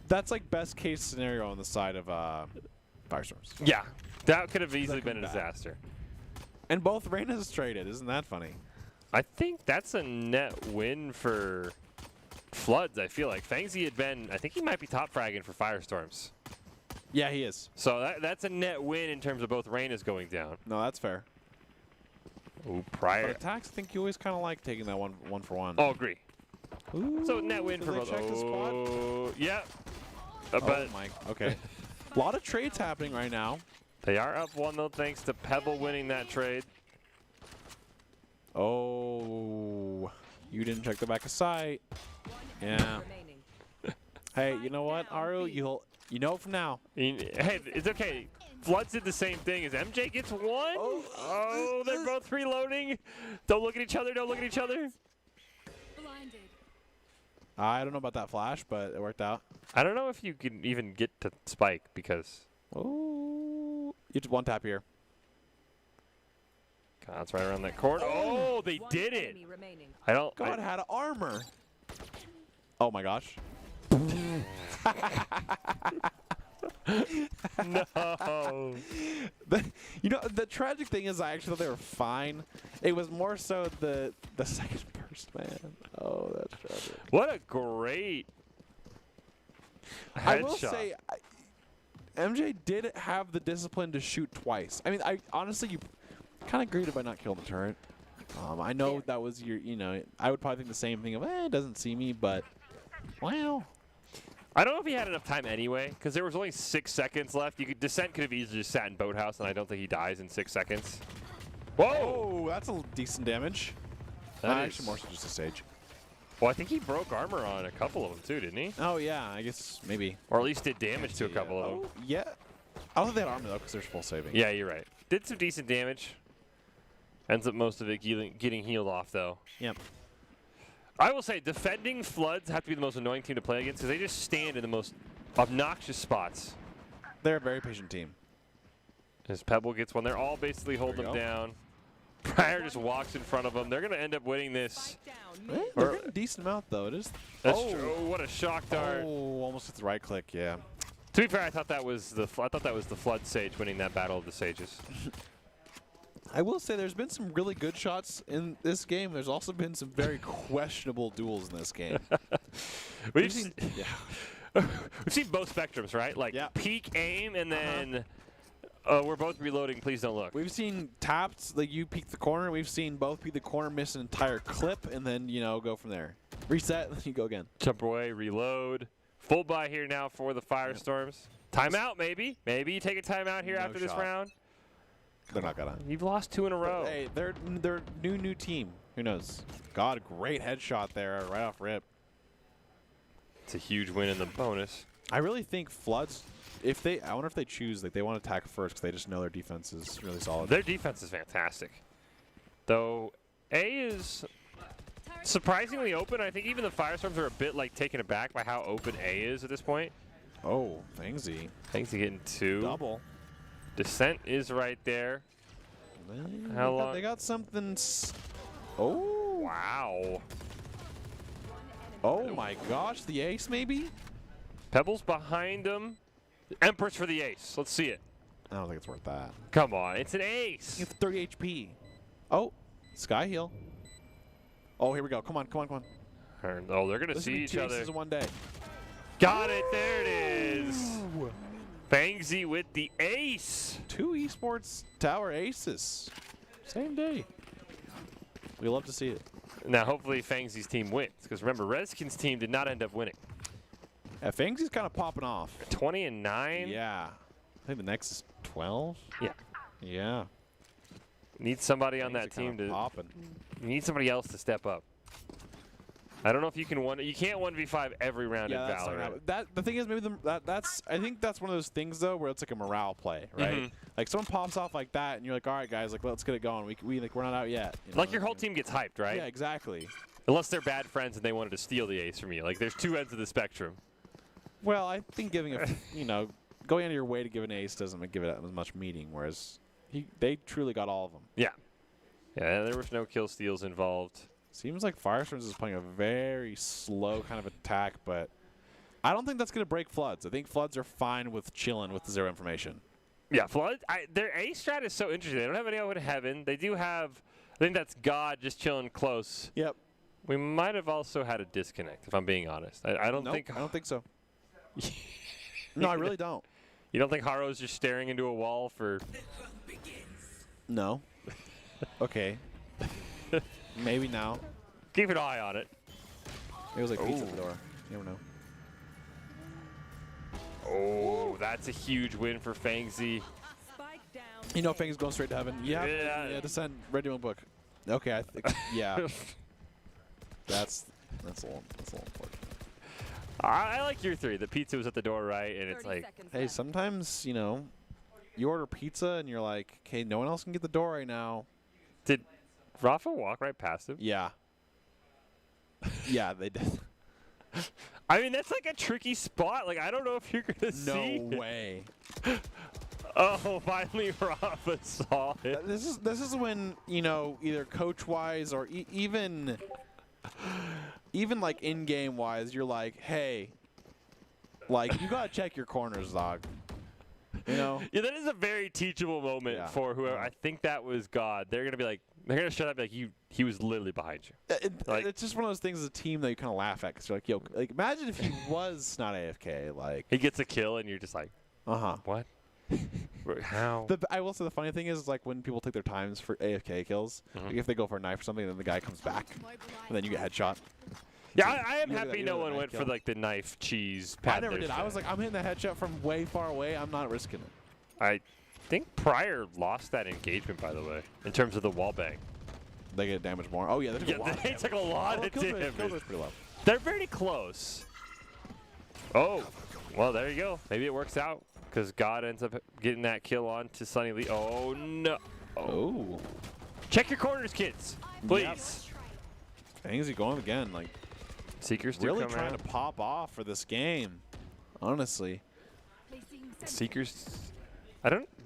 that's like best case scenario on the side of Firestorms.
Yeah. That could have easily
Looking
been a
bad.
disaster.
And both Reyna's traded. Isn't that funny?
I think that's a net win for Floods, I feel like. Fangzy had been, I think he might be top fragging for Firestorms.
Yeah, he is.
So that's a net win in terms of both Reynas going down.
No, that's fair.
Ooh,
But
prior.
attacks, I think you always kind of like taking that one for one.
Oh, agree.
Ooh,
So net win
did
for
they
both.
check the spot?
Oh, yeah.
Oh
But
my. Okay. A lot of trades happening right now.
they are up one though, thanks to Pebble winning that trade.
Oh, you didn't check the back of sight. Yeah.
Remaining.
Hey, you know what, Aru? You know from now.
Hey, it's okay. Floods did the same thing as MJ gets one. Oh, they're both reloading. Don't look at each other. Don't look at each other.
Blinded.
I don't know about that flash, but it worked out.
I don't know if you can even get to Spike because
Oh, you just one tap here.
God's right around that corner. Oh, they
One
did it.
enemy remaining.
I don't.
God had armor. Oh my gosh.
No.
You know, the tragic thing is I actually thought they were fine. It was more so the second burst, man. Oh, that's tragic.
What a great headshot.
I will say, MJ did have the discipline to shoot twice. I mean, I honestly, you kind of greeted by not killing the turret. I know that was your, you know, I would probably think the same thing of, it doesn't see me, but, wow.
I don't know if he had enough time anyway, because there was only 6 seconds left. Descent could have easily just sat in Boathouse, and I don't think he dies in 6 seconds. Whoa!
Oh, that's a decent damage.
That
Actually,
is-
more so just a sage.
Well, I think he broke armor on a couple of them too, didn't he?
Oh, yeah, I guess maybe.
Or at least did damage to a couple of them.
Oh, yeah. I don't think they had armor, though, because they're full saving.
Yeah, you're right. Did some decent damage. Ends up most of it getting healed off, though.
Yep.
I will say, defending Floods have to be the most annoying team to play against because they just stand in the most obnoxious spots.
They're a very patient team.
As Pebble gets one, they're all basically holding
There
them
we go.
down. Pryor just walks in front of them. They're going to end up winning this.
Spike down.
Eh,
Mid.
they're
Or-
getting a decent amount, though. It is.
That's
oh.
true. Oh, what a shock dart.
Oh, almost hit the right click, yeah.
To be fair, I thought that was the Flood Sage winning that battle of the Sages.
I will say there's been some really good shots in this game. There's also been some very questionable duels in this game.
We've seen,
Yeah.
we've seen both spectrums, right? Like
Yeah.
peak aim and then we're both reloading. Please don't look.
We've seen tapped, like you peek the corner. We've seen both peek the corner, miss an entire clip, and then, you know, go from there. Reset, and then you go again.
Jump away, reload. Full buy here now for the Firestorms. Timeout, maybe. Maybe you take a timeout here
No
after this
shot.
round.
They're not gonna.
You've lost 2 in a row.
Hey, they're new team. Who knows? God, great headshot there right off rip.
It's a huge win in the bonus.
I really think Floods, I wonder if they choose, like they want to attack first because they just know their defense is really solid.
Their defense is fantastic. Though A is surprisingly open. I think even the Firestorms are a bit like taken aback by how open A is at this point.
Oh, Fangsy.
Fangsy getting 2.
Double.
Descent is right there. How long?
They got something. Oh.
Wow.
Oh my gosh, the ace maybe?
Pebbles behind him. Empress for the ace. Let's see it.
I don't think it's worth that.
Come on, it's an ace.
It's 30 HP. Oh, Sky Heal. Oh, here we go. Come on, come on, come on.
Oh, they're gonna
This
see
will be
each
2
other.
aces in one day.
Got it. There it is. Fangsy with the ace.
2 esports tower aces. Same day. We love to see it.
Now, hopefully, Fangsy's team wins. Because remember, Redskin's team did not end up winning.
Yeah, Fangsy's kind of popping off.
20 and 9.
Yeah. I think the next is 12.
Yeah.
Yeah.
Need somebody on
Fangsy
that team
kinda
to.
popping.
You need somebody else to step up. I don't know if you can You can't 1v5 every round in
that's not
Valorant.
gonna- the thing is maybe that's I think that's one of those things though where it's like a morale play, right?
Mhm.
Like someone pops off like that and you're like, all right guys, like let's get it going. We're not out yet. You
Like
know?
your whole team gets hyped, right?
Yeah, exactly.
Unless they're bad friends and they wanted to steal the ace from you. Like there's 2 ends of the spectrum.
Well, I think giving a going out of your way to give an ace doesn't give it as much meaning, whereas they truly got all of them.
Yeah. Yeah, there was no kill steals involved.
Seems like Firestorms is playing a very slow kind of attack, but I don't think that's going to break Floods. I think Floods are fine with chilling with 0 information.
Yeah, Flood. Their A strat is so interesting. They don't have any out in heaven. They do have. I think that's God just chilling close.
Yep.
We might have also had a disconnect, if I'm being honest. I don't think.
I don't think so. No, I really don't.
You don't think Haro's just staring into a wall for?
No. Okay. Maybe now.
Keep an eye on it.
It was like pizza at the door. You never know.
Oh, that's a huge win for Fangsy.
Spike down.
You know Fang's going straight to heaven. Yeah.
Yeah.
Descent. Red Demon book. Okay, I think. Yeah. That's a little unfortunate.
I like your 3. The pizza was at the door, right? And it's
30
like,
seconds
Hey,
left.
sometimes you order pizza and you're like, okay, no one else can get the door right now.
did Rafa walk right past him?
Yeah. Yeah, they did.
I mean, that's like a tricky spot. Like, I don't know if you're gonna see.
No way.
Oh, finally Rafa saw it.
This is when either coach wise or even like in game wise, you're like, hey, like you gotta check your corners, dog.
Yeah, that is a very teachable moment for whoever. I think that was God. They're gonna be like, they're gonna shut up like he was literally behind you.
It's just one of those things as a team that you kind of laugh at because you're like, yo, like imagine if he was not AFK, like.
He gets a kill and you're just like, what? How?
I will say the funny thing is like when people take their times for AFK kills, like if they go for a knife or something, then the guy comes back, and then you get headshot.
Yeah, I am
You
happy
get
no
a
one
knife
went
kill.
for like the knife cheese.
I never did. I was like, I'm hitting the headshot from way far away. I'm not risking it.
I think Pryor lost that engagement, by the way, in terms of the wall bang.
They get damaged more. Oh yeah, they took a lot.
They took a lot of damage.
Kill rate's pretty low.
They're very close. Oh, well, there you go. Maybe it works out because God ends up getting that kill on to Sunny Lee. Oh, no.
Oh.
Check your corners, kids. Please.
Fangsy going again. Like,
Seekers do
really
come
trying
out.
to pop off for this game. Honestly.
Seekers.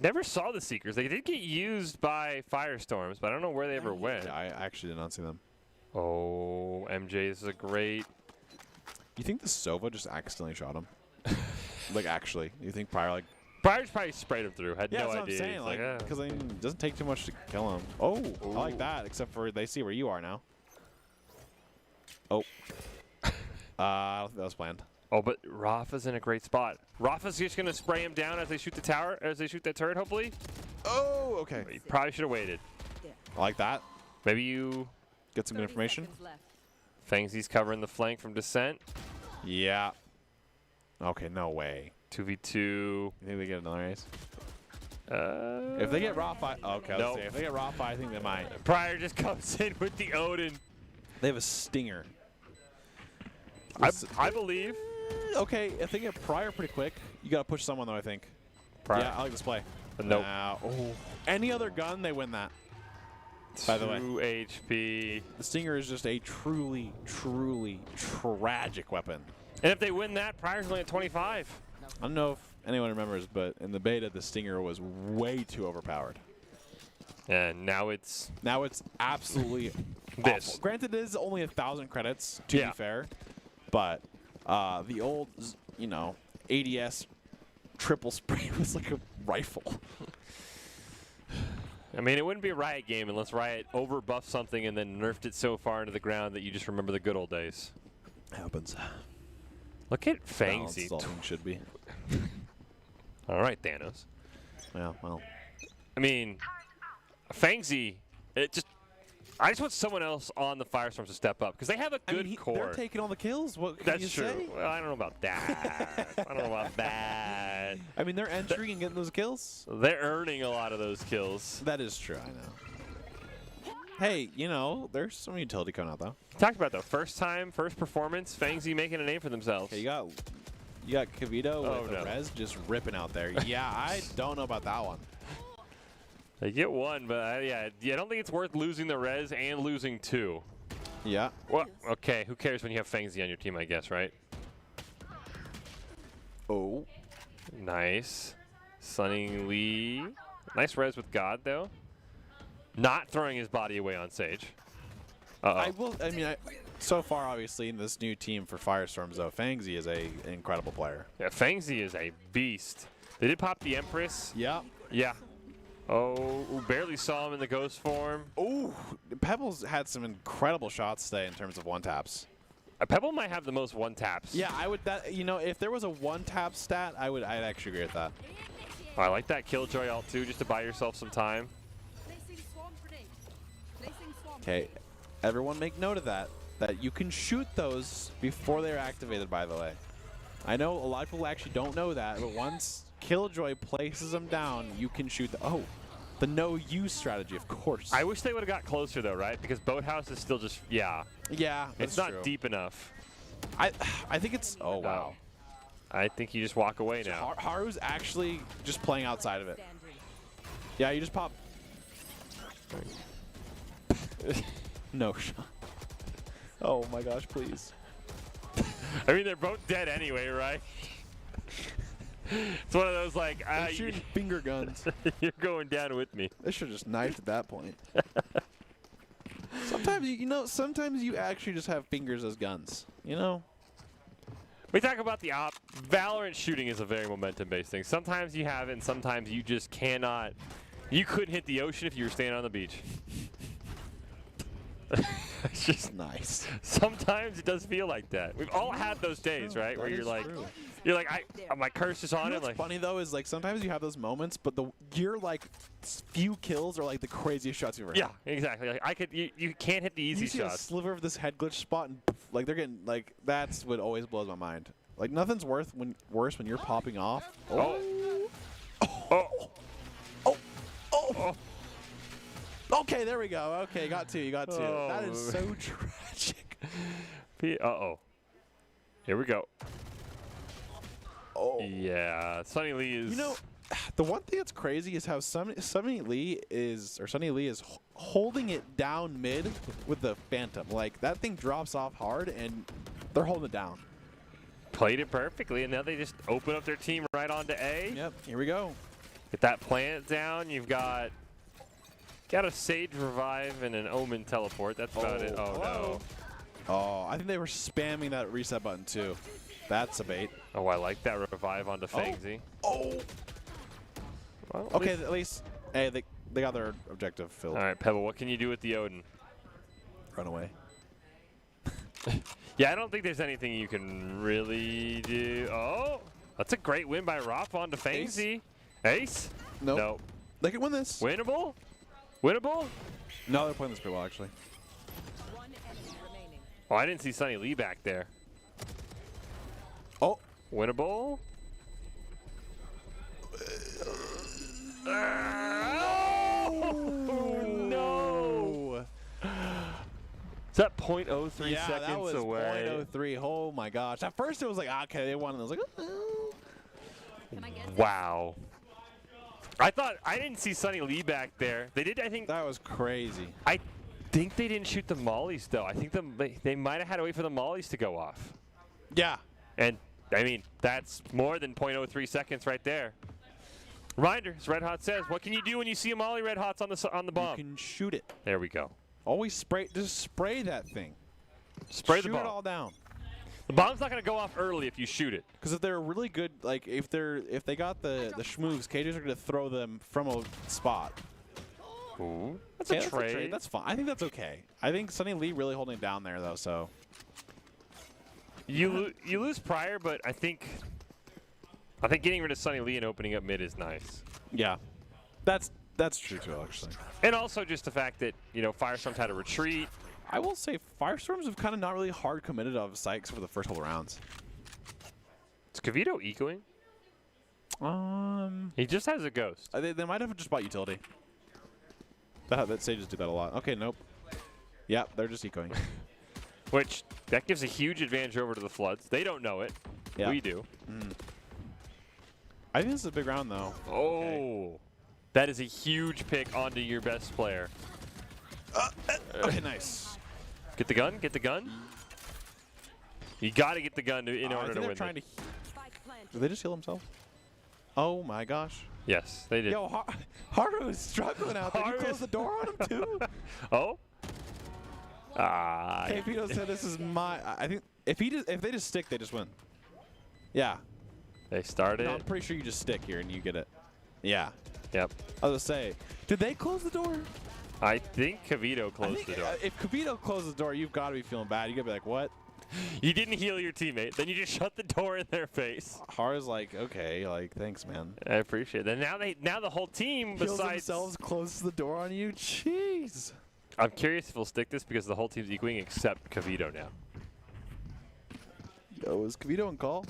Never saw the Seekers. They did get used by Firestorms, but I don't know where they ever went.
Yeah, I actually did not see them.
Oh, MJ, this is a great.
You think the Sova just accidentally shot him? Like, actually. You think Pryor, like.
Pryor probably sprayed him through. Had
Yeah,
no
that's
idea.
what I'm saying.
He's
Like, because it doesn't take too much to kill him. Oh, I like that, except for they see where you are now. Oh. I don't think that was planned.
Oh, but Rafa's in a great spot. Rafa's just going to spray him down as they shoot the tower, as they shoot that turret, hopefully.
Oh, okay.
He probably should have waited.
I like that.
Maybe you...
Get some good information.
Fangsy's covering the flank from Descent.
Yeah. Okay, no way.
2v2.
You think they get another ace? If they get Rafa, okay,
Nope.
let's see. If they get Rafa, I think they might.
Pryor just comes in with the Odin.
They have a stinger.
I believe.
Okay, I think at Prior pretty quick. You got to push someone, though, I think.
Prior.
Yeah, I like this play.
Nope.
Oh. Any other gun, they win that. By the way.
2 HP.
The Stinger is just a truly, truly tragic weapon.
And if they win that, Prior's only at 25.
I don't know if anyone remembers, but in the beta, the Stinger was way too overpowered.
And now it's
absolutely
this.
awful. Granted, it is only 1,000 credits, to be fair, but the old, you know, ADS triple spray was like a rifle.
I mean, it wouldn't be a Riot game unless Riot overbuffed something and then nerfed it so far into the ground that you just remember the good old days.
Happens.
Look at
Balanced
Fangsy.
all things should be.
All right, Thanos.
Yeah, well.
I mean, Fangsy, I just want someone else on the Firestorms to step up because they have a good core.
They're taking all the kills. What can you
That's true.
say?
Well, I don't know about that. I don't know about that.
I mean, they're entering and getting those kills.
They're earning a lot of those kills.
That is true, I know. Hey, you know, there's some utility coming out, though.
Talked about the first performance, Fangsy making a name for themselves.
Okay, you got Kavito with the res just ripping out there. Yeah, I don't know about that one.
They get one, but yeah, I don't think it's worth losing the res and losing 2.
Yeah.
Well, okay, who cares when you have Fangsy on your team, I guess, right?
Oh.
Nice. Sunny Lee. Nice res with God, though. Not throwing his body away on Sage. Uh-oh.
So far, obviously, in this new team for Firestorms, though, Fangsy is an incredible player.
Yeah, Fangsy is a beast. They did pop the Empress.
Yeah.
Yeah. Oh, barely saw him in the ghost form.
Ooh, Pebbles had some incredible shots today in terms of one-taps.
Pebble might have the most one-taps.
Yeah, I would. If there was a one-tap stat, I'd actually agree with that.
Oh, I like that Killjoy ult too, just to buy yourself some time.
Okay, everyone make note of that. That you can shoot those before they're activated, by the way. I know a lot of people actually don't know that, but once Killjoy places them down, you can shoot the no-use strategy, of course.
I wish they would have got closer, though, right? Because Boathouse is still just,
Yeah,
it's not deep enough.
I think it's, oh, wow.
I think you just walk away now.
Haru's actually just playing outside of it. Yeah, you just pop. No shot. Oh my gosh, please.
I mean, they're both dead anyway, right? It's one of those like,
I'm shooting finger guns.
You're going down with me.
They should have just knifed at that point. Sometimes you actually just have fingers as guns. You know.
We talk about the op. Valorant shooting is a very momentum-based thing. Sometimes you have it, and sometimes you just cannot. You couldn't hit the ocean if you were standing on the beach. It's just
nice.
Sometimes it does feel like that. We've all had those days, right? Where you're like, my curse is on it.
What's funny though is like sometimes you have those moments, but your like few kills are like the craziest shots you've ever had.
Yeah, exactly. Like you can't hit the easy
you see
shots.
A sliver of this head glitch spot, and poof, like they're getting like that's what always blows my mind. Like nothing's worse when you're popping off.
Oh.
Okay, there we go. Okay, got two. You got two.
Oh.
That is so tragic.
Uh-oh. Here we go.
Oh.
Yeah, Sunny Lee is...
You know, the one thing that's crazy is how Sunny Lee is holding it down mid with the Phantom. Like, that thing drops off hard, and they're holding it down.
Played it perfectly, and now they just open up their team right onto A.
Yep, here we go.
Get that plant down. You've got a Sage revive and an Omen teleport. That's about it. Oh, no.
Oh, I think they were spamming that reset button, too. That's a bait.
Oh, I like that revive onto Fangsy.
Oh.
Well,
Okay, at least hey, they got their objective filled.
All right, Pebble, what can you do with the Odin?
Run away.
Yeah, I don't think there's anything you can really do. Oh, that's a great win by Rop onto Fangsy. Ace?
Nope.
Nope.
They can win this.
Winnable? Winnable?
No, they're playing this pretty well, actually.
Oh, I didn't see Sunny Lee back there.
Oh.
Winnable? Oh, no! Is that 0.03
Yeah,
seconds
that was
away?
0.03. Oh my gosh. At first it was like, okay, they won. And I was like, oh.
Can I get this?
Wow. I didn't see Sunny Lee back there. They did, I think.
That was crazy.
I think they didn't shoot the mollies, though. I think they might have had to wait for the mollies to go off.
Yeah.
And, I mean, that's more than 0.03 seconds right there. Reminder, as Red Hot says, what can you do when you see a molly Red Hots on the bomb?
You can shoot it.
There we go.
Always spray. Just spray that thing.
Spray
shoot
the bomb.
it all down.
The bomb's not going to go off early if you shoot it.
Because if they're really good, like if they got the schmoves, cages are going to throw them from a spot.
Ooh, that's
Okay,
a trade.
That's fine. I think that's okay. I think Sunny Lee really holding it down there though. So
You lose prior, but I think getting rid of Sunny Lee and opening up mid is nice.
yeah, that's true too actually.
And also just the fact that Firestorm's had a retreat.
I will say Firestorms have kind of not really hard committed of Sykes for the first couple rounds.
Is Kavito ecoing? He just has a ghost.
They might have just bought utility. That stages do that a lot. Okay, nope. Yeah, they're just ecoing.
Which, that gives a huge advantage over to the Floods. They don't know it.
Yeah.
We do.
I think this is a big round though.
Oh.
Okay.
That is a huge pick onto your best player.
Okay, nice.
Get the gun. Get the gun. You got to get the gun in
I
order
think
to
they're
win.
trying to.
Spike planted.
Did they just heal themselves? Oh my gosh.
Yes, they did.
Yo, Haru is struggling out there. You
Haru
close
is-
the door on him too?
Oh.
Hey, Vito said this is my. I think if they just stick, they just win. Yeah.
They started.
No, I'm pretty sure you just stick here and you get it. Yeah.
Yep.
I was gonna say, did they close the door?
I think Kavito
I
closed
think,
the door.
if Kavito closes the door, you've got to be feeling bad. You gotta be like, what?
You didn't heal your teammate. Then you just shut the door in their face.
Haru's like, okay, like, thanks, man.
I appreciate that. Now the whole team
Heals
besides.
themselves, closes the door on you. Jeez.
I'm curious if we'll stick this because the whole team's equaling except Kavito now.
Yo, is Kavito in call?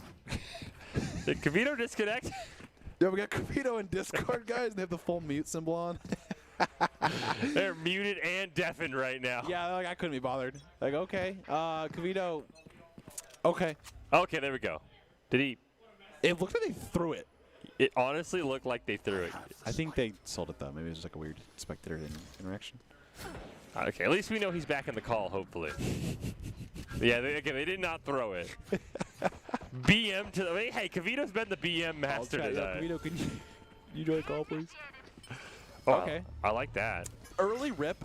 Did Kavito disconnect?
Yo, we got Kavito in Discord, guys, and they have the full mute symbol on.
They're muted and deafened right now.
Yeah, like, I couldn't be bothered. Like, okay, Kavito. Okay.
Okay, there we go. Did he?
It looked like they threw it.
It honestly looked like they threw it.
I think they sold it though. Maybe it was just like a weird spectator interaction.
Okay, at least we know he's back in the call, hopefully. Yeah, they did not throw it. BM to the. Hey, Kavito's been the BM master
Okay,
today.
Kavito, can you do a call, please?
Oh,
Okay.
I like that.
Early rip.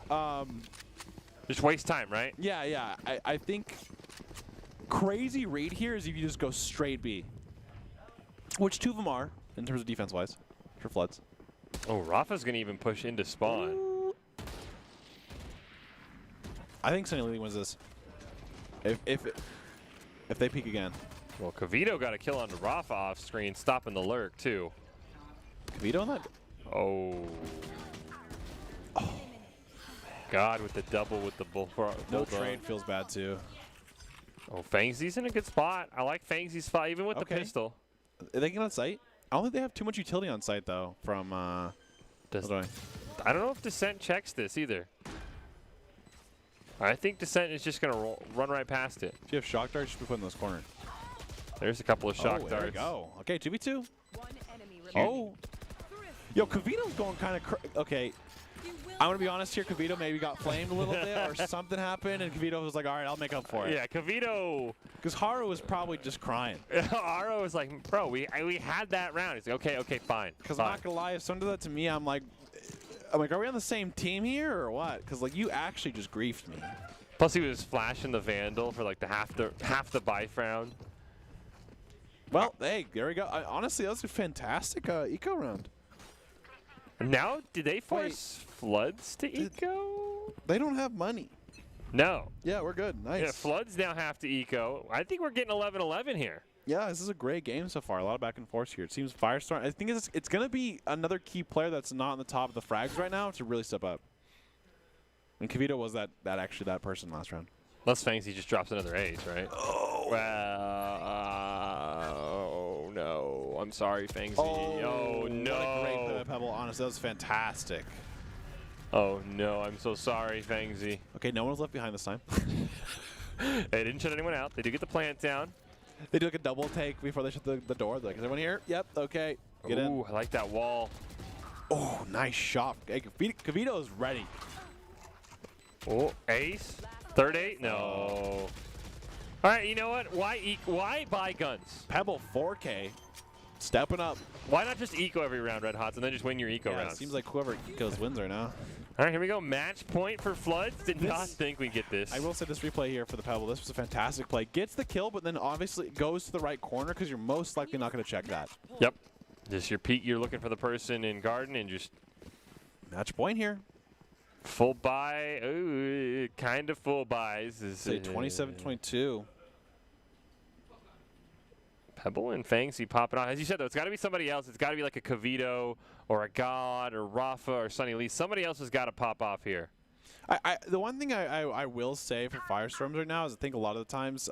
Just waste time, right?
Yeah. I think crazy read here is if you just go straight B, which two of them are in terms of defense wise for Floods.
Oh, Rafa's gonna even push into spawn.
I think Sunny Lee wins this. If they peek again.
Well, Kavito got a kill on Rafa off screen, stopping the lurk too.
Kavito on that?
Oh. God, with the double with the bull.
No trade feels bad too.
Oh, Fangsy's in a good spot. I like Fangsy's spot, even with the
Okay.
pistol.
Are they get on site? I don't think they have too much utility on site though. From
Does-
what do
I don't know if Descent checks this either. I think Descent is just going to run right past it.
if you have shock darts, just be put in this corner.
There's a couple of shock
oh,
darts.
there we go. Okay, 2v2.
One enemy remaining.
Oh. Yo, Kavito's going kind of okay.
You will
I'm gonna be honest here. Kavito maybe got flamed a little bit, or something happened, and Kavito was like, "All right, I'll make up for it."
Yeah, Kavito.
Because Haru was probably just crying.
Aro was like, bro, we had that round. He's like, okay, fine.
Because I'm
fine.
not gonna lie, if someone did that to me, I'm like, are we on the same team here or what? Because like you actually just griefed me.
Plus, he was flashing the Vandal for like the half the buy round.
Well, hey, there we go. Honestly, that was a fantastic eco round.
Now, did they force Floods to eco?
They don't have money.
No.
Yeah, we're good. Nice.
Yeah, Floods now have to eco. I think we're getting 11-11 here.
Yeah, this is a great game so far. A lot of back and forth here. It seems Firestorm. I think it's going to be another key player that's not on the top of the frags right now to really step up. And Kavito was that person last round.
Unless Fangsy just drops another ace, right? Oh. Well, oh no. I'm sorry, Fangsy. Oh no.
What a great play by Pebble. Honestly, that was fantastic.
Oh no, I'm so sorry, Fangzy.
Okay, no one was left behind this time.
They didn't shut anyone out. They do get the plant down.
They do like a double take before they shut the door. They're like, is everyone here? Yep, okay. Get in.
Ooh, I like that wall.
Oh, nice shot. Hey, Kavito is ready.
Oh, ace. Third 8? No. All right, you know what? Why buy guns?
Pebble 4K. Stepping up.
Why not just eco every round, Red Hots, and then just win your eco
Yeah,
rounds?
it seems like whoever goes wins right now.
All right, here we go. Match point for Floods. Did not think we'd get this.
I will say this replay here for the Pebble. This was a fantastic play. Gets the kill, but then obviously goes to the right corner because you're most likely not going to check that.
Yep. Just your peek. You're looking for the person in garden and just
Match point here.
full buy. Ooh, kind of full buys.
Say 27-22.
Pebble and Fangsy popping on. As you said, though, it's got to be somebody else. It's got to be like a Kavito or a God or Rafa or Sunny Lee. Somebody else has got to pop off here.
The one thing I will say for Firestorms right now is I think a lot of the times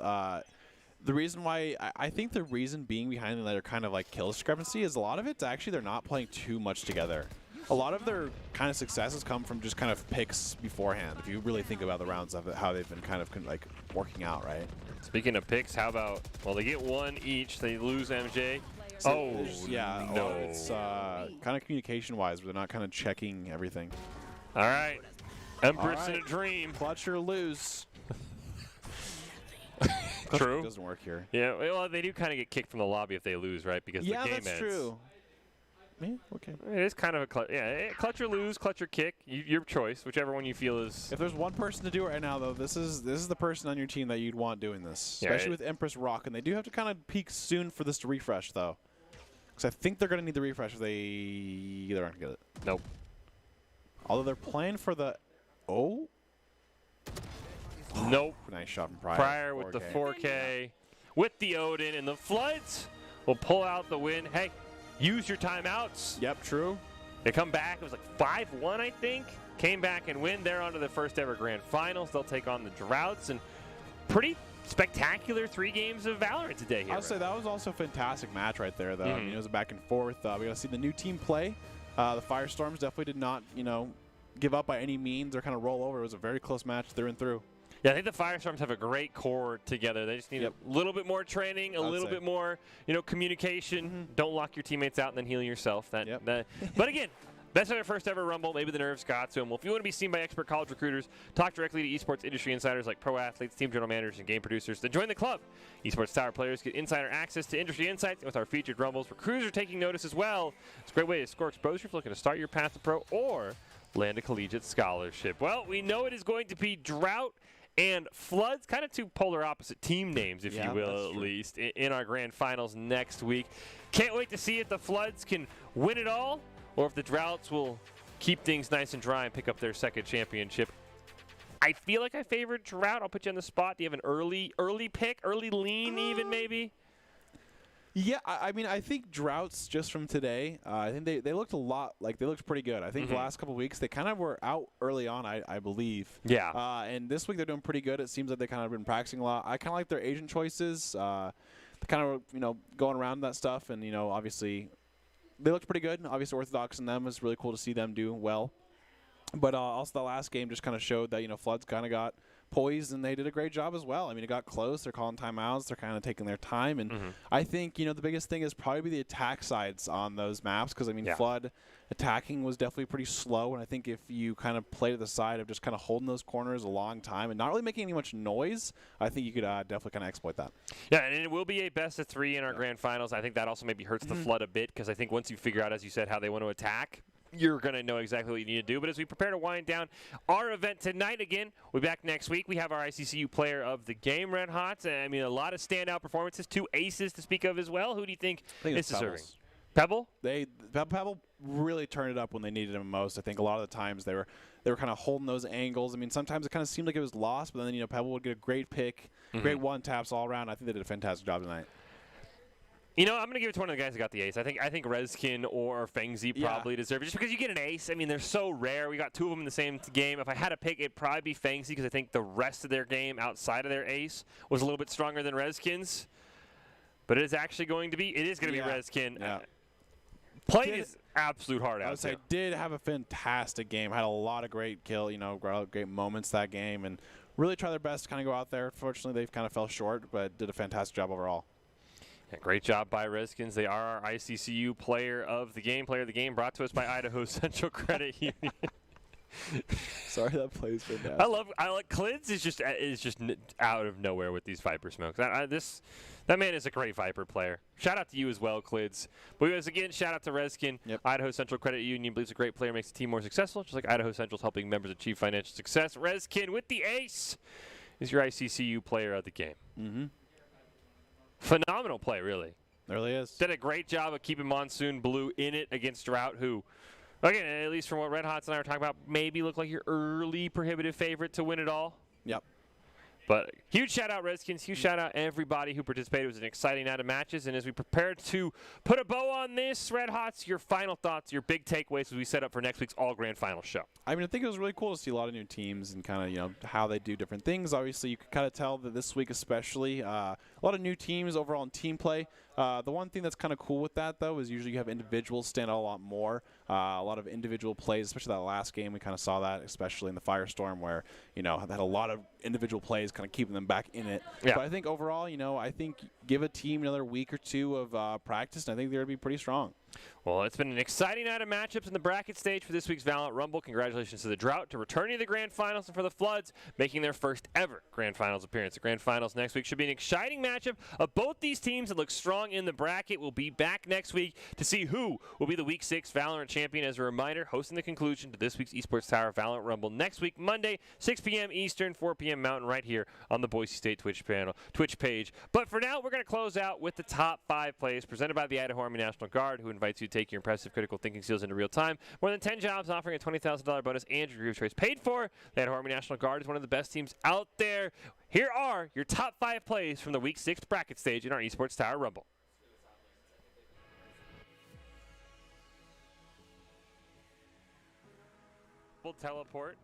the reason why I think the reason being behind their kind of like kill discrepancy is a lot of it's actually they're not playing too much together. A lot of their kind of successes come from just kind of picks beforehand. If you really think about the rounds of it, how they've been kind of like working out, right?
Speaking of picks, how about, well, they get one each. They lose MJ.
So
Oh,
yeah,
no.
it's kind of communication-wise, but they're not kind of checking everything.
All right. Empress
All right.
in a dream.
Clutch or lose.
True.
Doesn't work here.
Yeah, well, they do kind of get kicked from the lobby if they lose, right? Because the game
that's
ends.
true. Yeah, okay.
It is kind of a clutch. Yeah, clutch or lose, clutch or kick. Your choice, whichever one you feel is.
If there's one person to do it right now, though, this is the person on your team that you'd want doing this,
Yeah,
especially with Empress Rock, and they do have to kind of peak soon for this to refresh, though, because I think they're going to need the refresh if they aren't going to get it.
Nope.
Although they're playing for the
Nope.
nice shot from Pryor.
Pryor with the 4K, with the Odin, and the Floods will pull out the win. Hey, use your timeouts.
Yep, true.
They come back. It was like 5-1, I think. Came back and win. They're on to the first ever grand finals. They'll take on the Droughts, and pretty spectacular 3 games of Valorant today here.
I'll say that was also a fantastic match right there, though. I mean, it was a back and forth. We got to see the new team play. The Firestorms definitely did not, give up by any means or kind of roll over. It was a very close match through and through.
Yeah, I think the Firestorms have a great core together. They just need a little bit more training, a little bit more, communication. Don't lock your teammates out and then heal yourself. But again, best ever first ever Rumble. Maybe the nerves got to him. Well, if you want to be seen by expert college recruiters, talk directly to esports industry insiders like pro athletes, team general managers, and game producers, then join the club. Esports Tower players get insider access to industry insights, and with our featured Rumbles, recruiters are taking notice as well. It's a great way to score exposure if you're looking to start your path to pro or land a collegiate scholarship. Well, we know it is going to be Drought and Floods, kind of two polar opposite team names, if you will, at least, in our grand finals next week. Can't wait to see if the Floods can win it all, or if the Droughts will keep things nice and dry and pick up their second championship. I feel like I favored Drought. I'll put you on the spot. Do you have an early pick, early lean even maybe?
Yeah, I mean, I think Droughts just from today, I think they looked a lot like they looked pretty good. I think the last couple of weeks they kind of were out early on, I believe.
Yeah.
And this week they're doing pretty good. It seems like they kind of been practicing a lot. I kind of like their agent choices. They kind of going around that stuff, and obviously they looked pretty good. Obviously, Orthodox and them is really cool to see them do well. But also the last game just kind of showed that Floods kind of got poised, and they did a great job as well. I mean, it got close. They're calling timeouts. They're kind of taking their time. And I think, the biggest thing is probably the attack sides on those maps because, I mean, Flood attacking was definitely pretty slow. And I think if you kind of play to the side of just kind of holding those corners a long time and not really making any much noise, I think you could definitely kind of exploit that.
Yeah, and it will be a best of 3 in our grand finals. I think that also maybe hurts the Flood a bit because I think once you figure out, as you said, how they want to attack, you're going to know exactly what you need to do. But as we prepare to wind down our event tonight, again, we'll be back next week. We have our ICCU player of the game, Red Hots. I mean, a lot of standout performances, 2 aces to speak of as well. Who do you think is deserving? Pebble?
Pebble really turned it up when they needed him most. I think a lot of the times they were kind of holding those angles. I mean, sometimes it kind of seemed like it was lost, but then Pebble would get a great pick, great one taps all around. I think they did a fantastic job tonight.
I'm going to give it to one of the guys that got the ace. I think Rezkin or Fengzi probably deserve it. Just because you get an ace, I mean, they're so rare. We got 2 of them in the same game. If I had to pick, it'd probably be Fengzi because I think the rest of their game outside of their ace was a little bit stronger than Rezkin's. But it is actually going to be, be Rezkin.
Yeah.
Played absolute heart
I
out
would say
there.
did have a fantastic game. Had a lot of great great moments that game, and really tried their best to kind of go out there. Fortunately, they've kind of fell short, but did a fantastic job overall.
Yeah, great job by Redskins. They are our ICCU player of the game. Player of the game brought to us by Idaho Central Credit Union.
Sorry, that plays fantastic.
I like Clids is just out of nowhere with these Viper smokes. That man is a great Viper player. Shout out to you as well, Clids. But again, shout out to Reskin.
Yep.
Idaho Central Credit Union believes a great player makes the team more successful, just like Idaho Central's helping members achieve financial success. Reskin with the ace is your ICCU player of the game.
Mm-hmm.
Phenomenal play, really.
There really is.
Did a great job of keeping Monsoon Blue in it against Drought, who, again, at least from what Red Hots and I were talking about, maybe look like your early prohibitive favorite to win it all.
Yep.
But huge shout out Redskins, huge shout out everybody who participated. It was an exciting night of matches. And as we prepare to put a bow on this, Red Hots, your final thoughts, your big takeaways as we set up for next week's all grand final show.
I mean, I think it was really cool to see a lot of new teams and kind of, how they do different things. Obviously, you could kind of tell that this week especially, a lot of new teams overall in team play. The one thing that's kind of cool with that, though, is usually you have individuals stand out a lot more. A lot of individual plays, especially that last game. We kind of saw that, especially in the Firestorm, where, they had a lot of individual plays kind of keeping them back in it.
Yeah.
But I think overall, I think give a team another week or two of practice, and I think they're going to be pretty strong.
Well, it's been an exciting night of matchups in the bracket stage for this week's Valorant Rumble. Congratulations to the Drought to returning to the Grand Finals, and for the Floods making their first ever Grand Finals appearance. The Grand Finals next week should be an exciting matchup of both these teams that look strong in the bracket. We'll be back next week to see who will be the Week 6 Valorant champion. As a reminder, hosting the conclusion to this week's Esports Tower Valorant Rumble next week, Monday, 6 p.m. Eastern, 4 p.m. Mountain, right here on the Boise State Twitch page. But for now, we're going to close out with the top 5 plays presented by the Idaho Army National Guard, who invites you to take your impressive critical thinking skills into real time. More than 10 jobs offering a $20,000 bonus and your choice paid for. The Idaho Army National Guard is one of the best teams out there. Here are your top 5 plays from the Week 6 bracket stage in our Esports Tower Rumble. Teleport.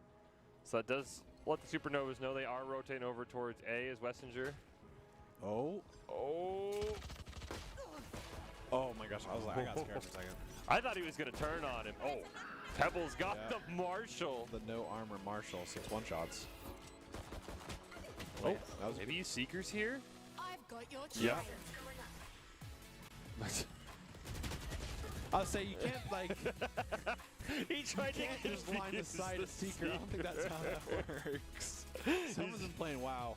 So that does let the Supernovas know they are rotating over towards A as Wessinger.
Oh my gosh, I got scared for a second.
I thought he was going to turn on him. Oh, Pebbles got the Marshall.
The no armor Marshall, 6 one-shots.
Oh,
that was
maybe Seekers here?
I've got your
Yeah.
I'll say you can't
He tried
you can't
to
just line aside a Seeker. I don't think that's how that works. Someone's been playing WoW.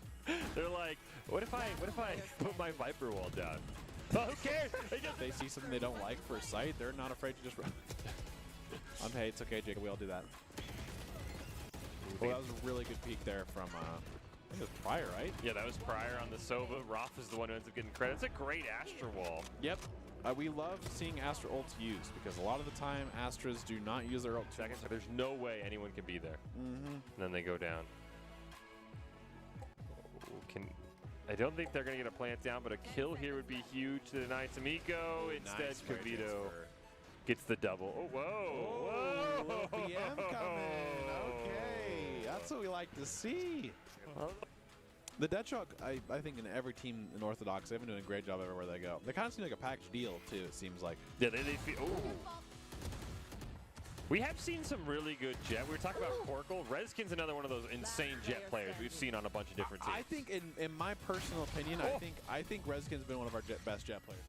They're like, what if I put my Viper wall down? Oh, who cares?
If they see something they don't like for a sight, they're not afraid to just run. Hey, it's okay, Jacob. We all do that. Well, that was a really good peek there from, I think it was Pryor, right?
Yeah, that was Pryor on the Sova. Roth is the one who ends up getting credit. It's a great Astra wall.
Yep. We love seeing Astra ults used because a lot of the time Astras do not use their ult.
Seconds, so there's no way anyone can be there.
Mm-hmm.
And then they go down. I don't think they're going to get a plant down, but a kill here would be huge to deny Tamiko. Instead,
Nice
Kavito gets the double. Oh, whoa.
Whoa. PM coming. Okay. That's what we like to see. The Deathshock, I think in every team in Orthodox, they've been doing a great job everywhere they go. They kind of seem like a package deal, too, it seems like.
Yeah, they feel. Oh. We have seen some really good Jet. We were talking about Corkle. Reskin's another one of those insane Jet players we've seen on a bunch of different teams.
I think, in my personal opinion, I think Reskin's been one of our best Jet players.